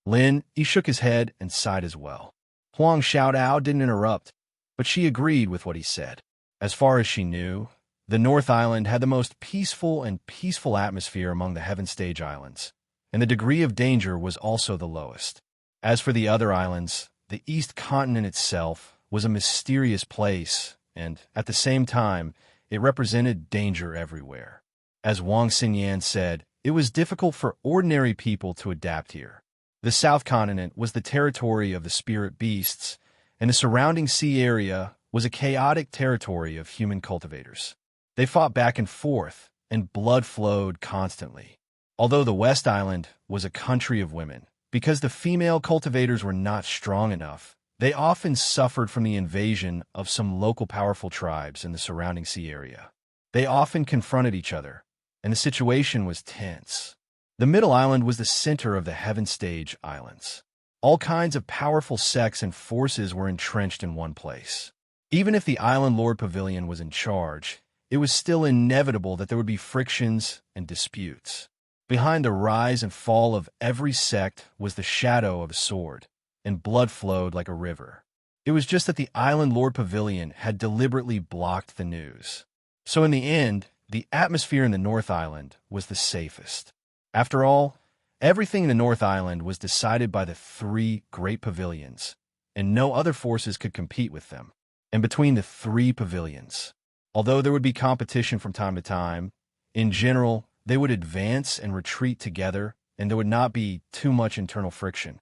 Lin Yi shook his head and sighed as well. Huang Xiaodao didn't interrupt, but she agreed with what he said. As far as she knew, the North Island had the most peaceful atmosphere among the Heaven Stage islands, and the degree of danger was also the lowest. As for the other islands, the East Continent itself was a mysterious place, and, at the same time, it represented danger everywhere. As Wang Xinyan said, it was difficult for ordinary people to adapt here. The South Continent was the territory of the spirit beasts, and the surrounding sea area was a chaotic territory of human cultivators. They fought back and forth, and blood flowed constantly. Although the West Island was a country of women, because the female cultivators were not strong enough, they often suffered from the invasion of some local powerful tribes in the surrounding sea area. They often confronted each other, and the situation was tense. The Middle Island was the center of the Heaven Stage islands. All kinds of powerful sects and forces were entrenched in one place. Even if the Island Lord Pavilion was in charge, it was still inevitable that there would be frictions and disputes. Behind the rise and fall of every sect was the shadow of a sword, and blood flowed like a river. It was just that the Island Lord Pavilion had deliberately blocked the news. So in the end, the atmosphere in the North Island was the safest. After all, everything in the North Island was decided by the three great pavilions, and no other forces could compete with them. And between the three pavilions, although there would be competition from time to time, in general, they would advance and retreat together, and there would not be too much internal friction.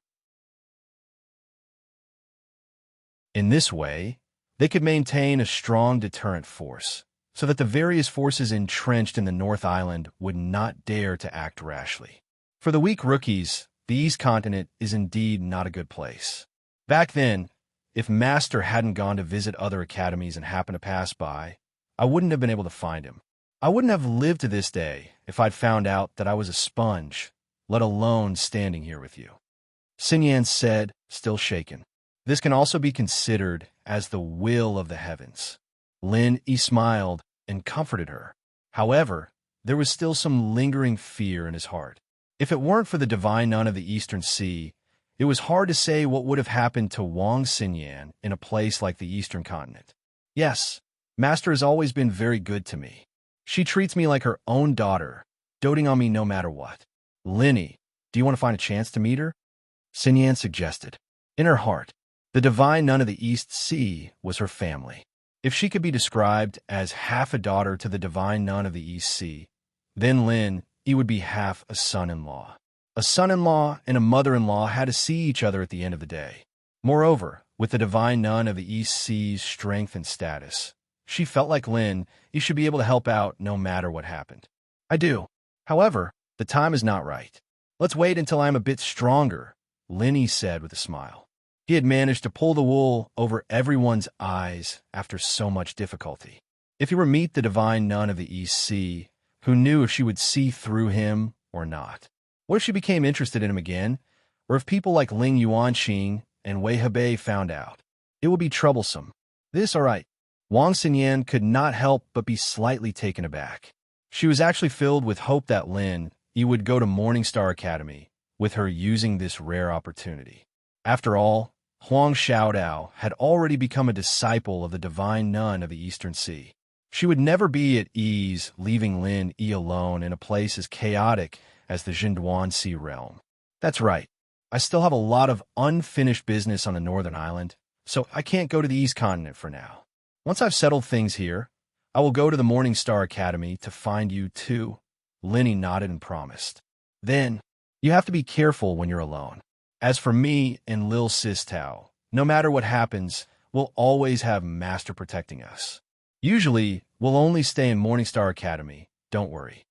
In this way, they could maintain a strong deterrent force, so that the various forces entrenched in the North Island would not dare to act rashly. For the weak rookies, the East Continent is indeed not a good place. Back then, if Master hadn't gone to visit other academies and happened to pass by, I wouldn't have been able to find him. I wouldn't have lived to this day if I'd found out that I was a sponge, let alone standing here with you," Xinyan said, still shaken. This can also be considered as the will of the heavens. Lin Yi smiled and comforted her. However, there was still some lingering fear in his heart. If it weren't for the divine nun of the Eastern Sea, it was hard to say what would have happened to Wang Xinyan in a place like the Eastern continent. Yes, Master has always been very good to me. She treats me like her own daughter, doting on me no matter what. Linny, do you want to find a chance to meet her? Xinyan suggested. In her heart, the divine nun of the East Sea was her family. If she could be described as half a daughter to the divine nun of the East Sea, then Lin Yi would be half a son-in-law. A son-in-law and a mother-in-law had to see each other at the end of the day. Moreover, with the divine nun of the East Sea's strength and status, she felt like Lin Yi should be able to help out no matter what happened. I do. However, the time is not right. Let's wait until I'm a bit stronger, Lin Yi said with a smile. He had managed to pull the wool over everyone's eyes after so much difficulty. If he were to meet the divine nun of the East Sea, who knew if she would see through him or not? What if she became interested in him again? Or if people like Ling Yuanqing and Wei Hebei found out? It would be troublesome. This, all right. Wang Xinyan could not help but be slightly taken aback. She was actually filled with hope that Lin Yi would go to Morningstar Academy, with her using this rare opportunity. After all, Huang Xiaodao had already become a disciple of the divine nun of the Eastern Sea. She would never be at ease leaving Lin Yi alone in a place as chaotic as the Jinduan Sea realm. That's right. I still have a lot of unfinished business on the Northern Island, so I can't go to the East Continent for now. Once I've settled things here, I will go to the Morningstar Academy to find you too. Linny nodded and promised. Then, you have to be careful when you're alone. As for me and Lil Sis Tao, no matter what happens, we'll always have Master protecting us. Usually, we'll only stay in Morningstar Academy, don't worry.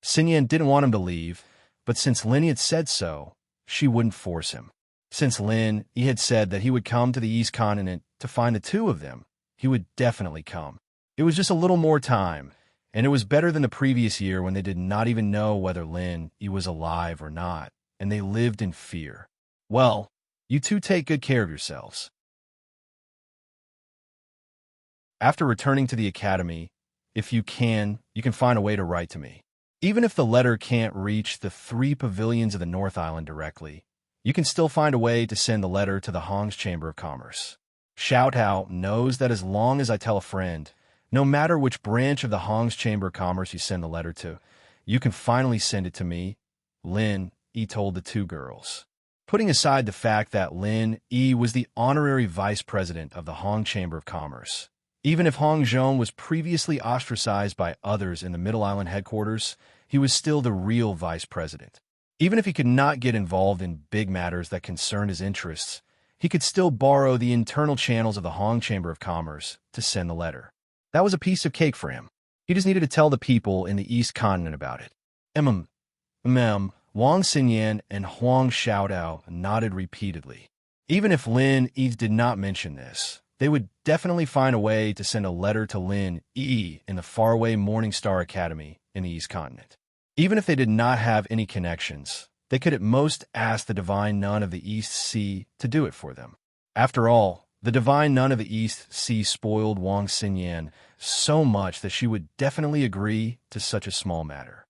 Xinyan didn't want him to leave, but since Lin had said so, she wouldn't force him. Since Lin Yi had said that he would come to the East Continent to find the two of them, he would definitely come. It was just a little more time, and it was better than the previous year when they did not even know whether Lin Yi was alive or not, and they lived in fear. Well, you two take good care of yourselves. After returning to the academy, if you can find a way to write to me. Even if the letter can't reach the 3 pavilions of the North Island directly, you can still find a way to send the letter to the Hong's Chamber of Commerce. Xiaotao knows that as long as I tell a friend, no matter which branch of the Hong's Chamber of Commerce you send the letter to, you can finally send it to me, Lin Yi told the two girls. Putting aside the fact that Lin Yi was the honorary vice president of the Hong Chamber of Commerce, even if Hong Zhong was previously ostracized by others in the Middle Island headquarters, he was still the real vice president. Even if he could not get involved in big matters that concerned his interests, he could still borrow the internal channels of the Hong Chamber of Commerce to send the letter. That was a piece of cake for him. He just needed to tell the people in the East Continent about it. Wang Xinyan and Huang Xiaodao nodded repeatedly. Even if Lin Yi did not mention this, they would definitely find a way to send a letter to Lin Yi in the faraway Morningstar Academy in the East Continent. Even if they did not have any connections, they could at most ask the divine nun of the East Sea to do it for them. After all, the divine nun of the East Sea spoiled Wang Xinyan so much that she would definitely agree to such a small matter.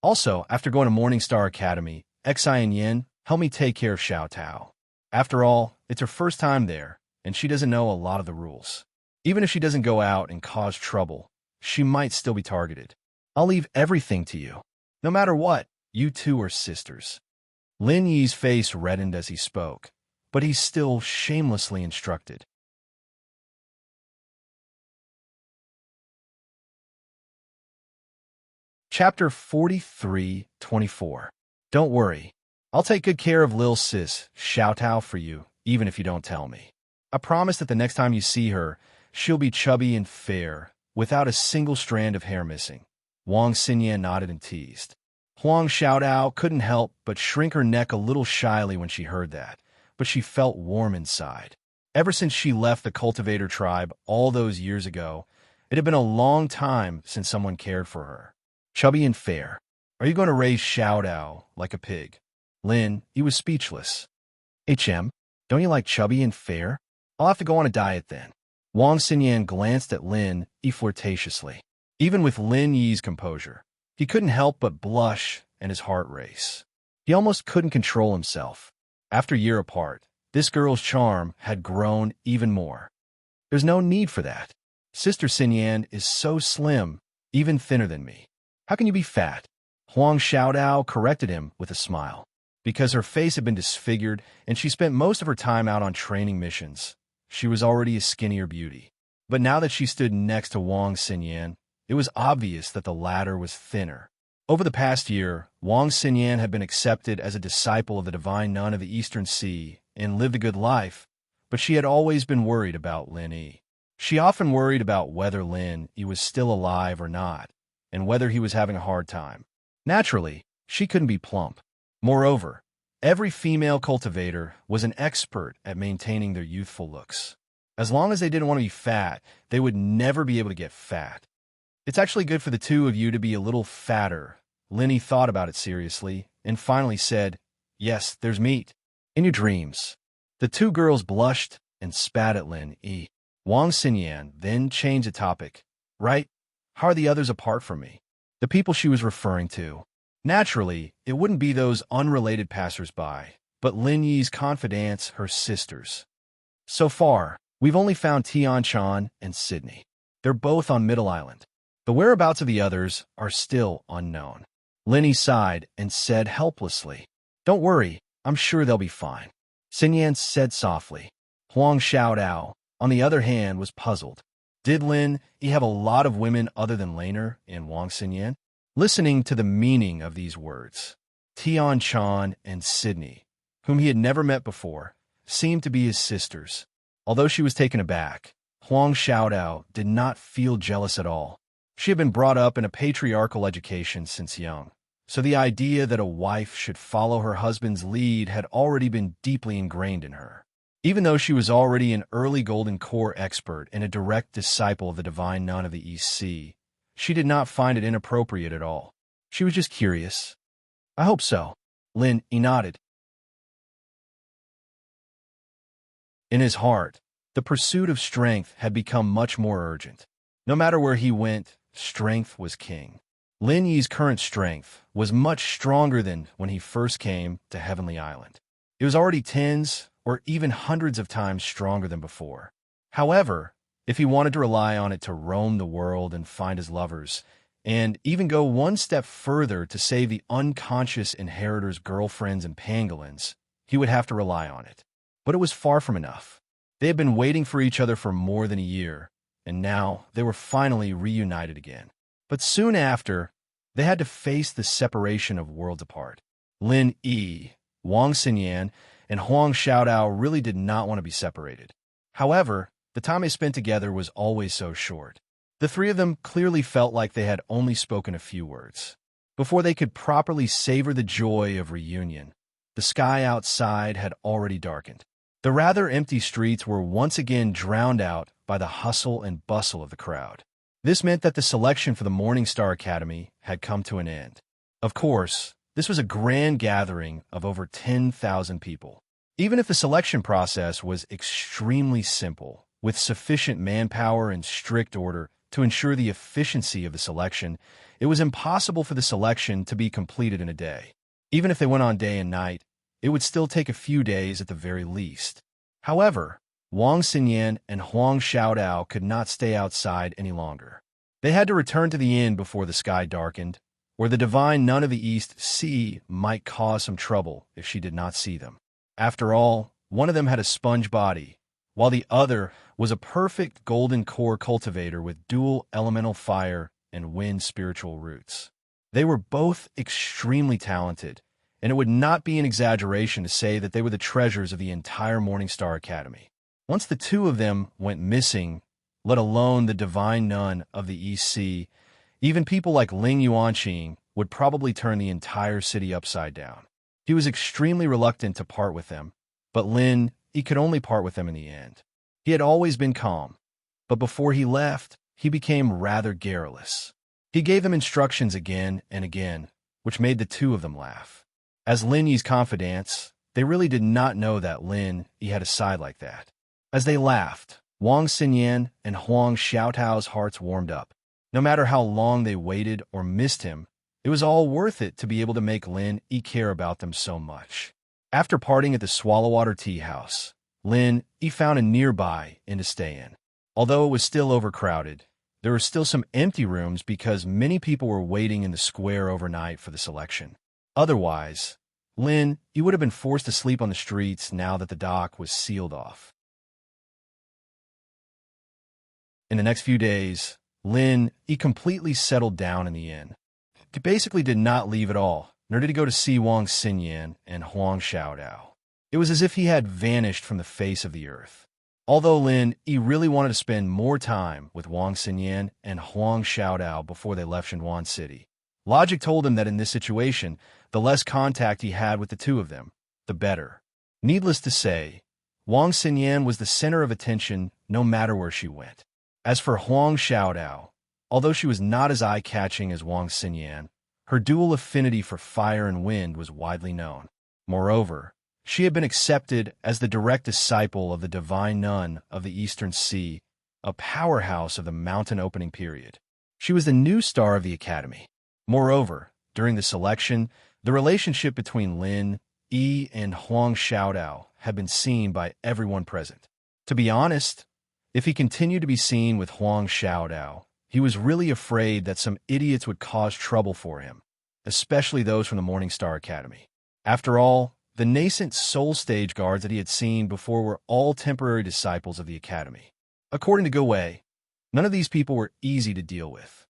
Also, after going to Morningstar Academy, Xi and Yin helped me take care of Xiaotao. After all, it's her first time there, and she doesn't know a lot of the rules. Even if she doesn't go out and cause trouble, she might still be targeted. I'll leave everything to you. No matter what, you two are sisters. Lin Yi's face reddened as he spoke, but he still shamelessly instructed. Chapter 43-24. Don't worry. I'll take good care of Lil Sis Xiaotao for you, even if you don't tell me. I promise that the next time you see her, she'll be chubby and fair, without a single strand of hair missing. Wang Xinyan nodded and teased. Huang Xiaodao couldn't help but shrink her neck a little shyly when she heard that, but she felt warm inside. Ever since she left the cultivator tribe all those years ago, it had been a long time since someone cared for her. Chubby and fair. Are you going to raise Xiaodao like a pig? Lin, he was speechless. Don't you like chubby and fair? I'll have to go on a diet then. Wang Xinyan glanced at Lin Yi flirtatiously. Even with Lin Yi's composure, he couldn't help but blush and his heart race. He almost couldn't control himself. After a year apart, this girl's charm had grown even more. There's no need for that. Sister Xinyan is so slim, even thinner than me. How can you be fat? Huang Xiaodao corrected him with a smile. Because her face had been disfigured and she spent most of her time out on training missions, she was already a skinnier beauty. But now that she stood next to Wang Xinyan, it was obvious that the latter was thinner. Over the past year, Wang Xinyan had been accepted as a disciple of the divine nun of the Eastern Sea and lived a good life, but she had always been worried about Lin Yi. She often worried about whether Lin Yi was still alive or not, and whether he was having a hard time. Naturally, she couldn't be plump. Moreover, every female cultivator was an expert at maintaining their youthful looks. As long as they didn't want to be fat, they would never be able to get fat. It's actually good for the two of you to be a little fatter. Lin Yi thought about it seriously and finally said, "Yes, there's meat. In your dreams." The two girls blushed and spat at Lin Yi. Wang Xinyan then changed the topic. "Right? How are the others apart from me?" The people she was referring to. Naturally, it wouldn't be those unrelated passers-by, but Lin Yi's confidants, her sisters. So far, we've only found Tianchan and Sydney. They're both on Middle Island. The whereabouts of the others are still unknown. Lin Yi sighed and said helplessly, "Don't worry, I'm sure they'll be fine." Xinyan said softly. Huang Xiaodao, on the other hand, was puzzled. Did Lin Yi have a lot of women other than Laner and Wang Xinyan? Listening to the meaning of these words, Tianchan and Sydney, whom he had never met before, seemed to be his sisters. Although she was taken aback, Huang Xiaodao did not feel jealous at all. She had been brought up in a patriarchal education since young, so the idea that a wife should follow her husband's lead had already been deeply ingrained in her. Even though she was already an early Golden Core expert and a direct disciple of the divine nun of the East Sea, she did not find it inappropriate at all. She was just curious. "I hope so." Lin Yi nodded. In his heart, the pursuit of strength had become much more urgent. No matter where he went, strength was king. Lin Yi's current strength was much stronger than when he first came to Heavenly Island. It was already tens or even hundreds of times stronger than before. However, if he wanted to rely on it to roam the world and find his lovers, and even go one step further to save the unconscious inheritor's girlfriends and pangolins, he would have to rely on it. But it was far from enough. They had been waiting for each other for more than a year, and now they were finally reunited again. But soon after, they had to face the separation of worlds apart. Lin Yi, Wang Xinyan, and Huang Xiaodao really did not want to be separated. However, the time they spent together was always so short. The three of them clearly felt like they had only spoken a few words. Before they could properly savor the joy of reunion, the sky outside had already darkened. The rather empty streets were once again drowned out by the hustle and bustle of the crowd. This meant that the selection for the Morning Star Academy had come to an end. Of course, this was a grand gathering of over 10,000 people. Even if the selection process was extremely simple, with sufficient manpower and strict order to ensure the efficiency of the selection, it was impossible for the selection to be completed in a day. Even if they went on day and night, it would still take a few days at the very least. However, Wang Xinyan and Huang Xiaodao could not stay outside any longer. They had to return to the inn before the sky darkened, where the divine nun of the East Sea might cause some trouble if she did not see them. After all, one of them had a sponge body, while the other was a perfect golden core cultivator with dual elemental fire and wind spiritual roots. They were both extremely talented, and it would not be an exaggeration to say that they were the treasures of the entire Morning Star Academy. Once the two of them went missing, let alone the divine nun of the East Sea, even people like Ling Yuanqing would probably turn the entire city upside down. He was extremely reluctant to part with them, but he could only part with them in the end. He had always been calm, but before he left, he became rather garrulous. He gave them instructions again and again, which made the two of them laugh. As Lin Yi's confidants, they really did not know that Lin Yi had a side like that. As they laughed, Wang Xinyan and Huang Xiaotao's hearts warmed up. No matter how long they waited or missed him, it was all worth it to be able to make Lin Yi care about them so much. After parting at the Swallowwater Tea House, Lin Yi found a nearby inn to stay in. Although it was still overcrowded, there were still some empty rooms because many people were waiting in the square overnight for the selection. Otherwise, Lin Yi would have been forced to sleep on the streets now that the dock was sealed off. In the next few days, Lin Yi completely settled down in the inn. He basically did not leave at all, nor did he go to see Wang Xinyan and Huang Xiaodao. It was as if he had vanished from the face of the earth. Although Lin Yi really wanted to spend more time with Wang Xinyan and Huang Xiaodao before they left Shenhuan City, logic told him that in this situation, the less contact he had with the two of them, the better. Needless to say, Wang Xinyan was the center of attention no matter where she went. As for Huang Xiaodao, although she was not as eye-catching as Wang Xinyan, her dual affinity for fire and wind was widely known. Moreover, she had been accepted as the direct disciple of the divine nun of the Eastern Sea, a powerhouse of the mountain opening period. She was the new star of the academy. Moreover, during the selection, the relationship between Lin Yi and Huang Xiaodao had been seen by everyone present. To be honest, if he continued to be seen with Huang Xiaodao, he was really afraid that some idiots would cause trouble for him, especially those from the Morning Star Academy. After all, the nascent soul stage guards that he had seen before were all temporary disciples of the academy. According to Gowei, none of these people were easy to deal with.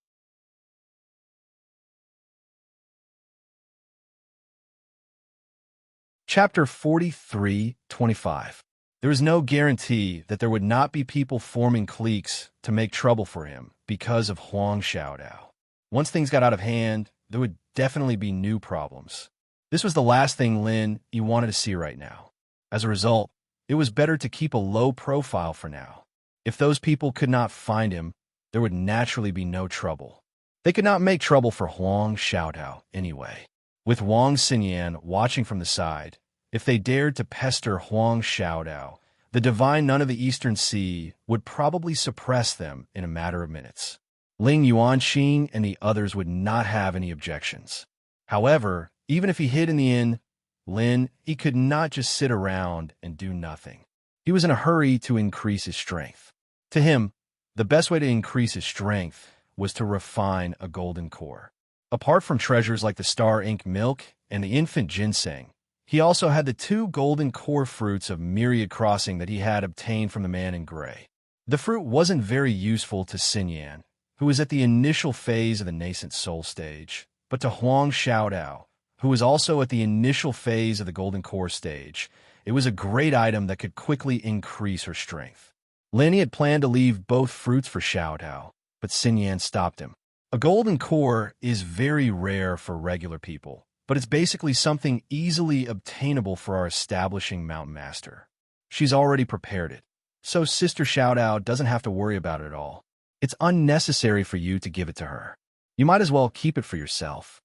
Chapter 43:25. There was no guarantee that there would not be people forming cliques to make trouble for him because of Huang Xiaodao. Once things got out of hand, there would definitely be new problems. This was the last thing Lin Yi wanted to see right now. As a result, it was better to keep a low profile for now. If those people could not find him, there would naturally be no trouble. They could not make trouble for Huang Xiaodao anyway. With Wang Xinyan watching from the side, if they dared to pester Huang Xiaodao, the divine nun of the Eastern Sea would probably suppress them in a matter of minutes. Ling Yuanqing and the others would not have any objections. However, even if he hid in the inn, Lin Yi could not just sit around and do nothing. He was in a hurry to increase his strength. To him, the best way to increase his strength was to refine a golden core. Apart from treasures like the star ink milk and the infant ginseng, he also had the 2 golden core fruits of Myriad Crossing that he had obtained from the man in gray. The fruit wasn't very useful to Xinyan, who was at the initial phase of the nascent soul stage, but to Huang Xiaodao, who was also at the initial phase of the golden core stage, it was a great item that could quickly increase her strength. Lin Yi had planned to leave both fruits for Xiaodao, but Xinyan stopped him. A golden core is very rare for regular people, but it's basically something easily obtainable for our establishing Mountain Master. She's already prepared it, so Sister Xiaodao doesn't have to worry about it at all. It's unnecessary for you to give it to her. You might as well keep it for yourself.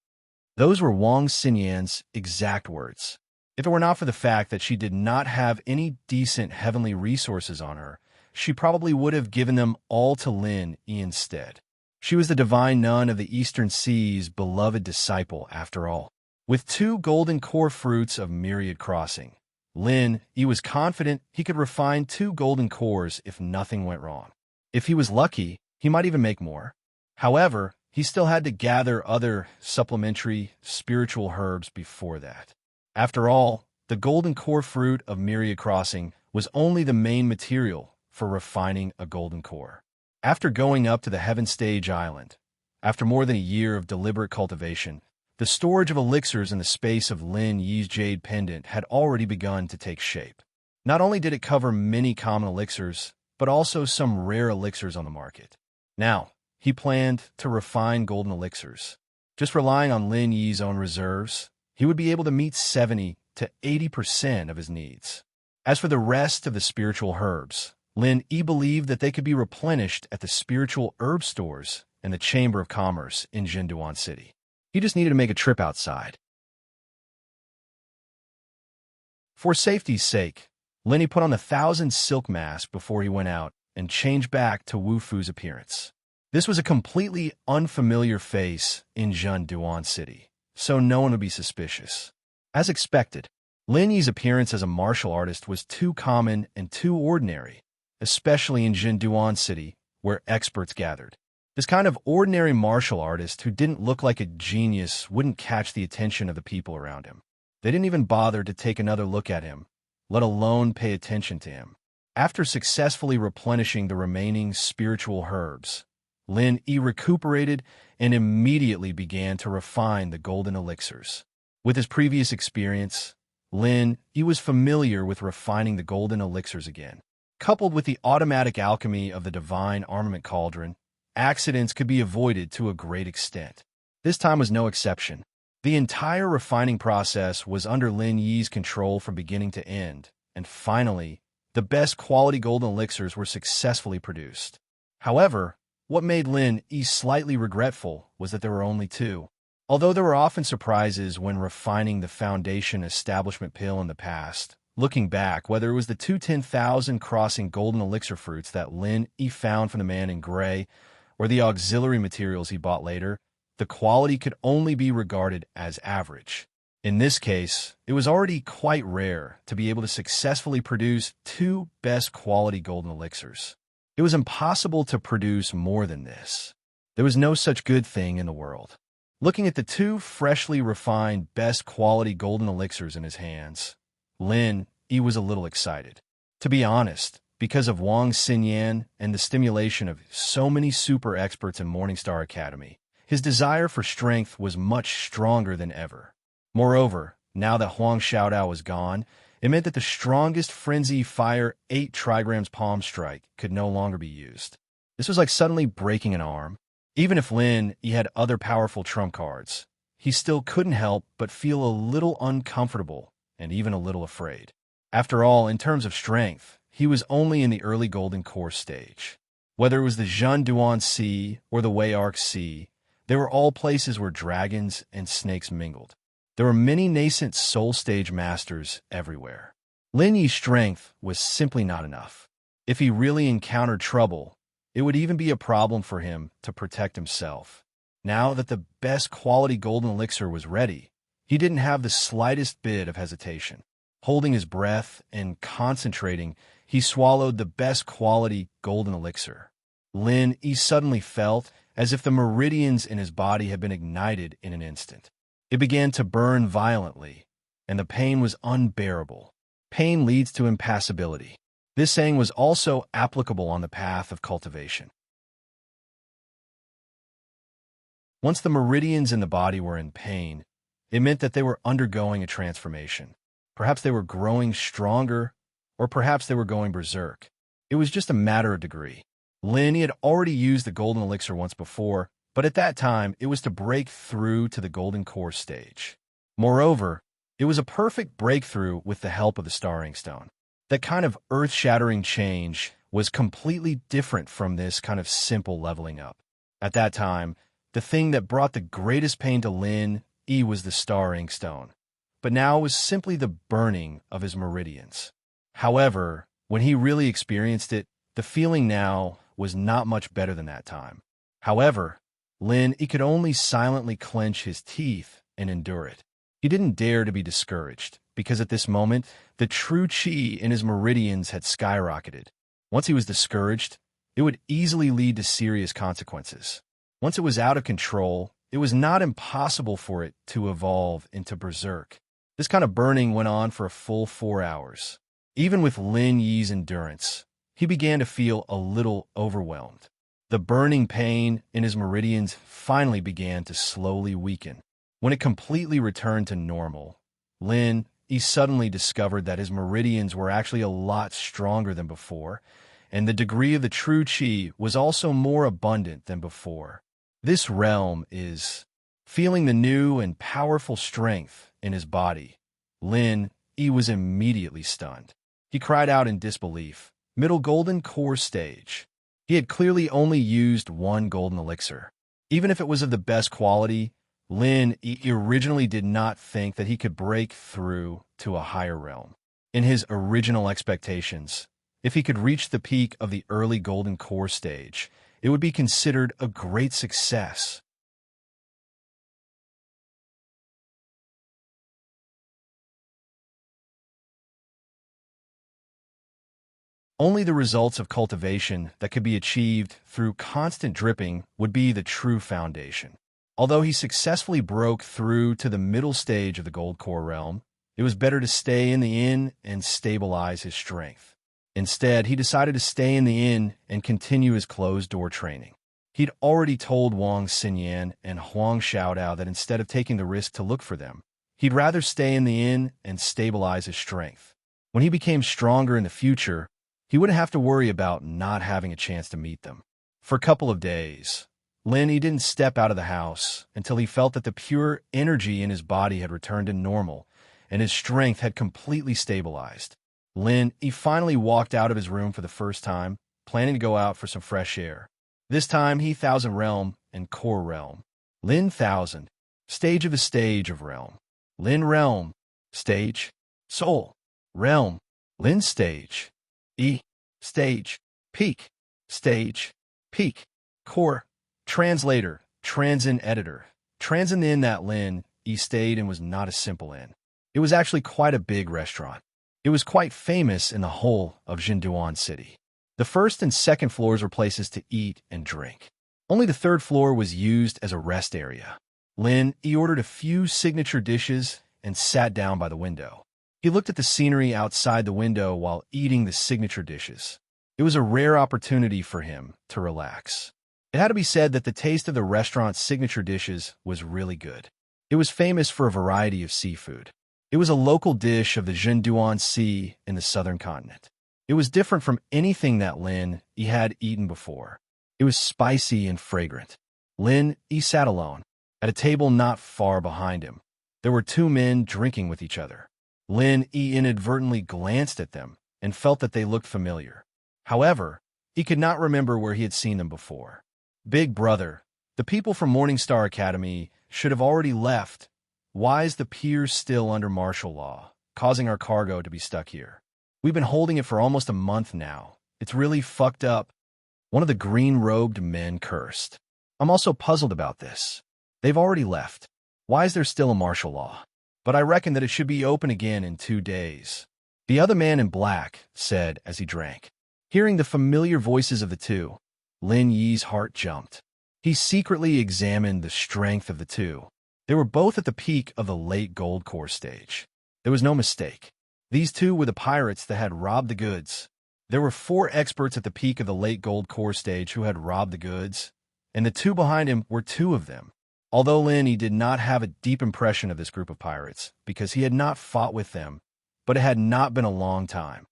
Those were Wang Xinyan's exact words. If it were not for the fact that she did not have any decent heavenly resources on her, she probably would have given them all to Lin Yi instead. She was the divine nun of the Eastern Sea's beloved disciple, after all. With 2 golden core fruits of Myriad Crossing, Lin Yi was confident he could refine 2 golden cores if nothing went wrong. If he was lucky, he might even make more. However, he still had to gather other supplementary spiritual herbs before that. After all, the golden core fruit of Myriad Crossing was only the main material for refining a golden core. After going up to the Heaven Stage Island, after more than a year of deliberate cultivation, the storage of elixirs in the space of Lin Yi's jade pendant had already begun to take shape. Not only did it cover many common elixirs, but also some rare elixirs on the market. Now, he planned to refine golden elixirs. Just relying on Lin Yi's own reserves, he would be able to meet 70 to 80% of his needs. As for the rest of the spiritual herbs, Lin Yi believed that they could be replenished at the spiritual herb stores in the Chamber of Commerce in Jinduan City. He just needed to make a trip outside. For safety's sake, Lin put on the 1,000 silk mask before he went out and changed back to Wu Fu's appearance. This was a completely unfamiliar face in Zhenduan City, so no one would be suspicious. As expected, Lin Yi's appearance as a martial artist was too common and too ordinary, especially in Zhenduan City, where experts gathered. This kind of ordinary martial artist who didn't look like a genius wouldn't catch the attention of the people around him. They didn't even bother to take another look at him, let alone pay attention to him. After successfully replenishing the remaining spiritual herbs, Lin Yi recuperated and immediately began to refine the golden elixirs. With his previous experience, Lin Yi was familiar with refining the golden elixirs again. Coupled with the automatic alchemy of the divine armament cauldron, accidents could be avoided to a great extent. This time was no exception. The entire refining process was under Lin Yi's control from beginning to end, and finally, the best quality golden elixirs were successfully produced. However, what made Lin Yi slightly regretful was that there were only two. Although there were often surprises when refining the foundation establishment pill in the past, looking back, whether it was the 210,000 crossing golden elixir fruits that Lin Yi found from the man in gray, or the auxiliary materials he bought later, the quality could only be regarded as average. In this case, it was already quite rare to be able to successfully produce two best quality golden elixirs. It was impossible to produce more than this. There was no such good thing in the world. Looking at the two freshly refined best quality golden elixirs in his hands, Lin Yi was a little excited. To be honest, because of Wang Xinyan and the stimulation of so many super experts in Morningstar Academy, his desire for strength was much stronger than ever. Moreover, now that Huang Xiaodao was gone, it meant that the strongest Frenzy Fire 8 trigrams Palm Strike could no longer be used. This was like suddenly breaking an arm. Even if Lin Yi had other powerful trump cards, he still couldn't help but feel a little uncomfortable and even a little afraid. After all, in terms of strength, he was only in the early Golden Core stage. Whether it was the Zhenduan Sea or the Wei Arc Sea, they were all places where dragons and snakes mingled. There were many nascent soul stage masters everywhere. Lin Yi's strength was simply not enough. If he really encountered trouble, it would even be a problem for him to protect himself. Now that the best quality golden elixir was ready, he didn't have the slightest bit of hesitation. Holding his breath and concentrating, he swallowed the best quality golden elixir. Lin Yi suddenly felt as if the meridians in his body had been ignited in an instant. It began to burn violently, and the pain was unbearable. Pain leads to impassibility. This saying was also applicable on the path of cultivation. Once the meridians in the body were in pain, it meant that they were undergoing a transformation. Perhaps they were growing stronger, or perhaps they were going berserk. It was just a matter of degree. Lin had already used the golden elixir once before, but at that time it was to break through to the golden core stage. Moreover, it was a perfect breakthrough with the help of the Starring Stone. That kind of earth-shattering change was completely different from this kind of simple leveling up. At that time, the thing that brought the greatest pain to Lin Yi was the Starring Stone, but now it was simply the burning of his meridians. However, when he really experienced it, the feeling now was not much better than that time. However, Lin Yi could only silently clench his teeth and endure it. He didn't dare to be discouraged, because at this moment, the true qi in his meridians had skyrocketed. Once he was discouraged, it would easily lead to serious consequences. Once it was out of control, it was not impossible for it to evolve into berserk. This kind of burning went on for a full 4 hours. Even with Lin Yi's endurance, he began to feel a little overwhelmed. The burning pain in his meridians finally began to slowly weaken. When it completely returned to normal, Lin Yi suddenly discovered that his meridians were actually a lot stronger than before, and the degree of the true qi was also more abundant than before. This realm is feeling the new and powerful strength in his body. Lin Yi was immediately stunned. He cried out in disbelief. Middle Golden Core stage. He had clearly only used one golden elixir. Even if it was of the best quality, Lin Yi originally did not think that he could break through to a higher realm. In his original expectations, if he could reach the peak of the early golden core stage, it would be considered a great success. Only the results of cultivation that could be achieved through constant dripping would be the true foundation. Although he successfully broke through to the middle stage of the gold core realm, it was better to stay in the inn and stabilize his strength. Instead, he decided to stay in the inn and continue his closed-door training. He'd already told Wang Xinyan and Huang Xiaodao that instead of taking the risk to look for them, he'd rather stay in the inn and stabilize his strength. When he became stronger in the future, he wouldn't have to worry about not having a chance to meet them. For a couple of days, he didn't step out of the house until he felt that the pure energy in his body had returned to normal and his strength had completely stabilized. He finally walked out of his room for the first time, planning to go out for some fresh air. This time, he 1,000 realm and core realm. Lin 1,000, stage of a stage of realm. Lin realm, stage, soul, realm, Lin stage, E, stage, peak, stage, peak, core, translator, transin editor. Transin in that Lin, E stayed and was not a simple inn. It was actually quite a big restaurant. It was quite famous in the whole of Jinduan City. The first and second floors were places to eat and drink. Only the third floor was used as a rest area. He ordered a few signature dishes and sat down by the window. He looked at the scenery outside the window while eating the signature dishes. It was a rare opportunity for him to relax. It had to be said that the taste of the restaurant's signature dishes was really good. It was famous for a variety of seafood. It was a local dish of the Jinduan Sea in the southern continent. It was different from anything that he had eaten before. It was spicy and fragrant. He sat alone, at a table not far behind him. There were two men drinking with each other. He inadvertently glanced at them and felt that they looked familiar. However, he could not remember where he had seen them before. Big brother, the people from Morningstar Academy should have already left. Why is the pier still under martial law, causing our cargo to be stuck here? We've been holding it for almost a month now. It's really fucked up. One of the green-robed men cursed. I'm also puzzled about this. They've already left. Why is there still a martial law? But I reckon that it should be open again in 2 days. The other man in black said as he drank. Hearing the familiar voices of the two, Lin Yi's heart jumped. He secretly examined the strength of the two. They were both at the peak of the late gold core stage. There was no mistake. These two were the pirates that had robbed the goods. There were 4 experts at the peak of the late gold core stage who had robbed the goods, and the two behind him were 2 of them. Although he did not have a deep impression of this group of pirates, because he had not fought with them, but it had not been a long time.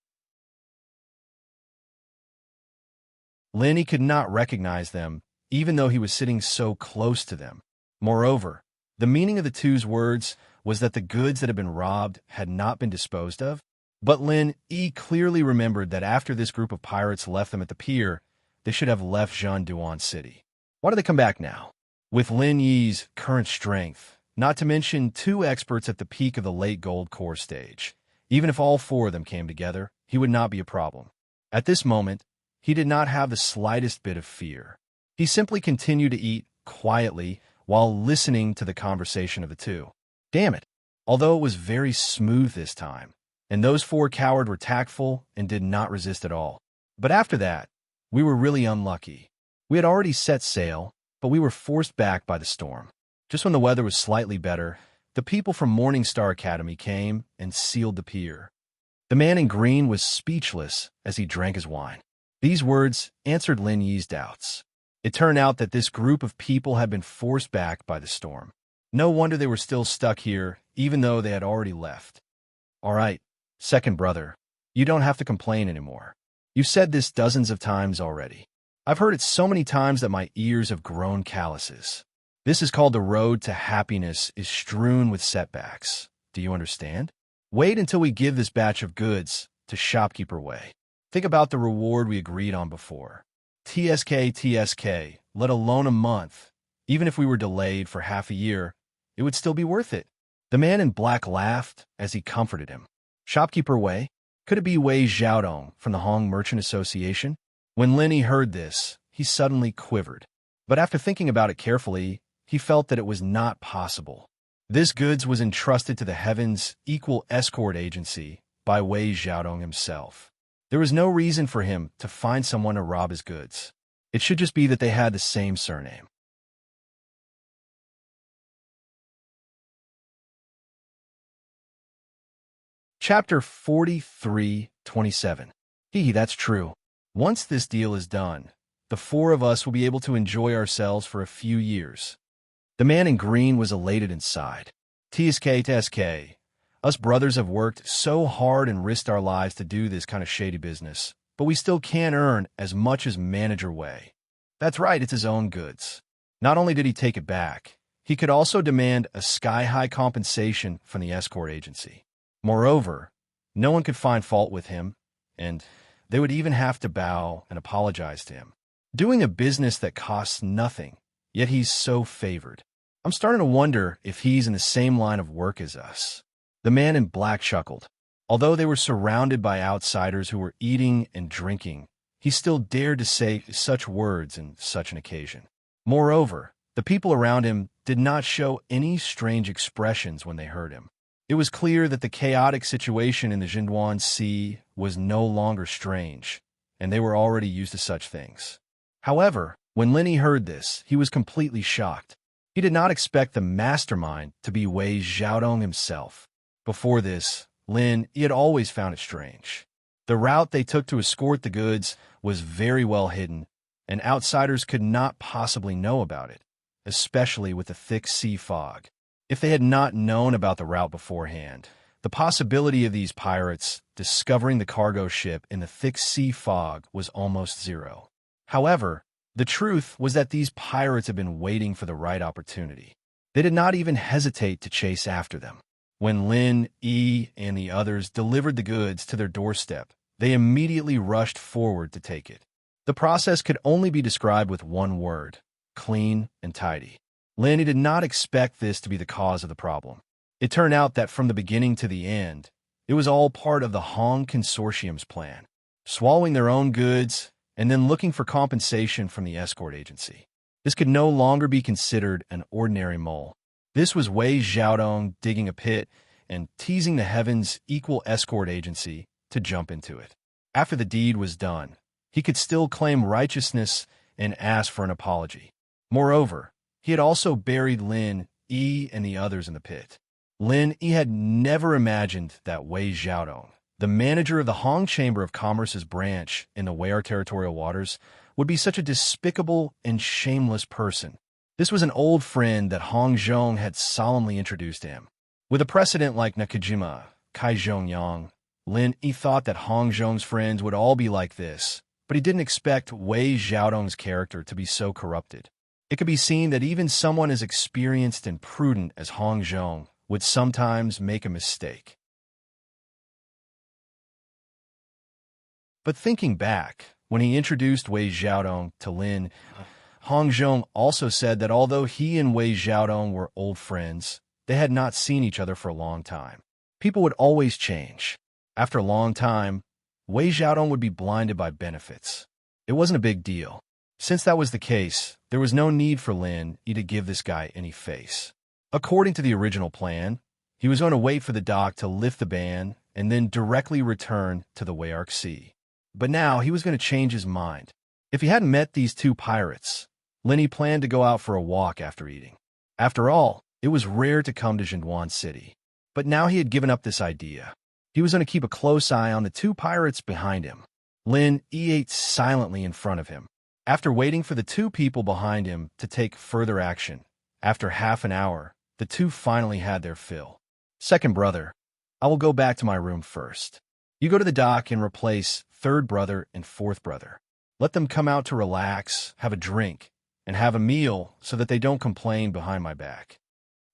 He could not recognize them, even though he was sitting so close to them. Moreover, the meaning of the two's words was that the goods that had been robbed had not been disposed of. But He clearly remembered that after this group of pirates left them at the pier, they should have left Jinduan City. Why did they come back now? With Yi's current strength, not to mention 2 experts at the peak of the late gold core stage, even if all 4 of them came together, he would not be a problem. At this moment, he did not have the slightest bit of fear. He simply continued to eat quietly while listening to the conversation of the two. Damn it! Although it was very smooth this time, and those 4 cowards were tactful and did not resist at all. But after that, we were really unlucky. We had already set sail, but we were forced back by the storm. Just when the weather was slightly better, the people from Morningstar Academy came and sealed the pier. The man in green was speechless as he drank his wine. These words answered Lin Yi's doubts. It turned out that this group of people had been forced back by the storm. No wonder they were still stuck here, even though they had already left. All right, second brother, you don't have to complain anymore. You've said this dozens of times already. I've heard it so many times that my ears have grown calluses. This is called the road to happiness is strewn with setbacks. Do you understand? Wait until we give this batch of goods to Shopkeeper Wei. Think about the reward we agreed on before. TSK, let alone a month. Even if we were delayed for half a year, it would still be worth it. The man in black laughed as he comforted him. Shopkeeper Wei? Could it be Wei Xiaodong from the Hong Merchant Association? When Linny heard this, he suddenly quivered. But after thinking about it carefully, he felt that it was not possible. This goods was entrusted to the Heavens Equal Escort Agency by Wei Xiaodong himself. There was no reason for him to find someone to rob his goods. It should just be that they had the same surname. Chapter 43:27. That's true. Once this deal is done, the four of us will be able to enjoy ourselves for a few years. The man in green was elated inside. TSK, us brothers have worked so hard and risked our lives to do this kind of shady business, but we still can't earn as much as Manager Wei. That's right, it's his own goods. Not only did he take it back, he could also demand a sky-high compensation from the escort agency. Moreover, no one could find fault with him, and they would even have to bow and apologize to him. Doing a business that costs nothing, yet he's so favored. I'm starting to wonder if he's in the same line of work as us. The man in black chuckled. Although they were surrounded by outsiders who were eating and drinking, he still dared to say such words in such an occasion. Moreover, the people around him did not show any strange expressions when they heard him. It was clear that the chaotic situation in the Jinduan Sea was no longer strange, and they were already used to such things. However, when Linny heard this, he was completely shocked. He did not expect the mastermind to be Wei Xiaodong himself. Before this, he had always found it strange. The route they took to escort the goods was very well hidden, and outsiders could not possibly know about it, especially with the thick sea fog. If they had not known about the route beforehand, the possibility of these pirates discovering the cargo ship in the thick sea fog was almost zero. However, the truth was that these pirates had been waiting for the right opportunity. They did not even hesitate to chase after them. When Lin, and the others delivered the goods to their doorstep, they immediately rushed forward to take it. The process could only be described with one word: clean and tidy. Lin did not expect this to be the cause of the problem. It turned out that from the beginning to the end, it was all part of the Hong Consortium's plan, swallowing their own goods and then looking for compensation from the escort agency. This could no longer be considered an ordinary mole. This was Wei Xiaodong digging a pit and teasing the Heavens Equal Escort Agency to jump into it. After the deed was done, he could still claim righteousness and ask for an apology. Moreover, he had also buried Lin, and the others in the pit. Lin had never imagined that Wei Xiaodong, the manager of the Hong Chamber of Commerce's branch in the Weir territorial waters, would be such a despicable and shameless person. This was an old friend that Hong Zhong had solemnly introduced to him. With a precedent like Nakajima, Kai Zhongyang, Lin thought that Hong Zhong's friends would all be like this, but he didn't expect Wei Xiaodong's character to be so corrupted. It could be seen that even someone as experienced and prudent as Hong Zhong would sometimes make a mistake. But thinking back, when he introduced Wei Xiaodong to Lin, Hong Zhong also said that although he and Wei Xiaodong were old friends, they had not seen each other for a long time. People would always change. After a long time, Wei Xiaodong would be blinded by benefits. It wasn't a big deal. Since that was the case, there was no need for Lin to give this guy any face. According to the original plan, he was going to wait for the dock to lift the ban and then directly return to the Wayark Sea. But now he was going to change his mind. If he hadn't met these two pirates, Lin planned to go out for a walk after eating. After all, it was rare to come to Jinduan City. But now he had given up this idea. He was going to keep a close eye on the two pirates behind him. Lin ate silently in front of him. After waiting for the two people behind him to take further action, after half an hour, the two finally had their fill. Second brother, I will go back to my room first. You go to the dock and replace third brother and fourth brother. Let them come out to relax, have a drink, and have a meal so that they don't complain behind my back.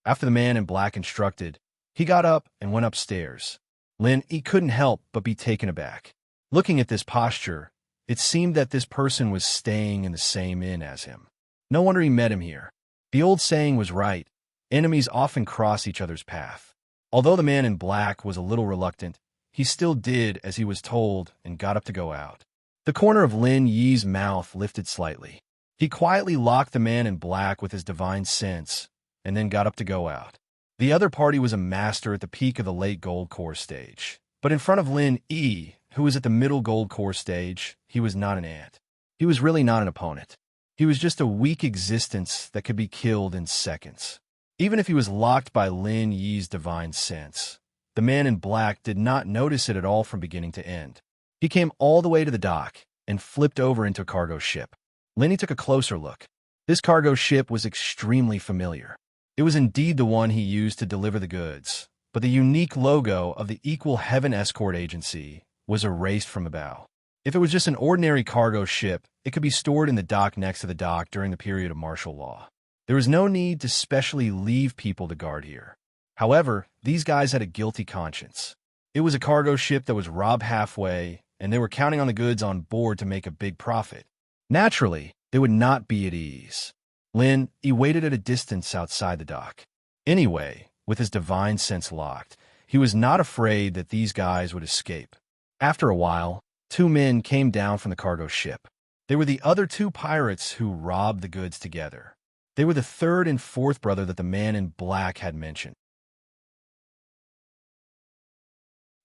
After the man in black instructed, he got up and went upstairs. Lin couldn't help but be taken aback. Looking at this posture, it seemed that this person was staying in the same inn as him. No wonder he met him here. The old saying was right. Enemies often cross each other's path. Although the man in black was a little reluctant, he still did as he was told and got up to go out. The corner of Lin Yi's mouth lifted slightly. He quietly locked the man in black with his divine sense and then got up to go out. The other party was a master at the peak of the late gold core stage. But in front of Lin Yi, who was at the middle gold core stage, he was not an ant. He was really not an opponent. He was just a weak existence that could be killed in seconds. Even if he was locked by Lin Yi's divine sense, the man in black did not notice it at all from beginning to end. He came all the way to the dock and flipped over into a cargo ship. Lin Yi took a closer look. This cargo ship was extremely familiar. It was indeed the one he used to deliver the goods, but the unique logo of the Equal Heaven Escort Agency was erased from the bow. If it was just an ordinary cargo ship, it could be stored in the dock next to the dock during the period of martial law. There was no need to specially leave people to guard here. However, these guys had a guilty conscience. It was a cargo ship that was robbed halfway, and they were counting on the goods on board to make a big profit. Naturally, they would not be at ease. Lin Yi waited at a distance outside the dock. Anyway, with his divine sense locked, he was not afraid that these guys would escape. After a while, 2 men came down from the cargo ship. They were the other 2 pirates who robbed the goods together. They were the 3rd and 4th brother that the man in black had mentioned.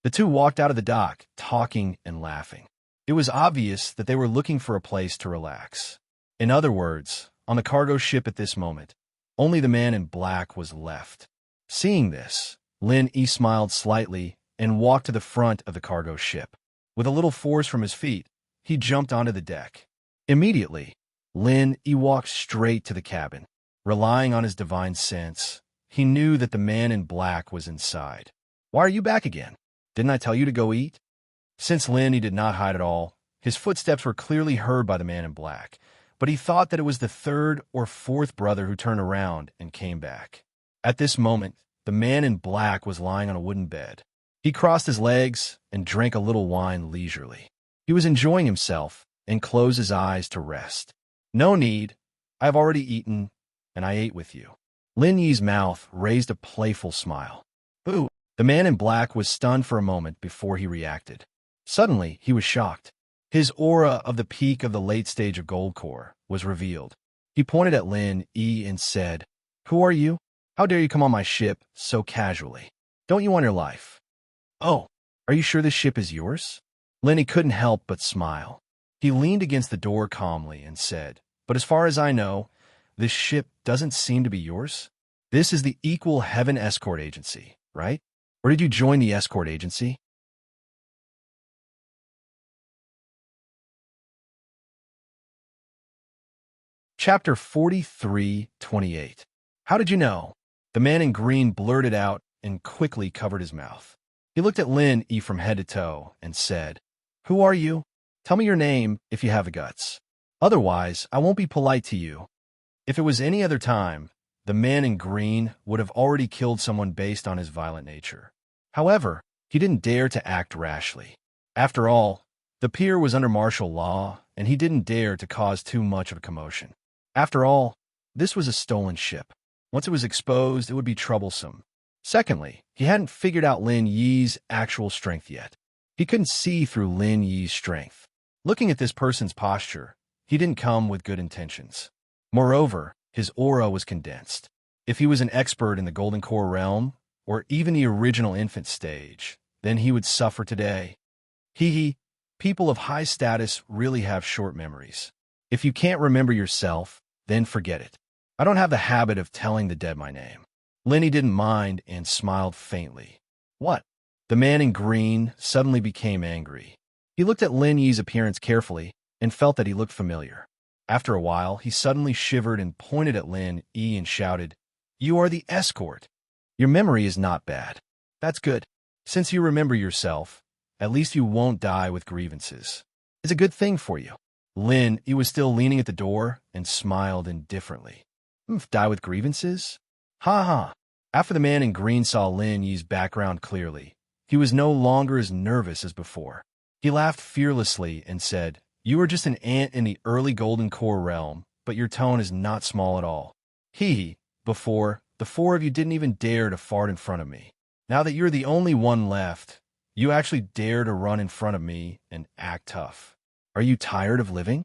The 2 walked out of the dock, talking and laughing. It was obvious that they were looking for a place to relax. In other words, on the cargo ship at this moment, only the man in black was left. Seeing this, Lin Yi smiled slightly and walked to the front of the cargo ship. With a little force from his feet, he jumped onto the deck. Immediately, Lin Yi walked straight to the cabin. Relying on his divine sense, he knew that the man in black was inside. "Why are you back again? Didn't I tell you to go eat?" Since Lin Yi did not hide at all, his footsteps were clearly heard by the man in black, but he thought that it was the 3rd or 4th brother who turned around and came back. At this moment, the man in black was lying on a wooden bed. He crossed his legs and drank a little wine leisurely. He was enjoying himself and closed his eyes to rest. "No need. I have already eaten, and I ate with you." Lin Yi's mouth raised a playful smile. "Boo!" The man in black was stunned for a moment before he reacted. Suddenly, he was shocked. His aura of the peak of the late stage of Gold Core was revealed. He pointed at Lin Yi and said, "Who are you? How dare you come on my ship so casually? Don't you want your life?" "Oh, are you sure this ship is yours?" Lin Yi couldn't help but smile. He leaned against the door calmly and said, "But as far as I know, this ship doesn't seem to be yours. This is the Equal Heaven Escort Agency, right? Or did you join the escort agency?" Chapter 43:28. How did you know? The man in green blurted out and quickly covered his mouth. He looked at Lin Yi from head to toe and said, "Who are you? Tell me your name if you have the guts. Otherwise, I won't be polite to you." If it was any other time, the man in green would have already killed someone based on his violent nature. However, he didn't dare to act rashly. After all, the pier was under martial law, and he didn't dare to cause too much of a commotion. After all, this was a stolen ship. Once it was exposed, it would be troublesome. Secondly, he hadn't figured out Lin Yi's actual strength yet. He couldn't see through Lin Yi's strength. Looking at this person's posture, he didn't come with good intentions. Moreover, his aura was condensed. If he was an expert in the Golden Core realm, or even the original infant stage, then he would suffer today. People of high status really have short memories. If you can't remember yourself, then forget it. I don't have the habit of telling the dead my name. Lin Yi didn't mind and smiled faintly. "What?" The man in green suddenly became angry. He looked at Lin Yi's appearance carefully and felt that he looked familiar. After a while, he suddenly shivered and pointed at Lin Yi and shouted, "You are the escort. Your memory is not bad. That's good. Since you remember yourself, at least you won't die with grievances. It's a good thing for you." Lin Yi was still leaning at the door and smiled indifferently. Die with grievances? Ha ha. After the man in green saw Lin Yi's background clearly, he was no longer as nervous as before. He laughed fearlessly and said, "You are just an ant in the early Golden Core realm, but your tone is not small at all. Before, the 4 of you didn't even dare to fart in front of me. Now that you're the only one left, You actually dare to run in front of me and act tough. Are you tired of living?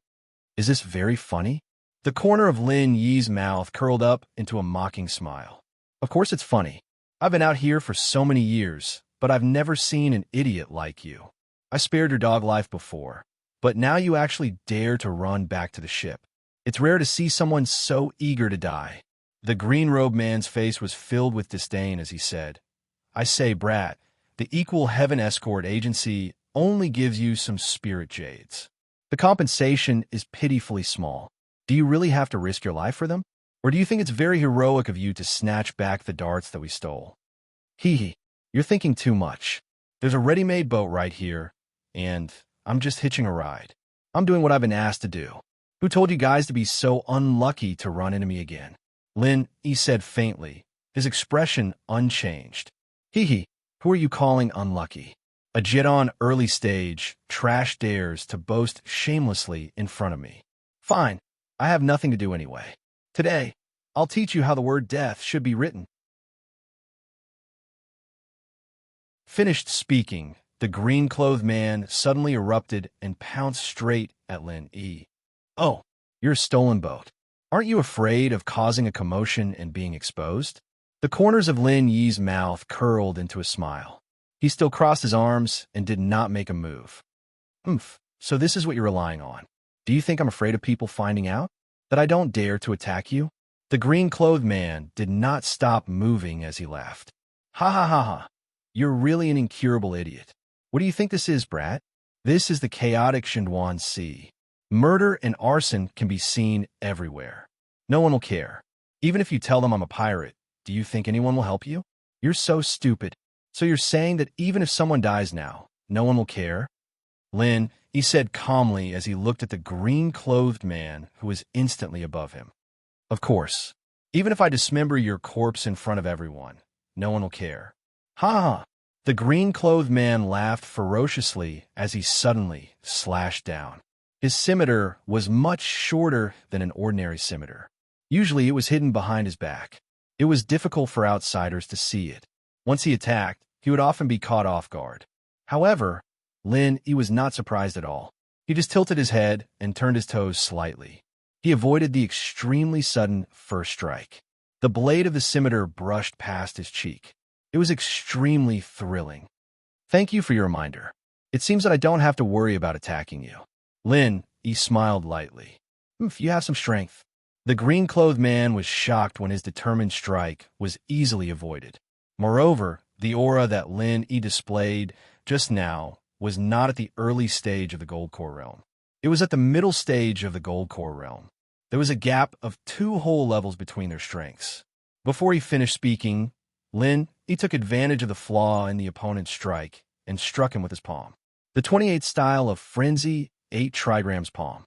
Is this very funny? The corner of Lin Yi's mouth curled up into a mocking smile. Of course it's funny. I've been out here for so many years, but I've never seen an idiot like you. I spared your dog life before, but now you actually dare to run back to the ship. It's rare to see someone so eager to die. The green-robed man's face was filled with disdain as he said, I say, Brat, the Equal Heaven Escort Agency only gives you some spirit jades. The compensation is pitifully small. Do you really have to risk your life for them? Or do you think it's very heroic of you to snatch back the darts that we stole? Hee, you're thinking too much. There's a ready-made boat right here, and I'm just hitching a ride. I'm doing what I've been asked to do. Who told you guys to be so unlucky to run into me again? Lin, he said faintly, his expression unchanged. Hee, who are you calling unlucky? A Jidon early stage trash dares to boast shamelessly in front of me. Fine, I have nothing to do anyway. Today, I'll teach you how the word death should be written. Finished speaking, the green-clothed man suddenly erupted and pounced straight at Lin Yi. Oh, you're a stolen boat. Aren't you afraid of causing a commotion and being exposed? The corners of Lin Yi's mouth curled into a smile. He still crossed his arms and did not make a move. So this is what you're relying on. Do you think I'm afraid of people finding out? That I don't dare to attack you? The green-clothed man did not stop moving as he laughed. Ha ha ha ha. You're really an incurable idiot. What do you think this is, Brat? This is the chaotic Shinduan Sea. Murder and arson can be seen everywhere. No one will care. Even if you tell them I'm a pirate, do you think anyone will help you? You're so stupid. So you're saying that even if someone dies now, no one will care? Lin, he said calmly as he looked at the green-clothed man who was instantly above him. Of course. Even if I dismember your corpse in front of everyone, no one will care. Ha ha! The green-clothed man laughed ferociously as he suddenly slashed down. His scimitar was much shorter than an ordinary scimitar. Usually it was hidden behind his back. It was difficult for outsiders to see it. Once he attacked, he would often be caught off guard. However, Lin, he was not surprised at all. He just tilted his head and turned his toes slightly. He avoided the extremely sudden first strike. The blade of the scimitar brushed past his cheek. It was extremely thrilling. Thank you for your reminder. It seems that I don't have to worry about attacking you. Lin, he smiled lightly. You have some strength. The green-clothed man was shocked when his determined strike was easily avoided. Moreover, the aura that Lin Yi displayed just now was not at the early stage of the Gold Core realm. It was at the middle stage of the Gold Core realm. There was a gap of 2 whole levels between their strengths. Before he finished speaking, Lin Yi took advantage of the flaw in the opponent's strike and struck him with his palm. The 28th style of Frenzy 8 trigrams palm.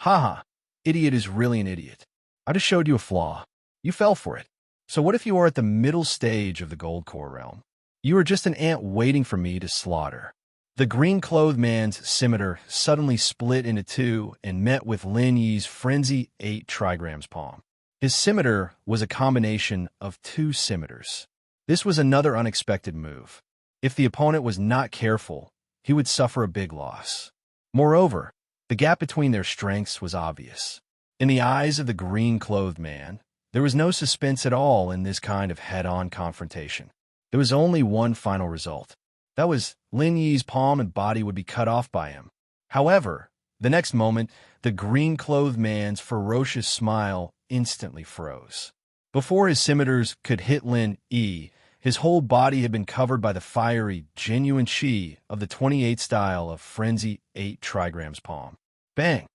Haha, idiot is really an idiot. I just showed you a flaw. You fell for it. So what if you are at the middle stage of the Gold Core realm? You are just an ant waiting for me to slaughter. The green-clothed man's scimitar suddenly split into 2 and met with Lin Yi's Frenzy 8 trigrams palm. His scimitar was a combination of 2 scimitars. This was another unexpected move. If the opponent was not careful, he would suffer a big loss. Moreover, the gap between their strengths was obvious. In the eyes of the green-clothed man, there was no suspense at all in this kind of head-on confrontation. There was only one final result. That was Lin Yi's palm and body would be cut off by him. However, the next moment, the green-clothed man's ferocious smile instantly froze. Before his scimitars could hit Lin Yi, his whole body had been covered by the fiery, genuine chi of the 28th style of Frenzy 8 trigrams palm. Bang!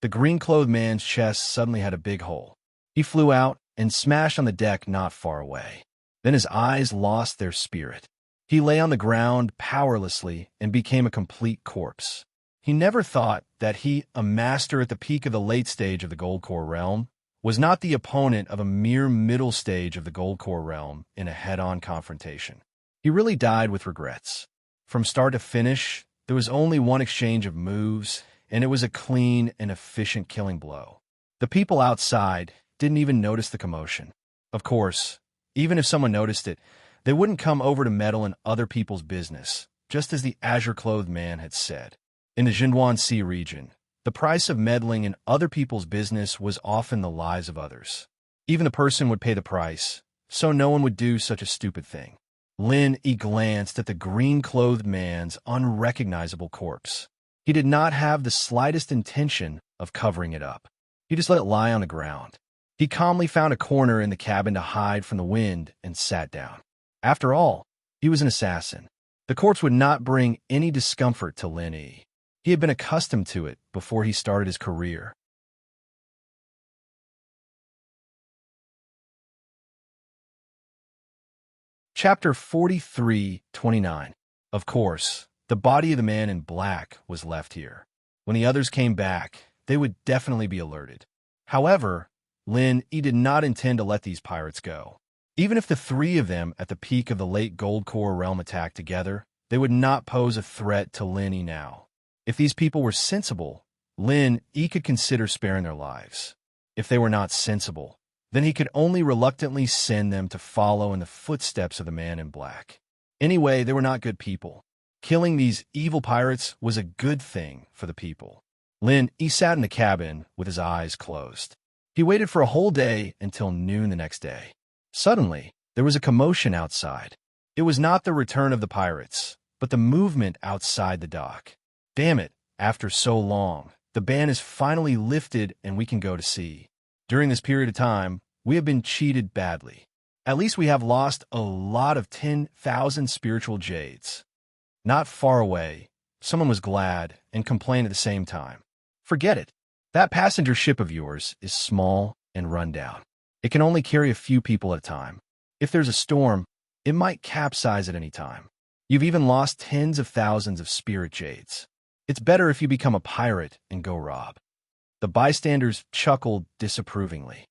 The green-clothed man's chest suddenly had a big hole. He flew out and smashed on the deck not far away. Then his eyes lost their spirit. He lay on the ground powerlessly and became a complete corpse. He never thought that he, a master at the peak of the late stage of the Gold Core realm, was not the opponent of a mere middle stage of the Gold Core realm in a head-on confrontation. He really died with regrets. From start to finish, there was only one exchange of moves, and it was a clean and efficient killing blow. The people outside didn't even notice the commotion. Of course, even if someone noticed it, They wouldn't come over to meddle in other people's business, just as the azure-clothed man had said. In the Jinduan Sea region, the price of meddling in other people's business was often the lives of others. Even the person would pay the price, so no one would do such a stupid thing. Lin Yi glanced at the green-clothed man's unrecognizable corpse. He did not have the slightest intention of covering it up. He just let it lie on the ground. He calmly found a corner in the cabin to hide from the wind and sat down. After all, he was an assassin. The corpse would not bring any discomfort to Lin Yi. He had been accustomed to it before he started his career. Chapter 43:29. Of course, the body of the man in black was left here. When the others came back, they would definitely be alerted. However, Lin Yi did not intend to let these pirates go. Even if the three of them at the peak of the late Gold Core realm attacked together, they would not pose a threat to Lin Yi now. If these people were sensible, Lin Yi could consider sparing their lives. If they were not sensible, then he could only reluctantly send them to follow in the footsteps of the man in black. Anyway, they were not good people. Killing these evil pirates was a good thing for the people. Lin Yi sat in the cabin with his eyes closed. He waited for a whole day until noon the next day. Suddenly, there was a commotion outside. It was not the return of the pirates, but the movement outside the dock. Damn it, after so long, the ban is finally lifted and we can go to sea. During this period of time, we have been cheated badly. At least we have lost a lot of 10,000 spiritual jades. Not far away, someone was glad and complained at the same time. Forget it. That passenger ship of yours is small and run down. It can only carry a few people at a time. If there's a storm, it might capsize at any time. You've even lost tens of thousands of spirit jades. It's better if you become a pirate and go rob. The bystanders chuckled disapprovingly.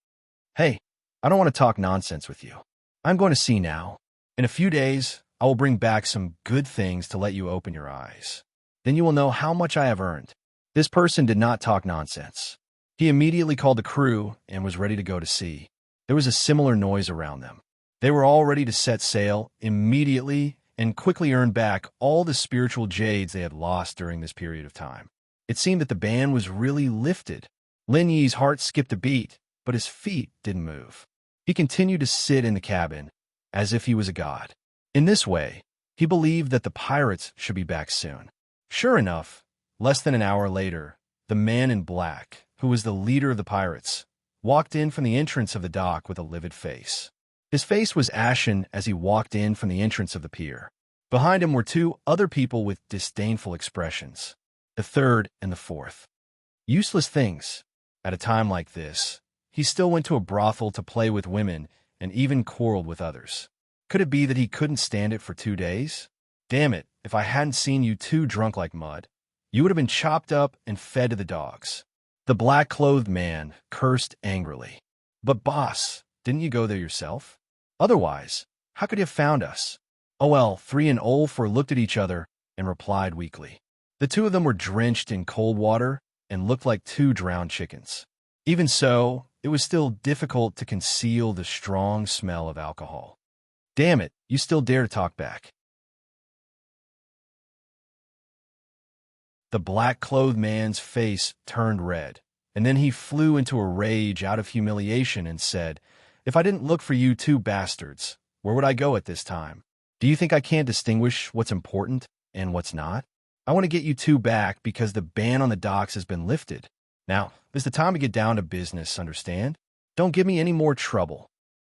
Hey, I don't want to talk nonsense with you. I'm going to sea now. In a few days, I will bring back some good things to let you open your eyes. Then you will know how much I have earned. This person did not talk nonsense. He immediately called the crew and was ready to go to sea. There was a similar noise around them. They were all ready to set sail immediately and quickly earn back all the spiritual jades they had lost during this period of time. It seemed that the ban was really lifted. Lin Yi's heart skipped a beat, but his feet didn't move. He continued to sit in the cabin, as if he was a god. In this way, he believed that the pirates should be back soon. Sure enough, less than an hour later, the man in black, who was the leader of the pirates, walked in from the entrance of the dock with a livid face. His face was ashen as he walked in from the entrance of the pier. Behind him were two other people with disdainful expressions, the third and the fourth. Useless things. At a time like this, he still went to a brothel to play with women and even quarreled with others. Could it be that he couldn't stand it for 2 days? Damn it, if I hadn't seen you two drunk like mud, you would have been chopped up and fed to the dogs. The black-clothed man cursed angrily. But boss, didn't you go there yourself? Otherwise, how could you have found us? OL 3 and Ol 4 looked at each other and replied weakly. The two of them were drenched in cold water and looked like two drowned chickens. Even so, it was still difficult to conceal the strong smell of alcohol. Damn it, you still dare to talk back. The black-clothed man's face turned red, and then he flew into a rage out of humiliation and said, If I didn't look for you two bastards, where would I go at this time? Do you think I can't distinguish what's important and what's not? I want to get you two back because the ban on the docks has been lifted. Now, it's the time to get down to business, understand? Don't give me any more trouble.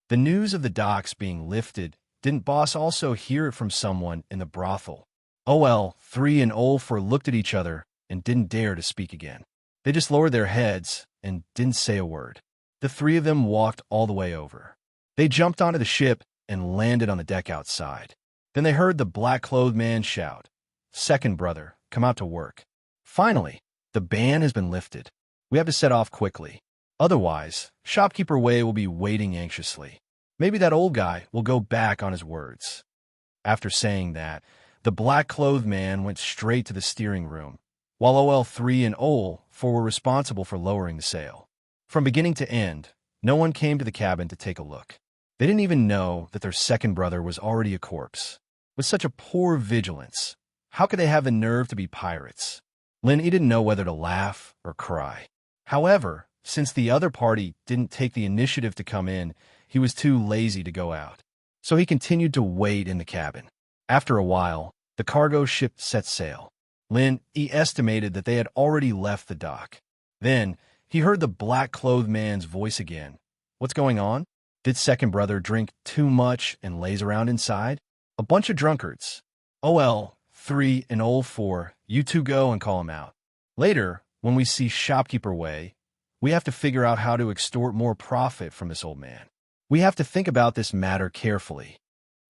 The news of the docks being lifted, didn't boss also hear it from someone in the brothel? OL 3 and Ol 4 looked at each other and didn't dare to speak again. They just lowered their heads and didn't say a word. The three of them walked all the way over. They jumped onto the ship and landed on the deck outside. Then they heard the black-clothed man shout, Second brother, come out to work. Finally, the ban has been lifted. We have to set off quickly. Otherwise, Shopkeeper Wei will be waiting anxiously. Maybe that old guy will go back on his words. After saying that, the black-clothed man went straight to the steering room, while OL 3 and Ol 4 were responsible for lowering the sail. From beginning to end, no one came to the cabin to take a look. They didn't even know that their second brother was already a corpse. With such a poor vigilance, how could they have the nerve to be pirates? Lin didn't know whether to laugh or cry. However, since the other party didn't take the initiative to come in, he was too lazy to go out. So he continued to wait in the cabin. After a while, the cargo ship set sail. He estimated that they had already left the dock. Then, he heard the black-clothed man's voice again. What's going on? Did second brother drink too much and laze around inside? A bunch of drunkards. OL, 3 and old 4, you two go and call him out. Later, when we see Shopkeeper Wei, we have to figure out how to extort more profit from this old man. We have to think about this matter carefully.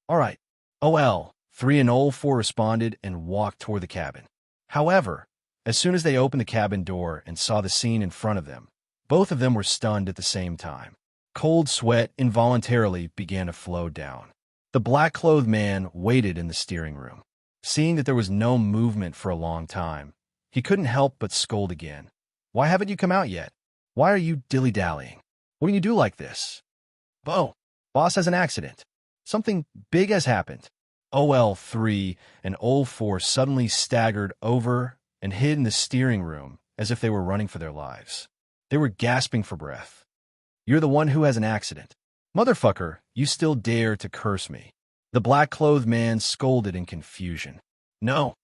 All right. OL, 3 and old 4 responded and walked toward the cabin. However, as soon as they opened the cabin door and saw the scene in front of them, both of them were stunned at the same time. Cold sweat involuntarily began to flow down. The black-clothed man waited in the steering room. Seeing that there was no movement for a long time, he couldn't help but scold again. Why haven't you come out yet? Why are you dilly-dallying? What do you do like this? Boss has an accident. Something big has happened. OL3 and OL4 suddenly staggered over and hid in the steering room as if they were running for their lives. They were gasping for breath. You're the one who has an accident. Motherfucker, you still dare to curse me. The black-clothed man scolded in confusion. No.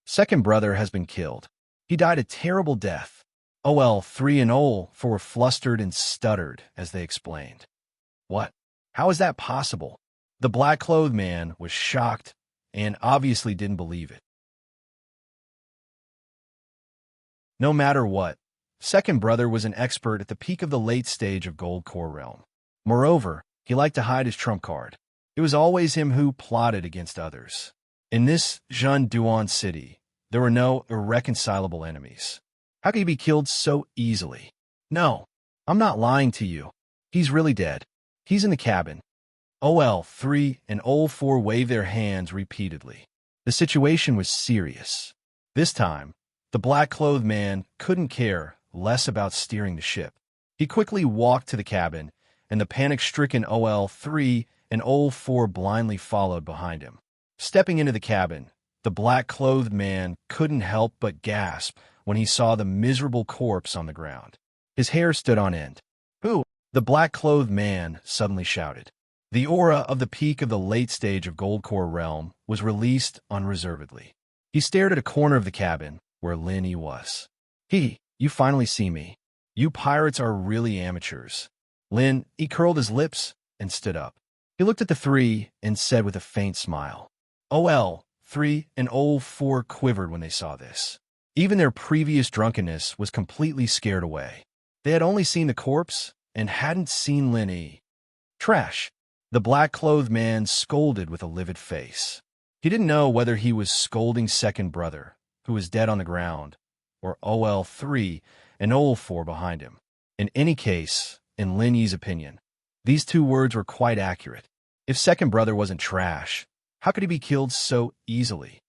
Second brother has been killed. He died a terrible death. OL3 and OL4 were flustered and stuttered as they explained. What? How is that possible? The black-clothed man was shocked and obviously didn't believe it. No matter what, second brother was an expert at the peak of the late stage of Gold Core Realm. Moreover, he liked to hide his trump card. It was always him who plotted against others. In this Zhenduan city, there were no irreconcilable enemies. How could he be killed so easily? No, I'm not lying to you. He's really dead. He's in the cabin. OL3 and OL4 waved their hands repeatedly. The situation was serious. This time, the black-clothed man couldn't care less about steering the ship. He quickly walked to the cabin, and the panic-stricken OL3 and OL4 blindly followed behind him. Stepping into the cabin, the black-clothed man couldn't help but gasp when he saw the miserable corpse on the ground. His hair stood on end. Who? The black-clothed man suddenly shouted. The aura of the peak of the late stage of Gold Core Realm was released unreservedly. He stared at a corner of the cabin where Lin was. You finally see me. You pirates are really amateurs. Lin curled his lips and stood up. He looked at the three and said with a faint smile. OL3 and OL4 quivered when they saw this. Even their previous drunkenness was completely scared away. They had only seen the corpse and hadn't seen Lin. Trash. The black-clothed man scolded with a livid face. He didn't know whether he was scolding second brother, who was dead on the ground, or OL3 and OL4 behind him. In any case, in Lin's opinion, these two words were quite accurate. If second brother wasn't trash, how could he be killed so easily?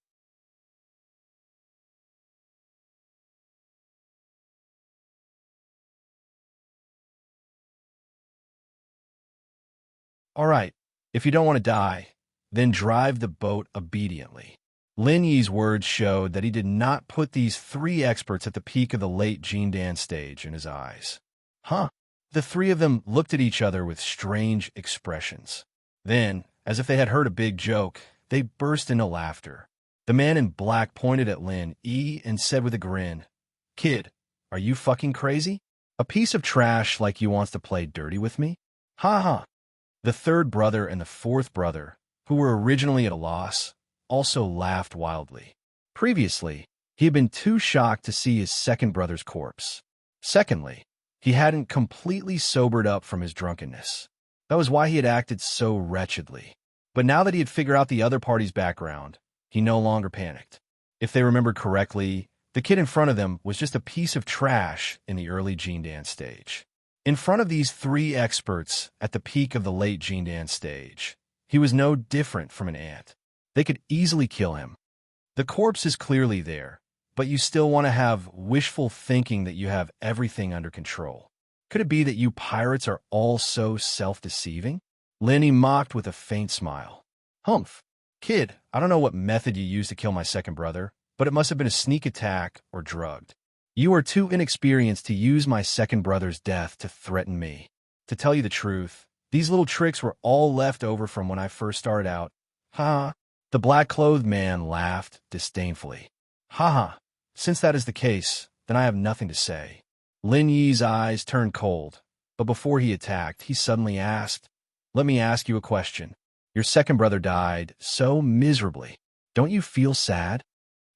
All right, if you don't want to die, then drive the boat obediently. Lin Yi's words showed that he did not put these three experts at the peak of the late Jindan stage in his eyes. Huh? The three of them looked at each other with strange expressions. Then, as if they had heard a big joke, they burst into laughter. The man in black pointed at Lin Yi and said with a grin, Kid, are you fucking crazy? A piece of trash like you wants to play dirty with me? Ha ha. The third brother and the fourth brother, who were originally at a loss, also laughed wildly. Previously, he had been too shocked to see his second brother's corpse. Secondly, he hadn't completely sobered up from his drunkenness. That was why he had acted so wretchedly. But now that he had figured out the other party's background, he no longer panicked. If they remembered correctly, the kid in front of them was just a piece of trash in the early Jindan stage. In front of these three experts at the peak of the late Jindan stage, he was no different from an ant. They could easily kill him. The corpse is clearly there, but you still want to have wishful thinking that you have everything under control. Could it be that you pirates are all so self-deceiving? Lenny mocked with a faint smile. Humph. Kid, I don't know what method you used to kill my second brother, but it must have been a sneak attack or drugged. You are too inexperienced to use my second brother's death to threaten me. To tell you the truth, these little tricks were all left over from when I first started out. Ha! The black-clothed man laughed disdainfully. Ha ha! Since that is the case, then I have nothing to say. Lin Yi's eyes turned cold, but before he attacked, he suddenly asked, Let me ask you a question. Your second brother died so miserably. Don't you feel sad?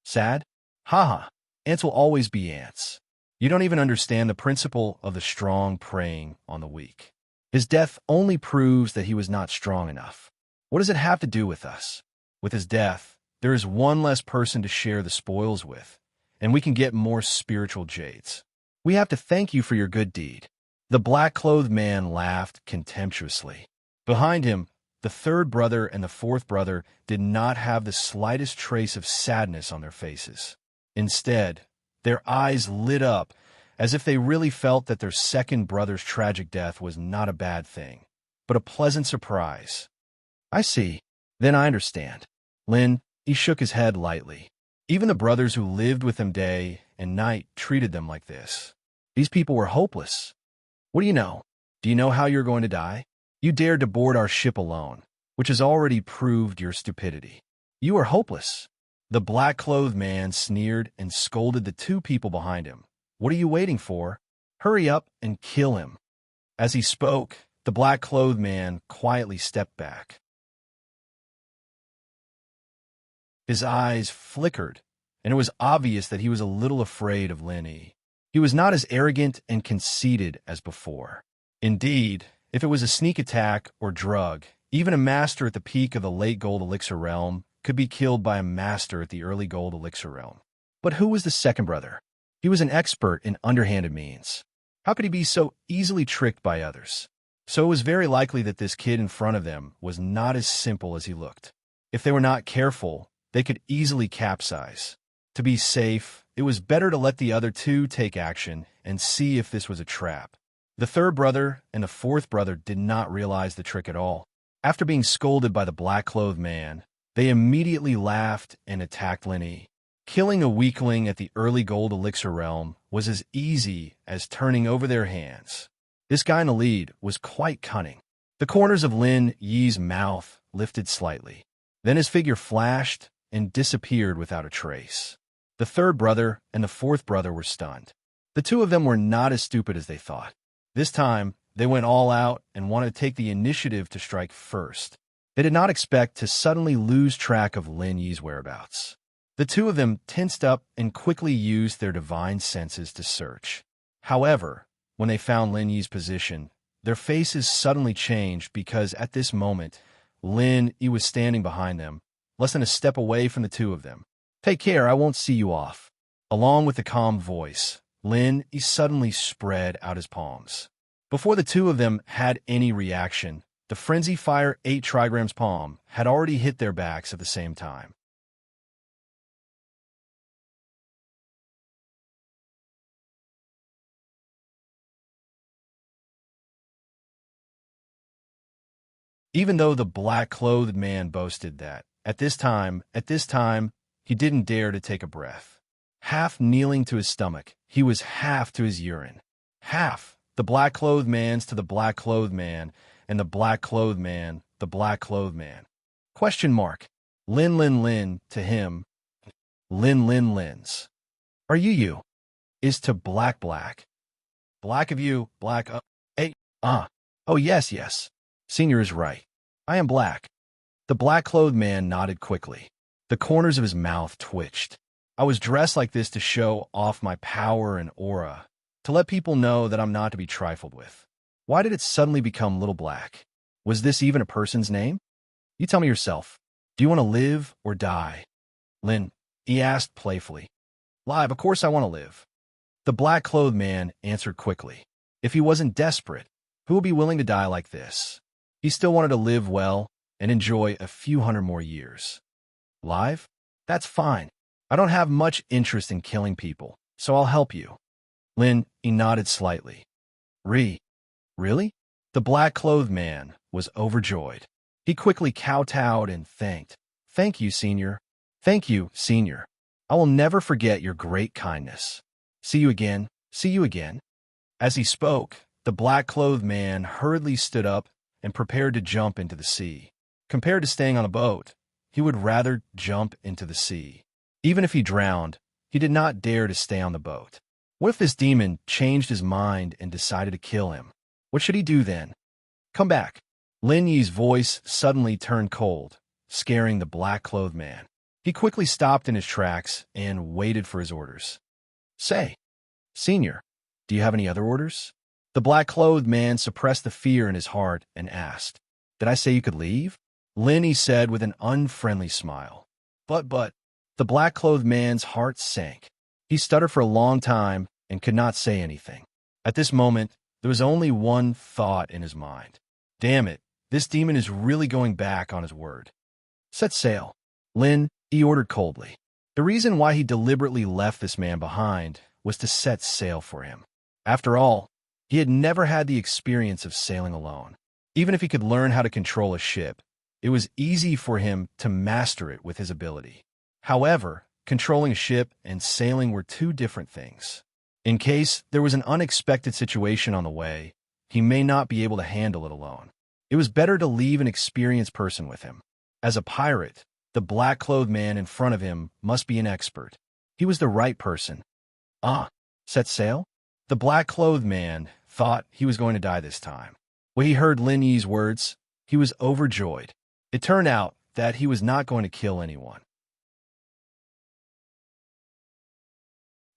Sad? Ha ha! Ants will always be ants. You don't even understand the principle of the strong preying on the weak. His death only proves that he was not strong enough. What does it have to do with us? With his death, there is one less person to share the spoils with, and we can get more spiritual jades. We have to thank you for your good deed. The black-clothed man laughed contemptuously. Behind him, the third brother and the fourth brother did not have the slightest trace of sadness on their faces. Instead, their eyes lit up as if they really felt that their second brother's tragic death was not a bad thing, but a pleasant surprise. I see. Then I understand. Lin, he shook his head lightly. Even the brothers who lived with them day and night treated them like this. These people were hopeless. What do you know? Do you know how you're going to die? You dared to board our ship alone, which has already proved your stupidity. You are hopeless. The black-clothed man sneered and scolded the two people behind him. What are you waiting for? Hurry up and kill him. As he spoke, the black-clothed man quietly stepped back. His eyes flickered, and it was obvious that he was a little afraid of Lin Yi. He was not as arrogant and conceited as before. Indeed, if it was a sneak attack or drug, even a master at the peak of the late gold elixir realm could be killed by a master at the early gold elixir realm. But who was the second brother? He was an expert in underhanded means. How could he be so easily tricked by others? So it was very likely that this kid in front of them was not as simple as he looked. If they were not careful, they could easily capsize. To be safe, it was better to let the other two take action and see if this was a trap. The third brother and the fourth brother did not realize the trick at all. After being scolded by the black-clothed man, they immediately laughed and attacked Lin Yi. Killing a weakling at the early gold elixir realm was as easy as turning over their hands. This guy in the lead was quite cunning. The corners of Lin Yi's mouth lifted slightly. Then his figure flashed and disappeared without a trace. The third brother and the fourth brother were stunned. The two of them were not as stupid as they thought. This time, they went all out and wanted to take the initiative to strike first. They did not expect to suddenly lose track of Lin Yi's whereabouts. The two of them tensed up and quickly used their divine senses to search. However, when they found Lin Yi's position, their faces suddenly changed because at this moment, Lin Yi was standing behind them, less than a step away from the two of them. Take care, I won't see you off. Along with the calm voice, Lin Yi suddenly spread out his palms. Before the two of them had any reaction, the Frenzy Fire 8 trigrams palm had already hit their backs at the same time. Even though the black-clothed man boasted that, at this time, he didn't dare to take a breath. Half kneeling to his stomach, he was half to his urine. Half, the black-clothed man's to the black-clothed man, and the black-clothed man, the black-clothed man. Question mark. Lin to him. Lin's. Are you? Is to black. Black of you, black of... Hey, Oh, yes. Senior is right. I am black. The black-clothed man nodded quickly. The corners of his mouth twitched. I was dressed like this to show off my power and aura, to let people know that I'm not to be trifled with. Why did it suddenly become Little Black? Was this even a person's name? You tell me yourself. Do you want to live or die? Lin, he asked playfully. Live, of course I want to live. The black-clothed man answered quickly. If he wasn't desperate, who would be willing to die like this? He still wanted to live well and enjoy a few hundred more years. Live? That's fine. I don't have much interest in killing people, so I'll help you. Lin, he nodded slightly. Really? The black-clothed man was overjoyed. He quickly kowtowed and thanked. "Thank you, Senior. Thank you, Senior. I will never forget your great kindness. See you again. See you again." As he spoke, the black-clothed man hurriedly stood up and prepared to jump into the sea. Compared to staying on a boat, he would rather jump into the sea. Even if he drowned, he did not dare to stay on the boat. What if this demon changed his mind and decided to kill him? What should he do then? "Come back." Lin Yi's voice suddenly turned cold, scaring the black-clothed man. He quickly stopped in his tracks and waited for his orders. "Say, Senior, do you have any other orders?" The black-clothed man suppressed the fear in his heart and asked, "Did I say you could leave?" Lin Yi said with an unfriendly smile. But, the black-clothed man's heart sank. He stuttered for a long time and could not say anything. At this moment, there was only one thought in his mind. Damn it, this demon is really going back on his word. "Set sail." Lin Yi ordered coldly. The reason why he deliberately left this man behind was to set sail for him. After all, he had never had the experience of sailing alone. Even if he could learn how to control a ship, it was easy for him to master it with his ability. However, controlling a ship and sailing were two different things. In case there was an unexpected situation on the way, he may not be able to handle it alone. It was better to leave an experienced person with him. As a pirate, the black-clothed man in front of him must be an expert. He was the right person. Set sail? The black-clothed man thought he was going to die this time. When he heard Lin Yi's words, he was overjoyed. It turned out that he was not going to kill anyone.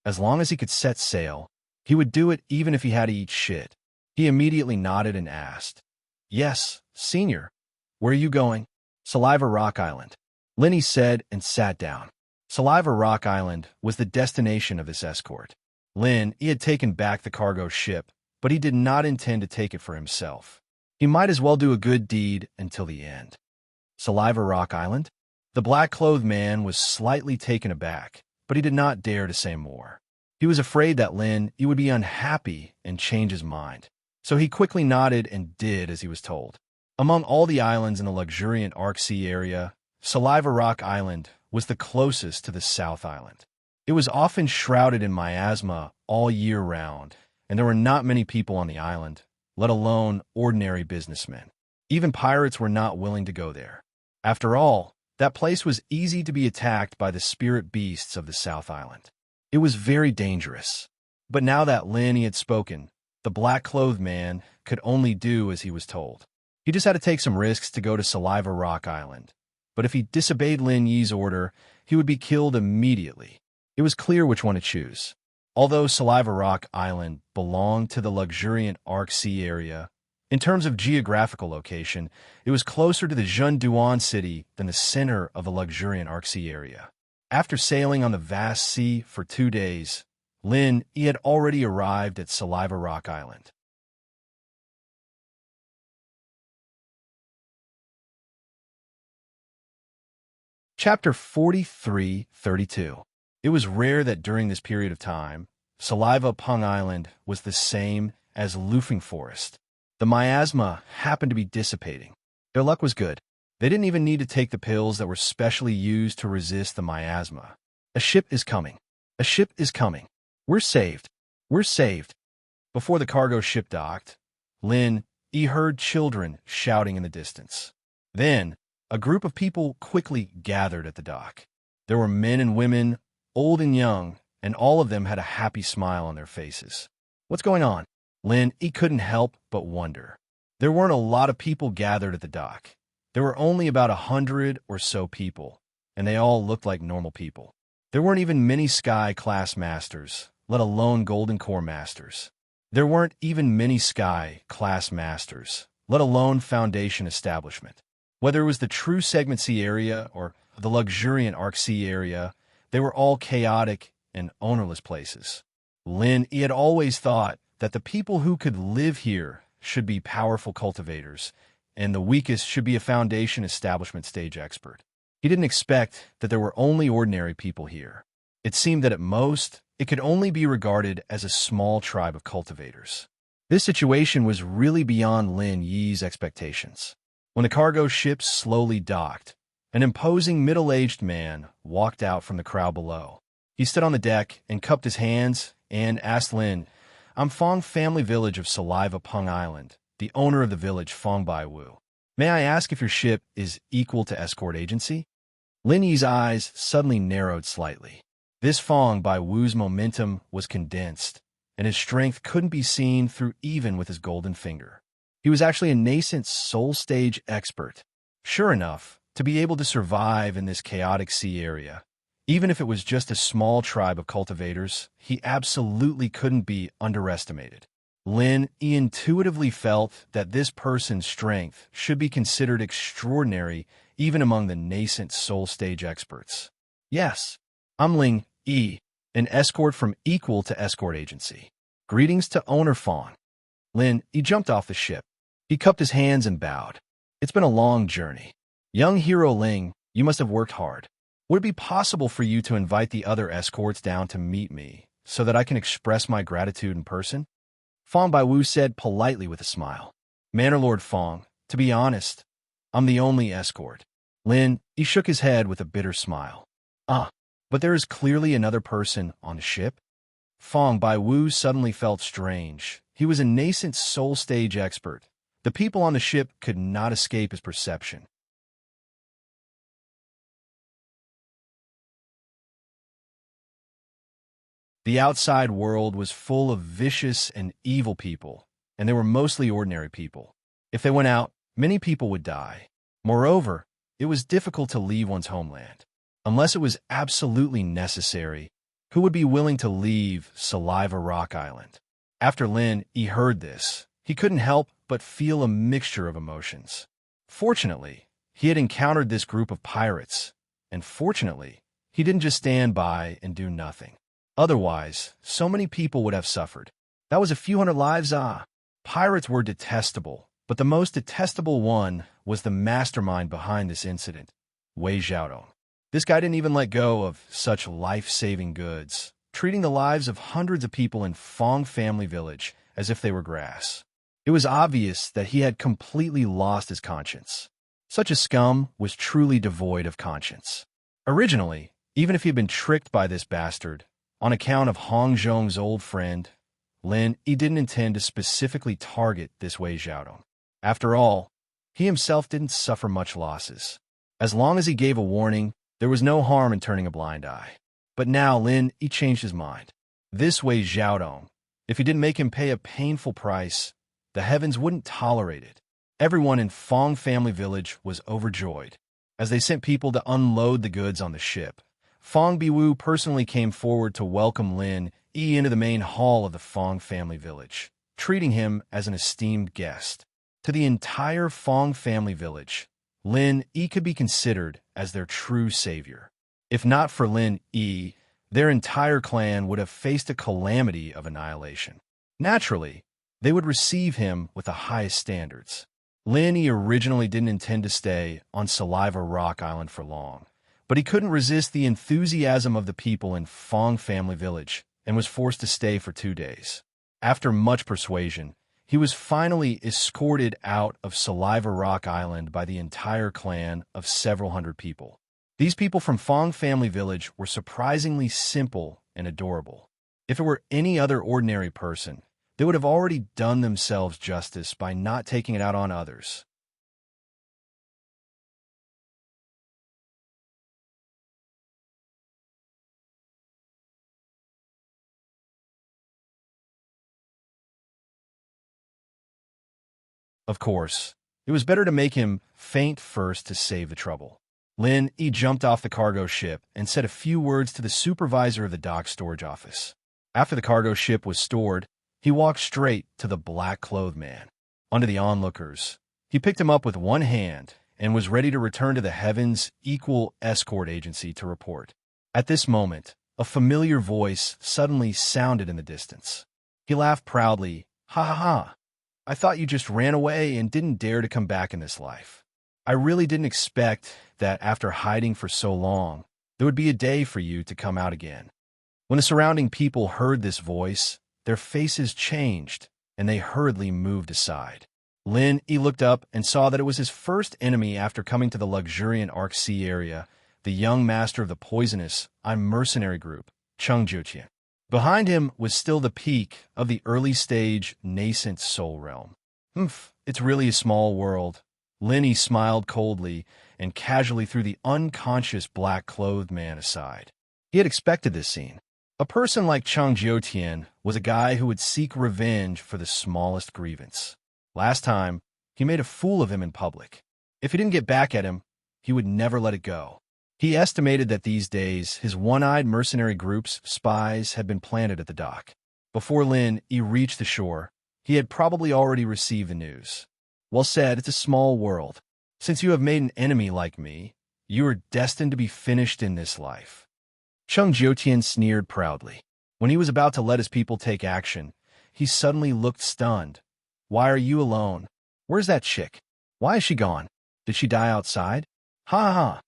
As long as he could set sail, he would do it even if he had to eat shit. He immediately nodded and asked, "Yes, Senior. Where are you going?" "Saliva Rock Island," Lin Yi said and sat down. Saliva Rock Island was the destination of this escort. Lin Yi had taken back the cargo ship, but he did not intend to take it for himself. He might as well do a good deed until the end. Saliva Rock Island? The black-clothed man was slightly taken aback, but he did not dare to say more. He was afraid that Lin Yi would be unhappy and change his mind, so he quickly nodded and did as he was told. Among all the islands in the luxuriant Arc Sea area, Saliva Rock Island was the closest to the South Island. It was often shrouded in miasma all year round, and there were not many people on the island, let alone ordinary businessmen. Even pirates were not willing to go there. After all, that place was easy to be attacked by the spirit beasts of the South Island. It was very dangerous. But now that Lin Yi had spoken, the black-clothed man could only do as he was told. He just had to take some risks to go to Saliva Rock Island. But if he disobeyed Lin Yi's order, he would be killed immediately. It was clear which one to choose. Although Saliva Rock Island belonged to the luxuriant Arc Sea area, in terms of geographical location, it was closer to the Zhenduan city than the center of the luxuriant Arc Sea area. After sailing on the vast sea for 2 days, Lin Yi had already arrived at Saliva Rock Island. Chapter 43-32. It was rare that during this period of time, Saliva Pung Island was the same as Lufeng Forest. The miasma happened to be dissipating. Their luck was good. They didn't even need to take the pills that were specially used to resist the miasma. "A ship is coming. A ship is coming. We're saved. We're saved." Before the cargo ship docked, Lin Yi heard children shouting in the distance. Then, a group of people quickly gathered at the dock. There were men and women, old and young, and all of them had a happy smile on their faces. "What's going on?" Lin Yi couldn't help but wonder. There weren't a lot of people gathered at the dock. There were only about 100 or so people, and they all looked like normal people. There weren't even many Sky Class Masters, let alone Golden Core Masters. There weren't even many Sky Class Masters, let alone Foundation Establishment. Whether it was the true Segment C area or the luxuriant Arc Sea area, they were all chaotic and ownerless places. Lin Yi had always thought that the people who could live here should be powerful cultivators, and the weakest should be a Foundation Establishment stage expert. He didn't expect that there were only ordinary people here. It seemed that at most, it could only be regarded as a small tribe of cultivators. This situation was really beyond Lin Yi's expectations. When the cargo ship slowly docked, an imposing middle-aged man walked out from the crowd below. He stood on the deck and cupped his hands and asked Lin, "I'm Fong Family Village of Saliva Pung Island, the owner of the village Fong Bai Wu. May I ask if your ship is equal to escort agency?" Lin Yi's eyes suddenly narrowed slightly. This Fong Bai Wu's momentum was condensed, and his strength couldn't be seen through even with his golden finger. He was actually a nascent soul stage expert. Sure enough, to be able to survive in this chaotic sea area, even if it was just a small tribe of cultivators, he absolutely couldn't be underestimated. Lin intuitively felt that this person's strength should be considered extraordinary even among the nascent soul stage experts. "Yes, I'm Ling Yi, an escort from Equal to Escort Agency. Greetings to Owner Fong." Lin Yi jumped off the ship. He cupped his hands and bowed. "It's been a long journey. Young hero Ling, you must have worked hard. Would it be possible for you to invite the other escorts down to meet me so that I can express my gratitude in person?" Fong Baiwu said politely with a smile. "Manor Lord Fong, to be honest, I'm the only escort." Lin Yi shook his head with a bitter smile. But there is clearly another person on the ship?" Fong Baiwu suddenly felt strange. He was a nascent soul stage expert. The people on the ship could not escape his perception. The outside world was full of vicious and evil people, and they were mostly ordinary people. If they went out, many people would die. Moreover, it was difficult to leave one's homeland. Unless it was absolutely necessary, who would be willing to leave Saliva Rock Island? After Lin Yi heard this, he couldn't help but feel a mixture of emotions. Fortunately, he had encountered this group of pirates, and fortunately, he didn't just stand by and do nothing. Otherwise, so many people would have suffered. That was a few hundred lives. Pirates were detestable, but the most detestable one was the mastermind behind this incident, Wei Xiaodong. This guy didn't even let go of such life-saving goods, treating the lives of hundreds of people in Fong Family Village as if they were grass. It was obvious that he had completely lost his conscience. Such a scum was truly devoid of conscience. Originally, even if he had been tricked by this bastard, on account of Hong Zhong's old friend, Lin Yi didn't intend to specifically target this Wei Xiaodong. After all, he himself didn't suffer much losses. As long as he gave a warning, there was no harm in turning a blind eye. But now Lin Yi changed his mind. This Wei Xiaodong, if he didn't make him pay a painful price, the heavens wouldn't tolerate it. Everyone in Fong Family Village was overjoyed. As they sent people to unload the goods on the ship, Fong Biwu personally came forward to welcome Lin Yi into the main hall of the Fong Family Village, treating him as an esteemed guest. To the entire Fong Family Village, Lin Yi could be considered as their true savior. If not for Lin Yi, their entire clan would have faced a calamity of annihilation. Naturally, they would receive him with the highest standards. Lin Yi originally didn't intend to stay on Saliva Rock Island for long, but he couldn't resist the enthusiasm of the people in Fong Family Village and was forced to stay for 2 days. After much persuasion, he was finally escorted out of Saliva Rock Island by the entire clan of several hundred people. These people from Fong Family Village were surprisingly simple and adorable. If it were any other ordinary person, they would have already done themselves justice by not taking it out on others. Of course, it was better to make him faint first to save the trouble. Lin Yi jumped off the cargo ship and said a few words to the supervisor of the dock storage office. After the cargo ship was stored, he walked straight to the black-clothed man. Under the onlookers, he picked him up with one hand and was ready to return to the Heavens Equal Escort Agency to report. At this moment, a familiar voice suddenly sounded in the distance. He laughed proudly. "Ha ha ha! I thought you just ran away and didn't dare to come back in this life. I really didn't expect that after hiding for so long, there would be a day for you to come out again." When the surrounding people heard this voice, their faces changed. and they hurriedly moved aside. Lin Yi looked up and saw that it was his first enemy after coming to the luxuriant Arc Sea area, the young master of the poisonous mercenary group, Cheng Jiutian. Behind him was still the peak of the early-stage nascent soul realm. It's really a small world. Lin Yi smiled coldly and casually threw the unconscious black-clothed man aside. He had expected this scene. A person like Cheng Jiutian was a guy who would seek revenge for the smallest grievance. Last time, he made a fool of him in public. If he didn't get back at him, he would never let it go. He estimated that these days, his one-eyed mercenary group's spies had been planted at the dock. Before Lin Yi reached the shore, he had probably already received the news. Well said, it's a small world. Since you have made an enemy like me, you are destined to be finished in this life. Cheng Jiutian sneered proudly. When he was about to let his people take action, he suddenly looked stunned. Why are you alone? Where's that chick? Why is she gone? Did she die outside? Ha ha.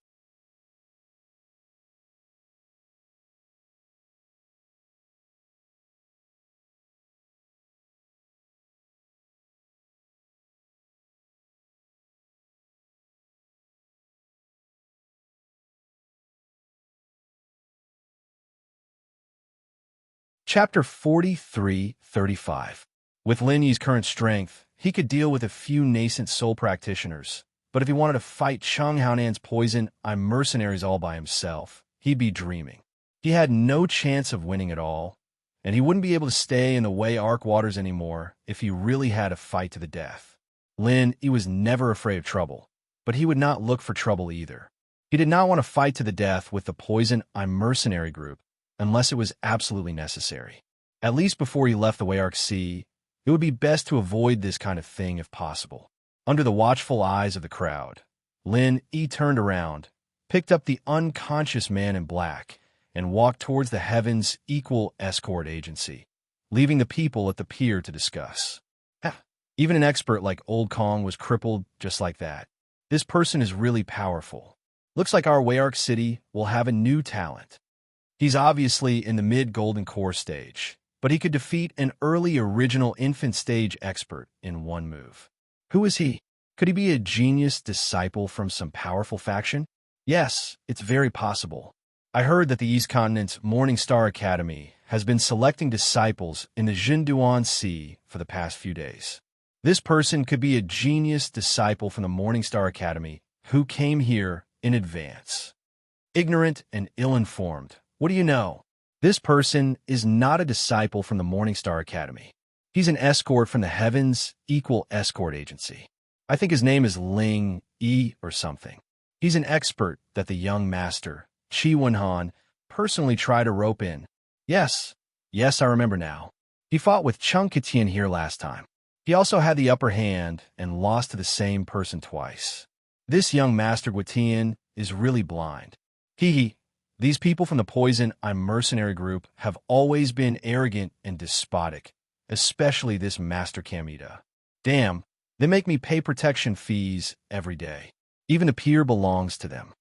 Chapter 43-35. With Lin Yi's current strength, he could deal with a few nascent soul practitioners, but if he wanted to fight Cheng Haonan's poison mercenaries all by himself, he'd be dreaming. He had no chance of winning at all, and he wouldn't be able to stay in the Wei Arc waters anymore if he really had a fight to the death. Lin Yi was never afraid of trouble, but he would not look for trouble either. He did not want to fight to the death with the poison mercenary group, unless it was absolutely necessary. At least before he left the Wei Arc Sea, it would be best to avoid this kind of thing if possible. Under the watchful eyes of the crowd, Lin Yi turned around, picked up the unconscious man in black, and walked towards the Heaven's Equal Escort Agency, leaving the people at the pier to discuss. Even an expert like Old Kong was crippled just like that. This person is really powerful. Looks like our Wei Arc City will have a new talent. He's obviously in the mid-golden core stage, but he could defeat an early original infant stage expert in one move. Who is he? Could he be a genius disciple from some powerful faction? Yes, it's very possible. I heard that the East Continent's Morning Star Academy has been selecting disciples in the Jinduan Sea for the past few days. This person could be a genius disciple from the Morning Star Academy who came here in advance. Ignorant and ill-informed. What do you know? This person is not a disciple from the Morning Star Academy. He's an escort from the Heaven's Equal Escort Agency. I think his name is Ling Yi or something. He's an expert that the young master, Qi Wenhan, personally tried to rope in. Yes, I remember now. He fought with Cheng Ketian here last time. He also had the upper hand and lost to the same person twice. This young master Guitian is really blind. These people from the poison mercenary group have always been arrogant and despotic, especially this Master Kamita. Damn, they make me pay protection fees every day. Even the pier belongs to them.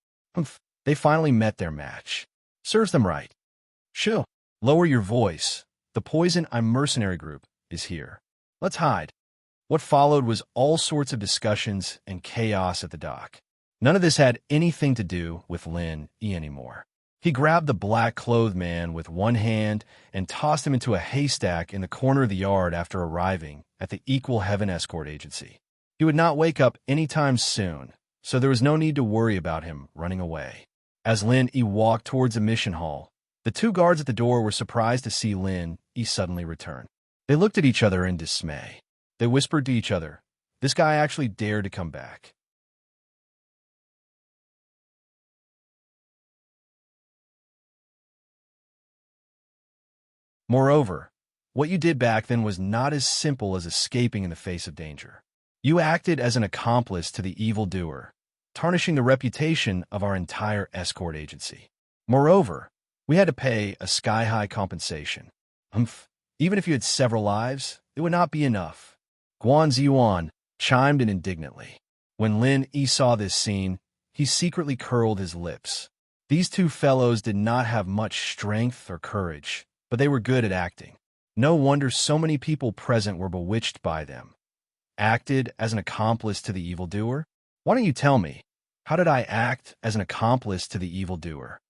They finally met their match. Serves them right. Shoo, lower your voice. The poison mercenary group is here. Let's hide. What followed was all sorts of discussions and chaos at the dock. None of this had anything to do with Lin Yi anymore. He grabbed the black-clothed man with one hand and tossed him into a haystack in the corner of the yard after arriving at the Equal Heaven Escort Agency. He would not wake up anytime soon, so there was no need to worry about him running away. As Lin Yi walked towards the mission hall, the two guards at the door were surprised to see Lin Yi suddenly return. They looked at each other in dismay. They whispered to each other, "This guy actually dared to come back." Moreover, what you did back then was not as simple as escaping in the face of danger. You acted as an accomplice to the evildoer, tarnishing the reputation of our entire escort agency. Moreover, we had to pay a sky-high compensation. Even if you had several lives, it would not be enough. Guan Ziyuan chimed in indignantly. When Lin Yi saw this scene, he secretly curled his lips. These two fellows did not have much strength or courage, but they were good at acting. No wonder so many people present were bewitched by them. Acted as an accomplice to the evildoer? Why don't you tell me, how did I act as an accomplice to the evildoer?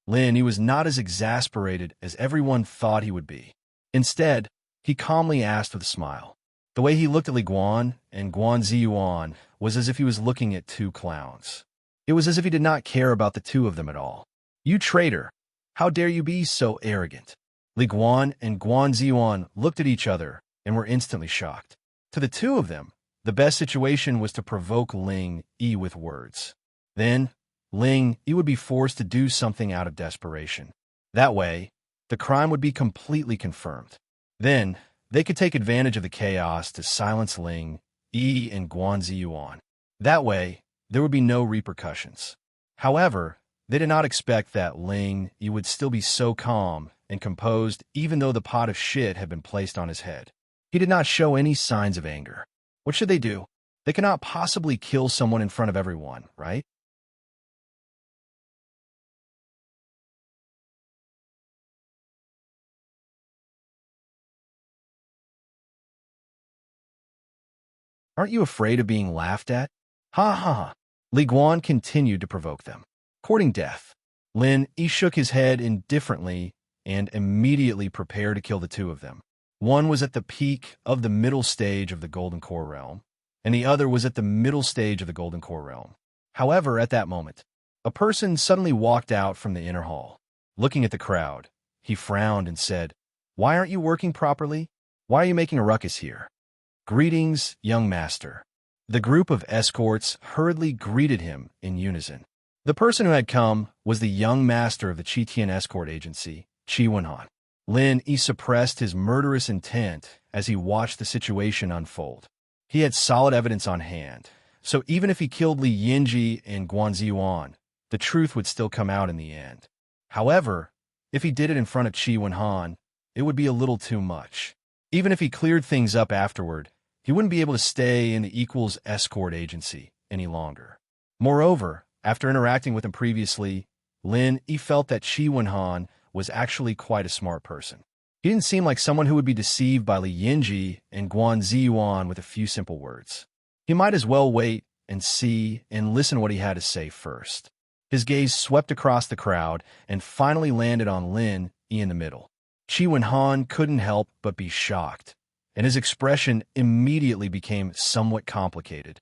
Lin, he was not as exasperated as everyone thought he would be. Instead, he calmly asked with a smile. The way he looked at Li Guan and Guan Ziyuan was as if he was looking at two clowns. It was as if he did not care about the two of them at all. You traitor! How dare you be so arrogant? Li Guan and Guan Ziyuan looked at each other and were instantly shocked. To the two of them, the best situation was to provoke Ling Yi with words. Then, Ling Yi would be forced to do something out of desperation. That way, the crime would be completely confirmed. Then, they could take advantage of the chaos to silence Ling Yi and Guan Ziyuan. That way, there would be no repercussions. However, they did not expect that Ling Yi would still be so calm and composed even though the pot of shit had been placed on his head. He did not show any signs of anger. What should they do? They cannot possibly kill someone in front of everyone, right? Aren't you afraid of being laughed at? Ha ha ha. Li Guan continued to provoke them. Courting death. Lin Yi shook his head indifferently and immediately prepared to kill the two of them. One was at the peak of the middle stage of the Golden Core Realm, and the other was at the middle stage of the Golden Core Realm. However, at that moment, a person suddenly walked out from the inner hall. Looking at the crowd, he frowned and said, "Why aren't you working properly? Why are you making a ruckus here?" "Greetings, young master." The group of escorts hurriedly greeted him in unison. The person who had come was the young master of the Qitian escort agency, Qi Wenhan. Lin Yi suppressed his murderous intent as he watched the situation unfold. He had solid evidence on hand, so even if he killed Li Yinji and Guan Ziyuan, the truth would still come out in the end. However, if he did it in front of Qi Wenhan, it would be a little too much. Even if he cleared things up afterward, he wouldn't be able to stay in the Equals escort agency any longer. Moreover, after interacting with him previously, Lin Yi felt that Qi Wenhan was actually quite a smart person. He didn't seem like someone who would be deceived by Li Yinji and Guan Ziyuan with a few simple words. He might as well wait and see and listen what he had to say first. His gaze swept across the crowd and finally landed on Lin Yi in the middle. Qi Wenhan couldn't help but be shocked, and his expression immediately became somewhat complicated.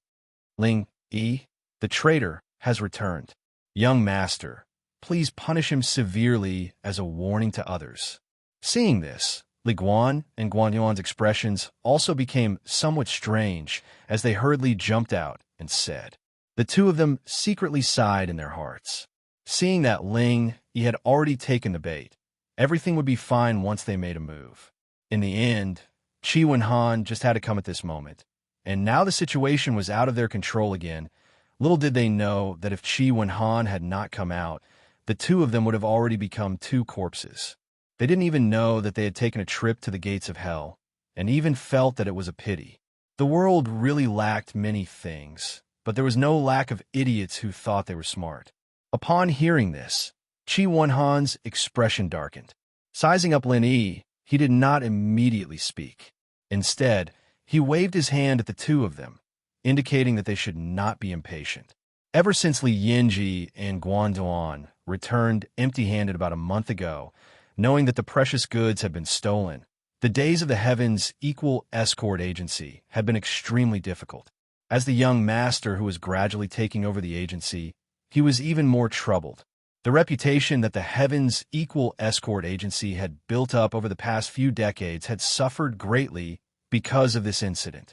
"Ling Yi, the traitor, has returned. Young master, please punish him severely as a warning to others." Seeing this, Li Guan and Guan Yuan's expressions also became somewhat strange as they hurriedly jumped out and said. The two of them secretly sighed in their hearts. Seeing that Ling Yi had already taken the bait, everything would be fine once they made a move. In the end, Qi Wenhan just had to come at this moment, and now the situation was out of their control again. Little did they know that if Qi Wenhan had not come out, the two of them would have already become two corpses. They didn't even know that they had taken a trip to the gates of hell, and even felt that it was a pity. The world really lacked many things, but there was no lack of idiots who thought they were smart. Upon hearing this, Qi Wenhan's expression darkened. Sizing up Lin Yi, he did not immediately speak. Instead, he waved his hand at the two of them, indicating that they should not be impatient. Ever since Li Yinji and Guan Duan returned empty-handed about a month ago, knowing that the precious goods had been stolen, the days of the Heavens Equal Escort Agency had been extremely difficult. As the young master who was gradually taking over the agency, he was even more troubled. The reputation that the Heavens Equal Escort Agency had built up over the past few decades had suffered greatly because of this incident.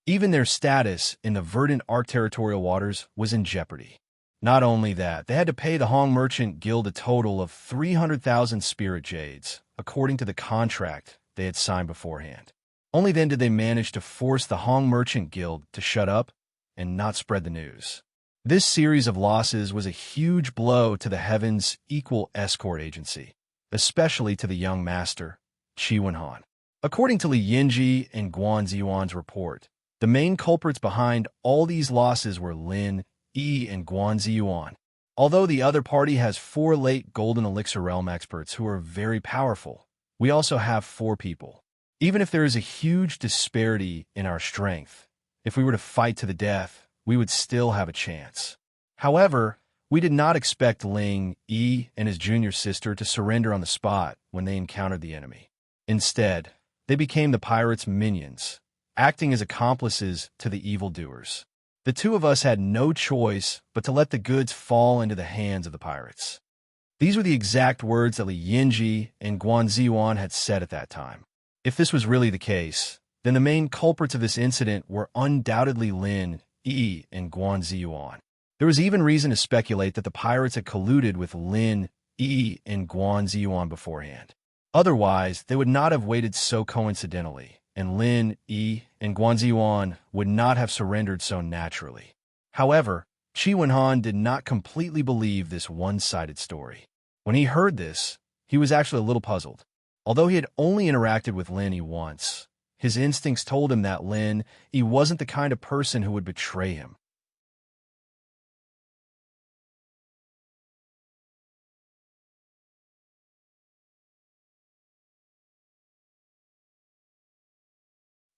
Even their status in the verdant Arc territorial waters was in jeopardy. Not only that, they had to pay the Hong Merchant Guild a total of 300,000 spirit jades, according to the contract they had signed beforehand. Only then did they manage to force the Hong Merchant Guild to shut up and not spread the news. This series of losses was a huge blow to the Heavens Equal Escort Agency, especially to the young master, Qi Wenhan. According to Li Yinji and Guan Ziyuan's report, the main culprits behind all these losses were Lin Yi and Guan Ziyuan. Although the other party has 4 late Golden Elixir Realm experts who are very powerful, we also have 4 people. Even if there is a huge disparity in our strength, if we were to fight to the death, we would still have a chance. However, we did not expect Ling Yi and his junior sister to surrender on the spot when they encountered the enemy. Instead, they became the pirates' minions, acting as accomplices to the evildoers. The two of us had no choice but to let the goods fall into the hands of the pirates. These were the exact words that Li Yinji and Guan Ziyuan had said at that time. If this was really the case, then the main culprits of this incident were undoubtedly Lin Yi and Guan Ziyuan. There was even reason to speculate that the pirates had colluded with Lin Yi and Guan Ziyuan beforehand. Otherwise, they would not have waited so coincidentally, and Lin Yi and Guan Ziyuan would not have surrendered so naturally. However, Qi Wenhan did not completely believe this one-sided story. When he heard this, he was actually a little puzzled. Although he had only interacted with Lin Yi once, his instincts told him that Lin Yi wasn't the kind of person who would betray him.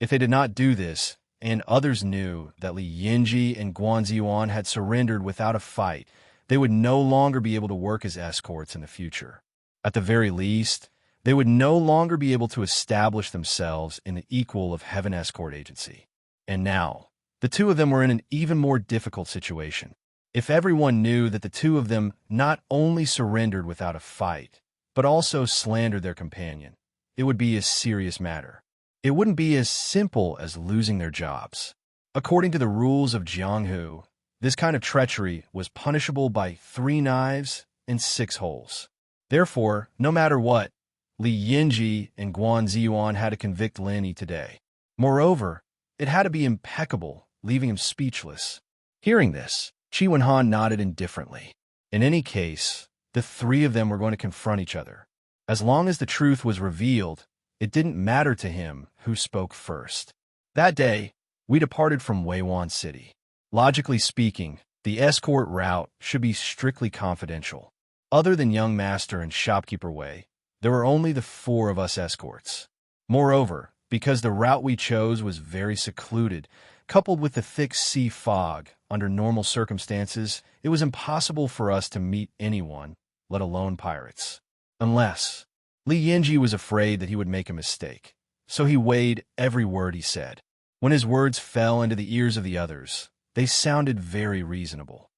If they did not do this, and others knew that Li Yinji and Guan Ziyuan had surrendered without a fight, they would no longer be able to work as escorts in the future. At the very least, they would no longer be able to establish themselves in the equal of Heaven Escort Agency. And now, the two of them were in an even more difficult situation. If everyone knew that the two of them not only surrendered without a fight, but also slandered their companion, it would be a serious matter. It wouldn't be as simple as losing their jobs. According to the rules of Jianghu, this kind of treachery was punishable by 3 knives and 6 holes. Therefore, no matter what, Li Yinji and Guan Ziyuan had to convict Lin Yi today. Moreover, it had to be impeccable, leaving him speechless. Hearing this, Qi Wenhan nodded indifferently. In any case, the 3 of them were going to confront each other. As long as the truth was revealed, it didn't matter to him who spoke first. That day, we departed from Weiwan City. Logically speaking, the escort route should be strictly confidential. Other than young master and shopkeeper Wei, there were only the 4 of us escorts. Moreover, because the route we chose was very secluded, coupled with the thick sea fog, under normal circumstances, it was impossible for us to meet anyone, let alone pirates. Unless Li Yinji was afraid that he would make a mistake, so he weighed every word he said. When his words fell into the ears of the others, they sounded very reasonable.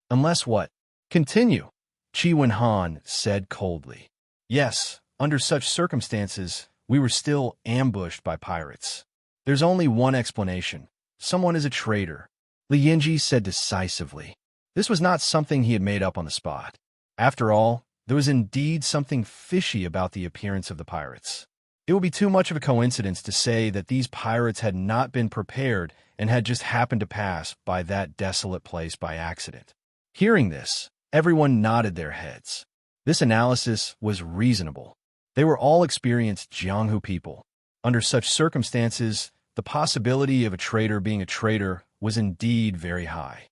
Unless what? Continue, Qi Wenhan said coldly. Yes, under such circumstances, we were still ambushed by pirates. There's only one explanation. Someone is a traitor, Li Yinji said decisively. This was not something he had made up on the spot. After all, there was indeed something fishy about the appearance of the pirates. It would be too much of a coincidence to say that these pirates had not been prepared and had just happened to pass by that desolate place by accident. Hearing this, everyone nodded their heads. This analysis was reasonable. They were all experienced Jianghu people. Under such circumstances, the possibility of a traitor being a traitor was indeed very high.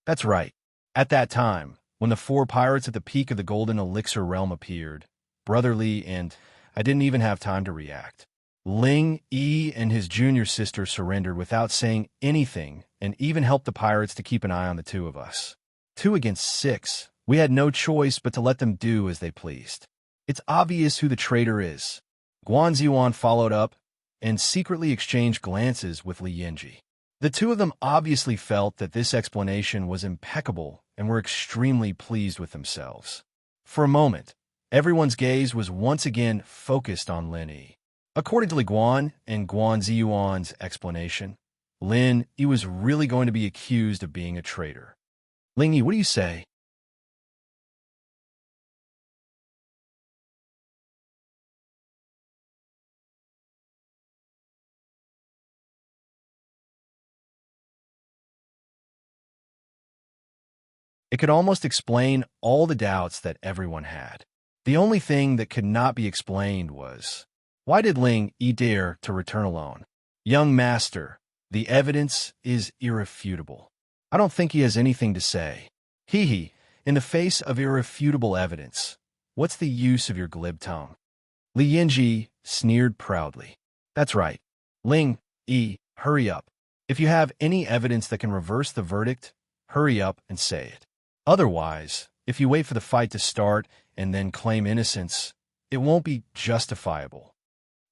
That's right. At that time, when the 4 pirates at the peak of the Golden Elixir Realm appeared, brotherly and I didn't even have time to react. Ling Yi and his junior sister surrendered without saying anything and even helped the pirates to keep an eye on the 2 of us. 2 against 6. We had no choice but to let them do as they pleased. It's obvious who the traitor is. Guan Ziyuan followed up and secretly exchanged glances with Li Yinji. The 2 of them obviously felt that this explanation was impeccable and were extremely pleased with themselves. For a moment, everyone's gaze was once again focused on Lin Yi. According to Li Guan and Guan Ziyuan's explanation, Lin Yi was really going to be accused of being a traitor. Ling Yi, what do you say? It could almost explain all the doubts that everyone had. The only thing that could not be explained was, why did Ling Yi dare to return alone? Young master, the evidence is irrefutable. I don't think he has anything to say. Hee, In the face of irrefutable evidence, what's the use of your glib tongue? Li Yinji sneered proudly. That's right. Ling Yi, hurry up. If you have any evidence that can reverse the verdict, hurry up and say it. Otherwise, if you wait for the fight to start and then claim innocence, it won't be justifiable.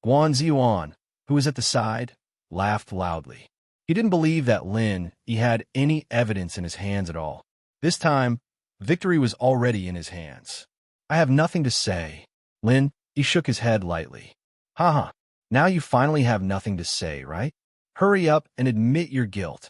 Guan Ziyuan, who was at the side, laughed loudly. He didn't believe that Lin Yi had any evidence in his hands at all. This time, victory was already in his hands. I have nothing to say. Lin Yi shook his head lightly. Haha, now you finally have nothing to say, right? Hurry up and admit your guilt.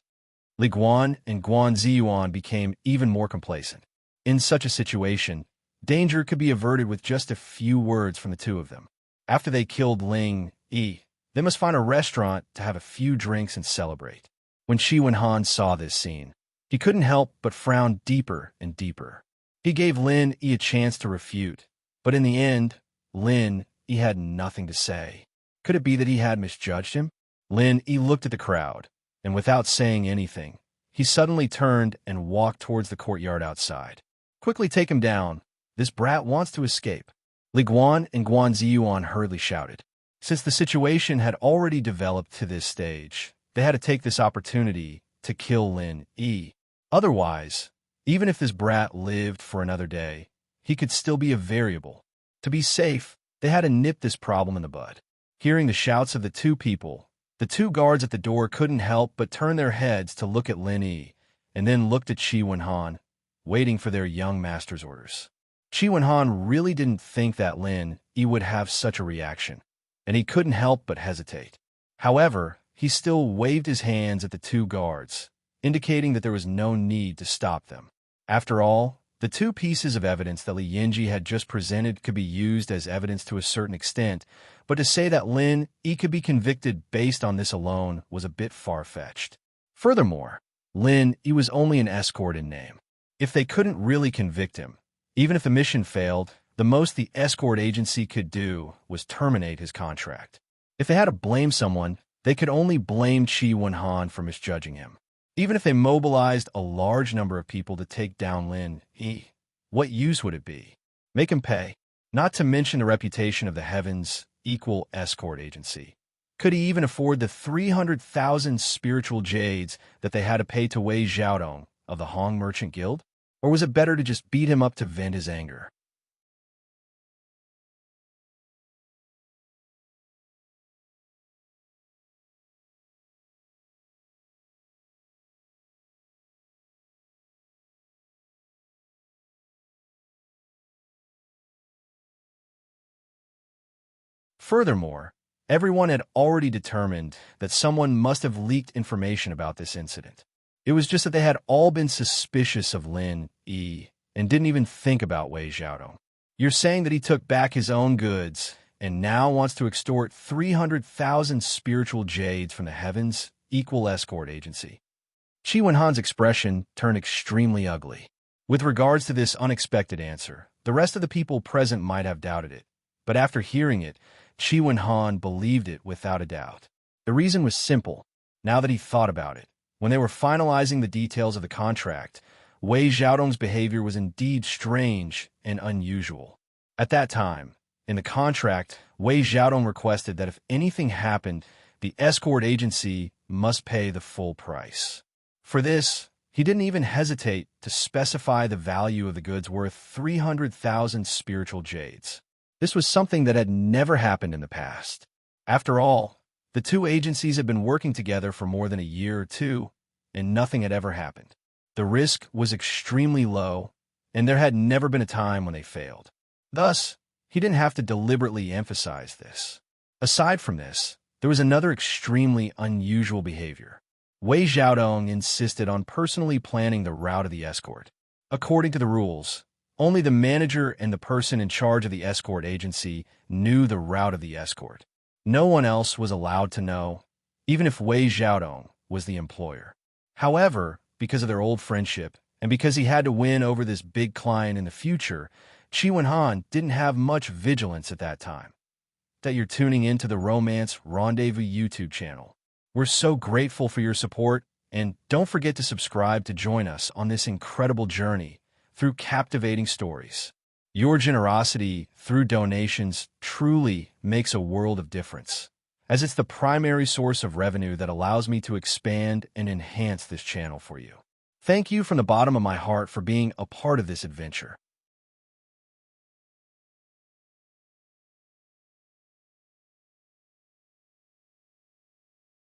Li Guan and Guan Ziyuan became even more complacent. In such a situation, danger could be averted with just a few words from the two of them. After they killed Ling Yi, they must find a restaurant to have a few drinks and celebrate. When Qi Wenhan saw this scene, he couldn't help but frown deeper and deeper. He gave Lin Yi a chance to refute, but in the end, Lin Yi had nothing to say. Could it be that he had misjudged him? Lin Yi looked at the crowd, and without saying anything, he suddenly turned and walked towards the courtyard outside. Quickly take him down. This brat wants to escape. Li Guan and Guan Ziyuan hurriedly shouted. Since the situation had already developed to this stage, they had to take this opportunity to kill Lin Yi. Otherwise, even if this brat lived for another day, he could still be a variable. To be safe, they had to nip this problem in the bud. Hearing the shouts of the two people, the two guards at the door couldn't help but turn their heads to look at Lin Yi, and then looked at Qi Wenhan, waiting for their young master's orders. Qi Wenhan really didn't think that Lin Yi would have such a reaction, and he couldn't help but hesitate. However, he still waved his hands at the two guards, indicating that there was no need to stop them. After all, the two pieces of evidence that Li Yinji had just presented could be used as evidence to a certain extent, but to say that Lin Yi could be convicted based on this alone was a bit far-fetched. Furthermore, Lin Yi was only an escort in name. If they couldn't really convict him, even if the mission failed, the most the escort agency could do was terminate his contract. If they had to blame someone, they could only blame Qi Wenhan for misjudging him. Even if they mobilized a large number of people to take down Lin Yi, what use would it be? Make him pay. Not to mention the reputation of the Heavens Equal Escort Agency. Could he even afford the 300,000 spiritual jades that they had to pay to Wei Xiaodong of the Hong Merchant Guild? Or was it better to just beat him up to vent his anger? Furthermore, everyone had already determined that someone must have leaked information about this incident. It was just that they had all been suspicious of Lin Yi and didn't even think about Wei Xiaodong. You're saying that he took back his own goods and now wants to extort 300,000 spiritual jades from the Heavens Equal Escort Agency. Qi Wenhan's expression turned extremely ugly. With regards to this unexpected answer, the rest of the people present might have doubted it, but after hearing it, Qi Wenhan believed it without a doubt. The reason was simple. Now that he thought about it, when they were finalizing the details of the contract, Wei Xiaodong's behavior was indeed strange and unusual. At that time, in the contract, Wei Xiaodong requested that if anything happened, the escort agency must pay the full price. For this, he didn't even hesitate to specify the value of the goods worth 300,000 spiritual jades. This was something that had never happened in the past. After all, the two agencies had been working together for more than a year or two, and nothing had ever happened. The risk was extremely low, and there had never been a time when they failed. Thus, he didn't have to deliberately emphasize this. Aside from this, there was another extremely unusual behavior. Wei Xiaodong insisted on personally planning the route of the escort. According to the rules, only the manager and the person in charge of the escort agency knew the route of the escort. No one else was allowed to know, even if Wei Xiaodong was the employer. However, because of their old friendship, and because he had to win over this big client in the future, Qi Wenhan didn't have much vigilance at that time. That you're tuning into the Romance Rendezvous YouTube channel. We're so grateful for your support, and don't forget to subscribe to join us on this incredible journey through captivating stories. Your generosity through donations truly makes a world of difference, as it's the primary source of revenue that allows me to expand and enhance this channel for you. Thank you from the bottom of my heart for being a part of this adventure.